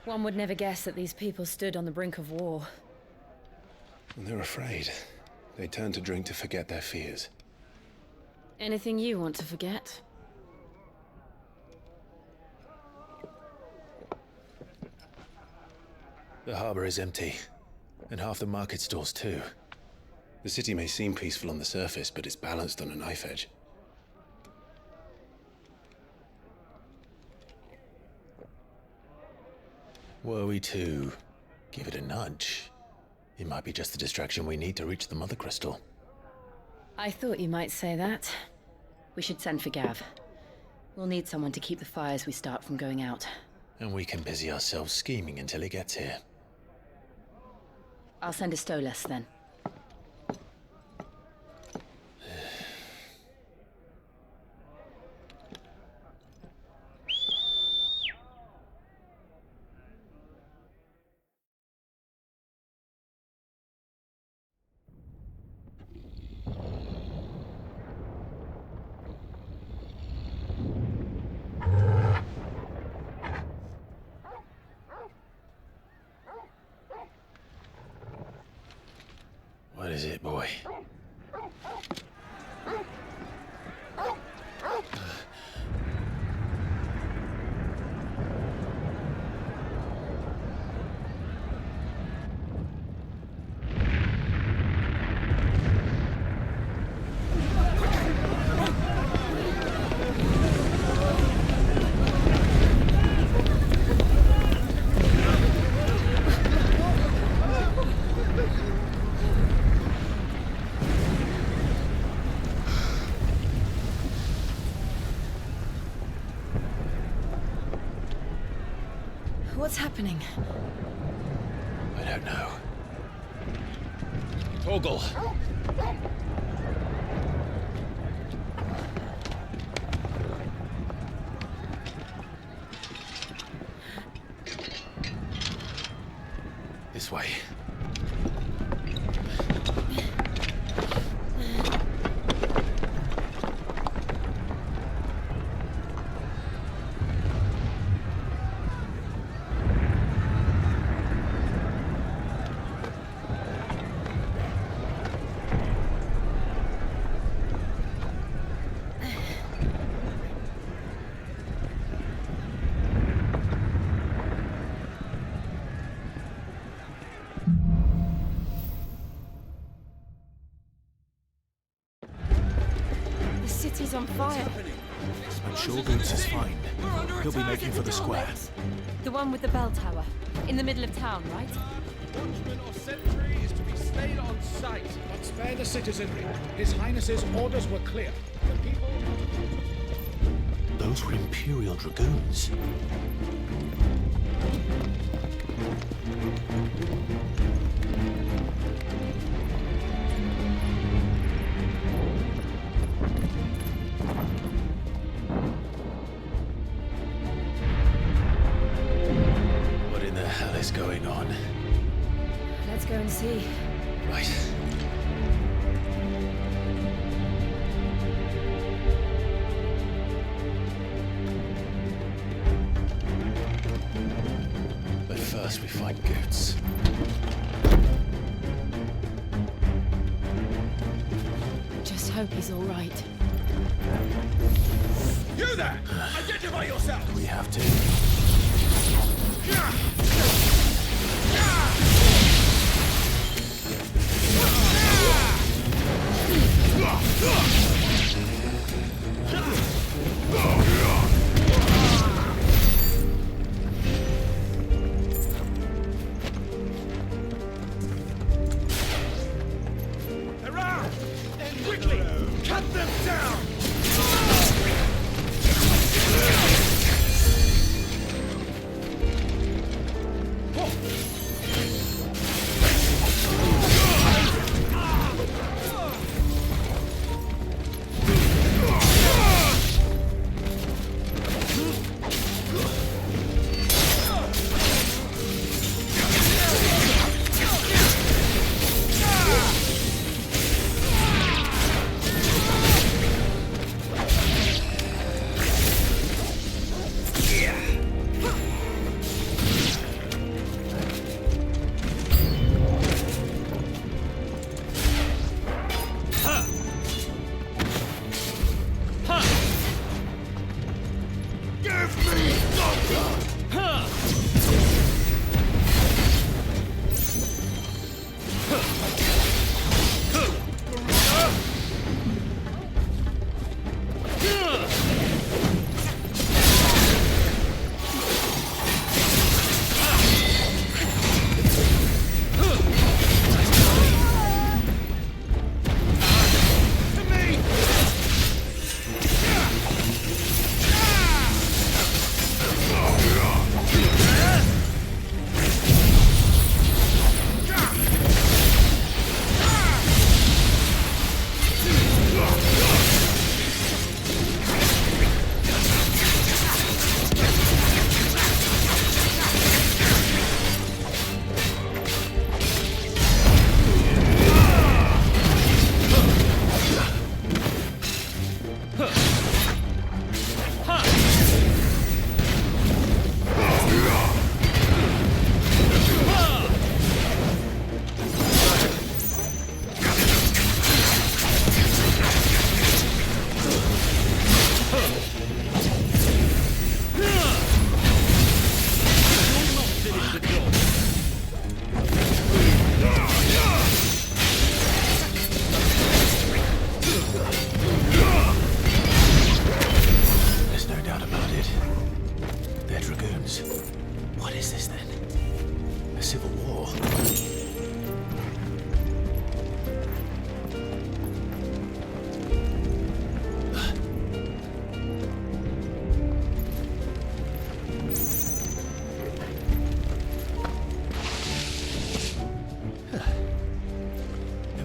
One would never guess that these people stood on the brink of war. And they're afraid. They turn to drink to forget their fears. Anything you want to forget? The harbor is empty, and half the market stalls too. The city may seem peaceful on the surface, but it's balanced on a knife edge. Were we to give it a nudge, it might be just the distraction we need to reach the Mother Crystal. I thought you might say that. We should send for Gav. We'll need someone to keep the fires we start from going out. And we can busy ourselves scheming until he gets here. I'll send a Stolas then. What is it, boy? What's happening? I don't know. Torgal! This way. City's on fire. I'm sure Boots is fine. He'll be making for the square. The one with the bell tower. In the middle of town, right? Watchman or sentry is to be stayed on sight. But spare the citizenry. His Highness's orders were clear. The people... Those were Imperial Dragoons. What in the hell is going on? hope he's all right. You there! Identify yourself! We have to. Around! Quickly! Cut them down!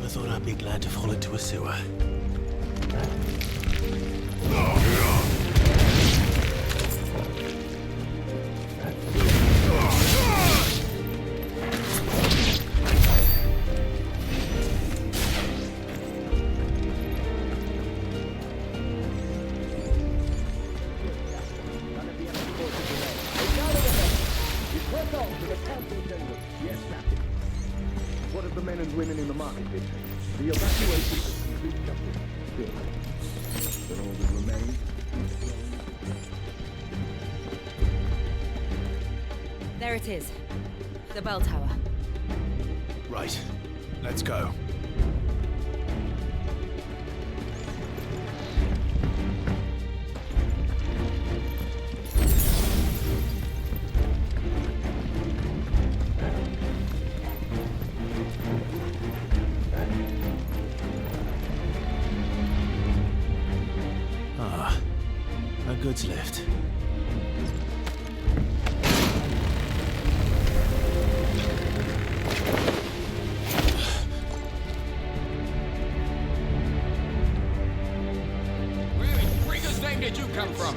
Thought I'd be glad to fall into a sewer. Yes, Captain. What of the men and women in the market district? The evacuation is complete, Captain. Good. Then all that remains There it is. The bell tower. Right. Let's go. A goods lift. Where in Gringer's name did you come from?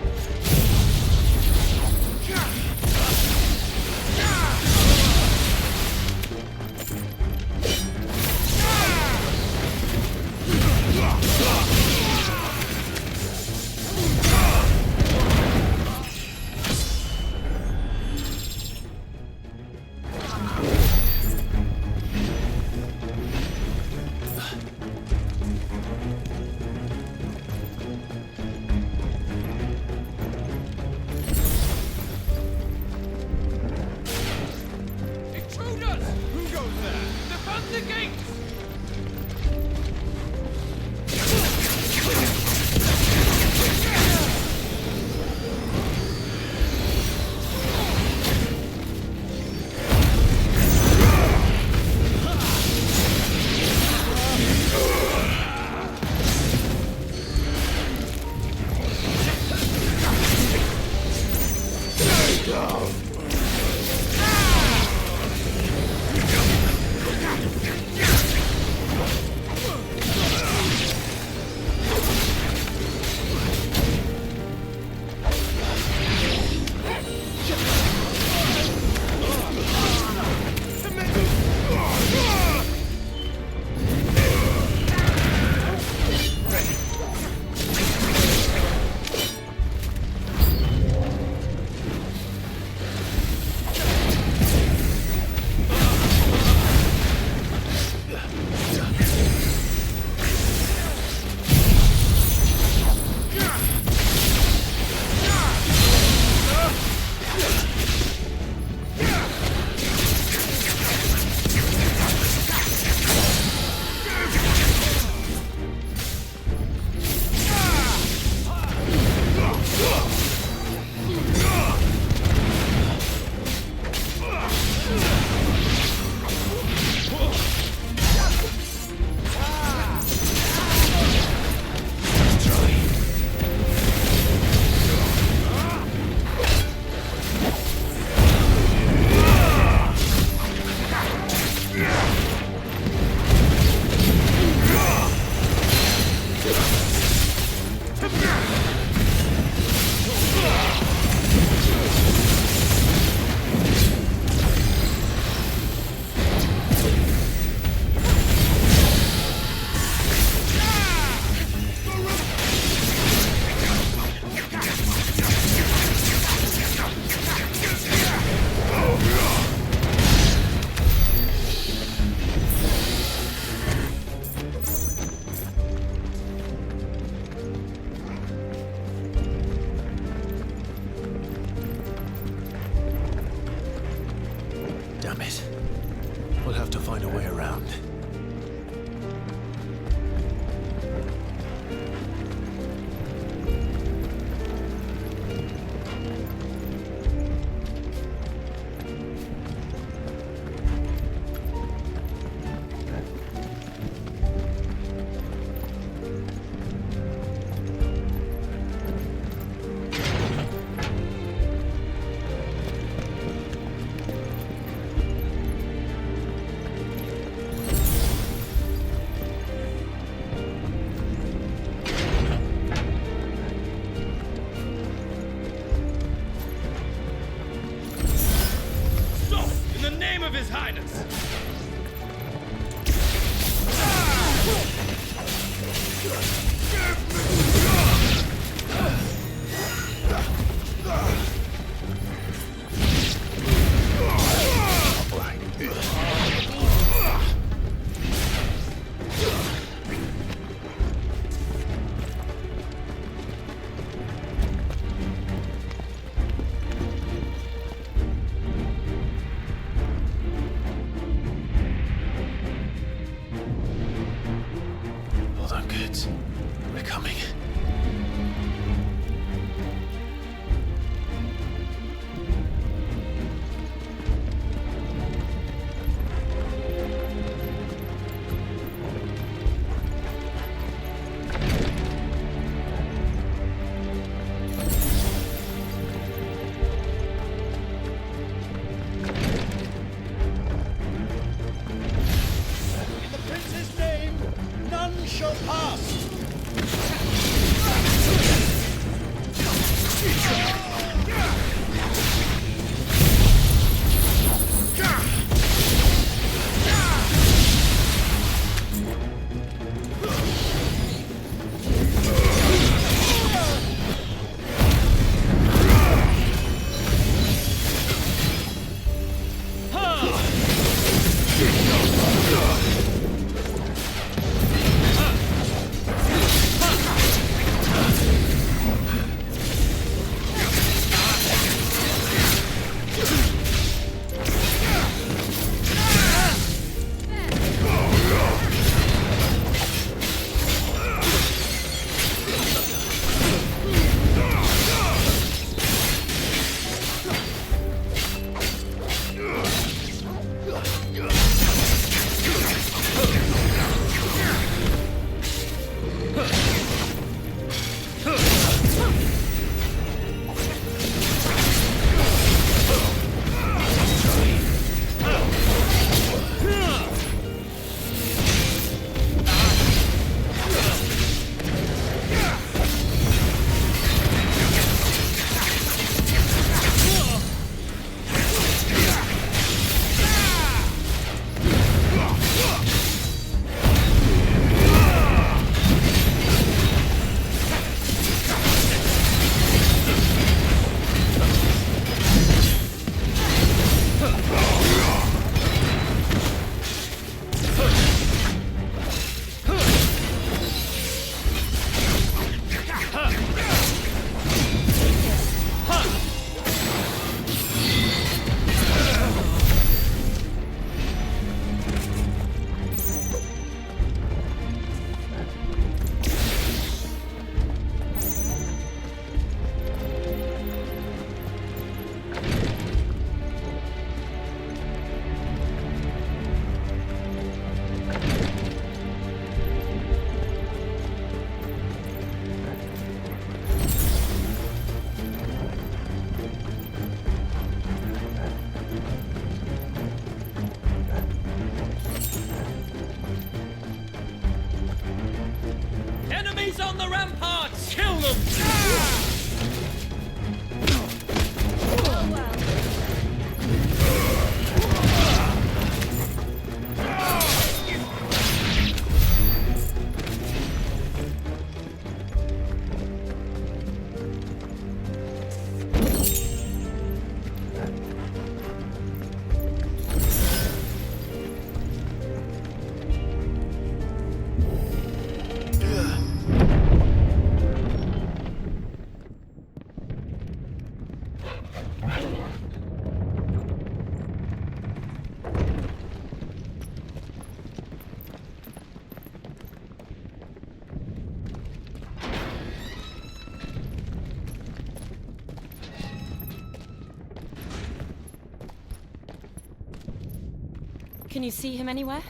the ramparts! Kill them! Can you see him anywhere?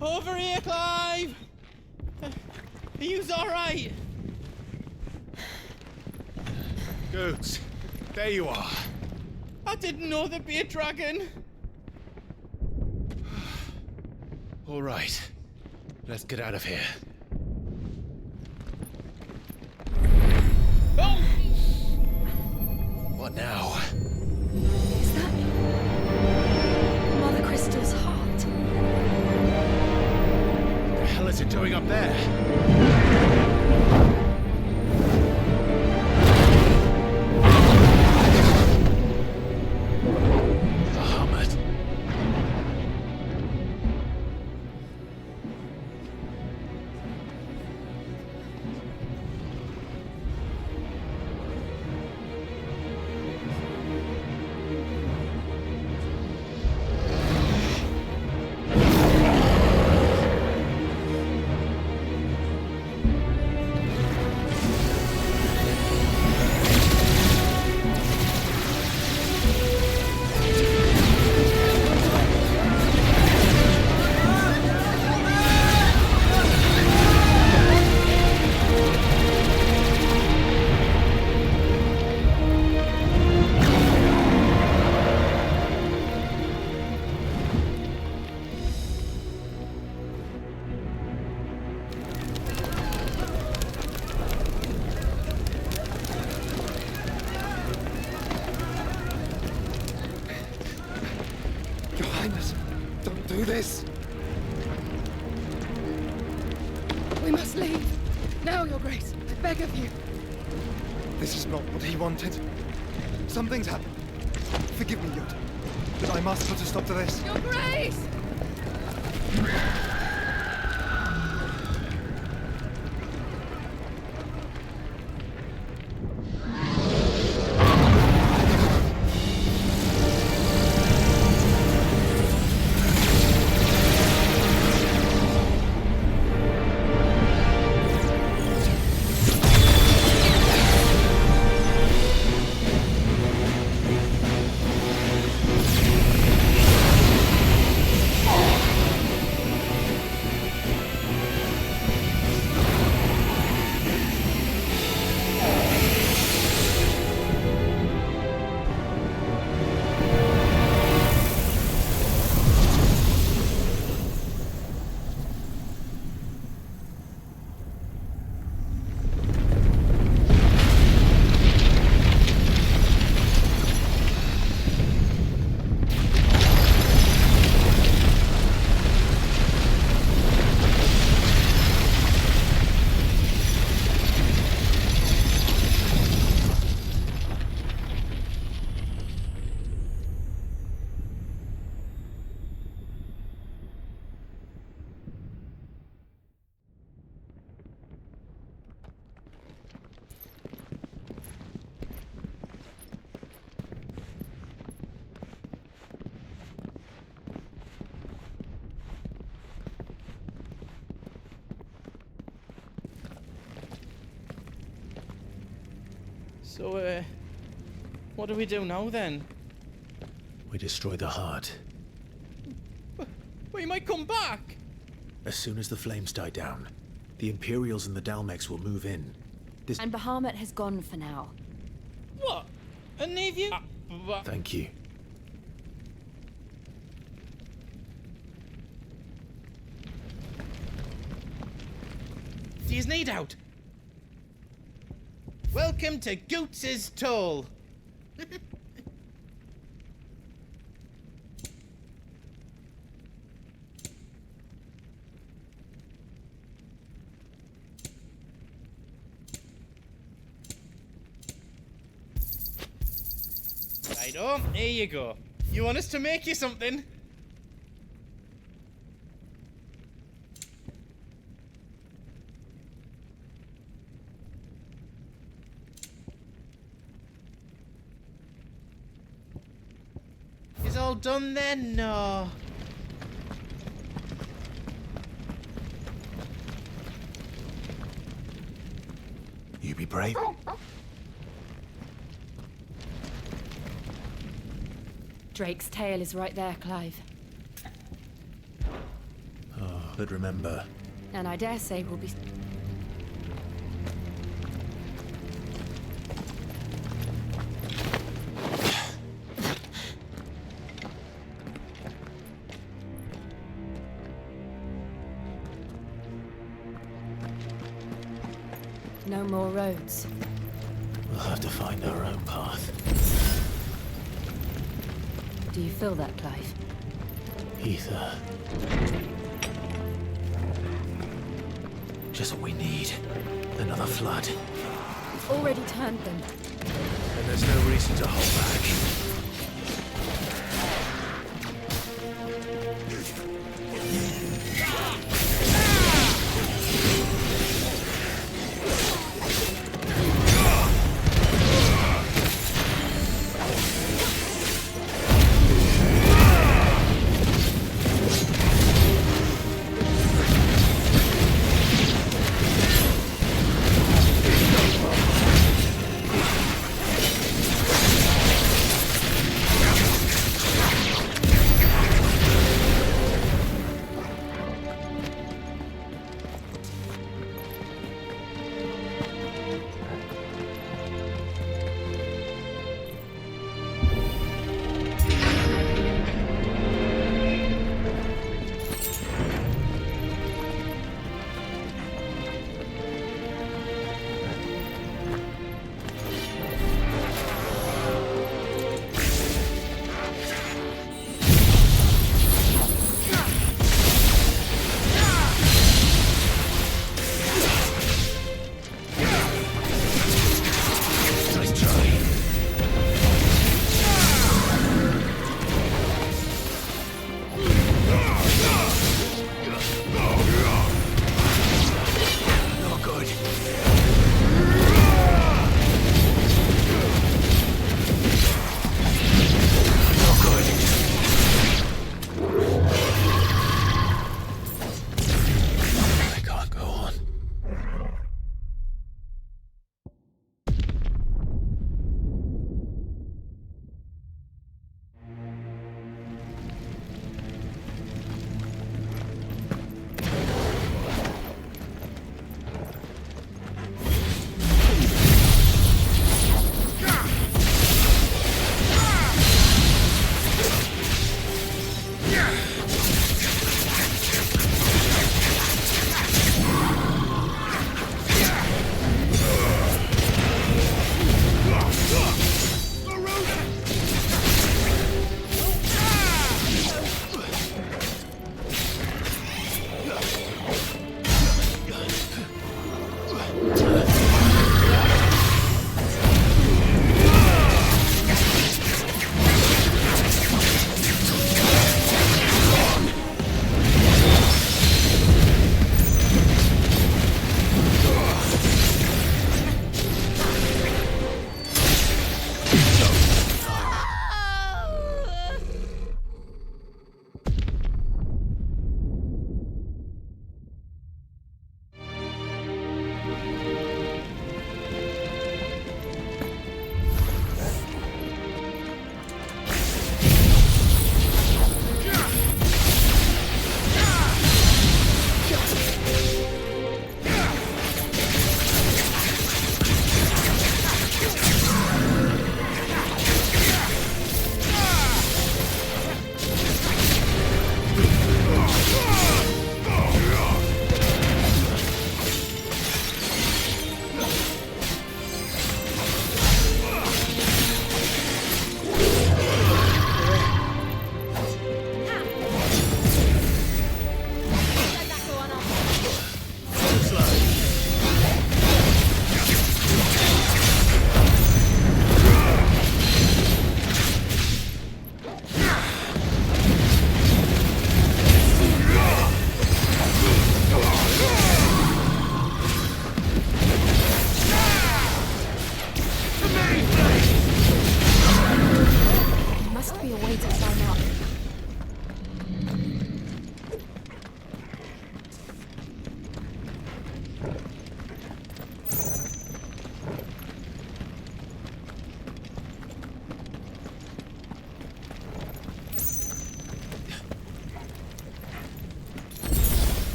Over here, Clive! Are you alright? Goots, there you are. I didn't know there'd be a dragon. All right, let's get out of here. Oh! What now? Is that Mother Crystal's heart? What the hell is it doing up there? Do this! We must leave. Now, Your Grace. I beg of you. This is not what he wanted. Something's happened. Forgive me, Yod. But I must put a stop to this. Your Grace! So, what do we do now then? We destroy the heart. We might come back! As soon as the flames die down, the Imperials and the Dalmex will move in. And Bahamut has gone for now. What? And leave you? Thank you. Do you need out? Welcome to Goots's Toll. Right on, here you go. You want us to make you something? Is all done then? No. You be brave. Drake's tail is right there, Clive. Oh, But remember, And I dare say we'll be... No more roads. we'll have to find our own path. Do you feel that, Clive? Ether. Just what we need. Another flood. It's already turned them. And there's no reason to hold back.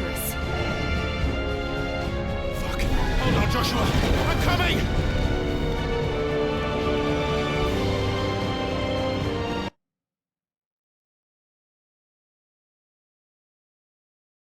dangerous. Hold on, Joshua! I'm coming!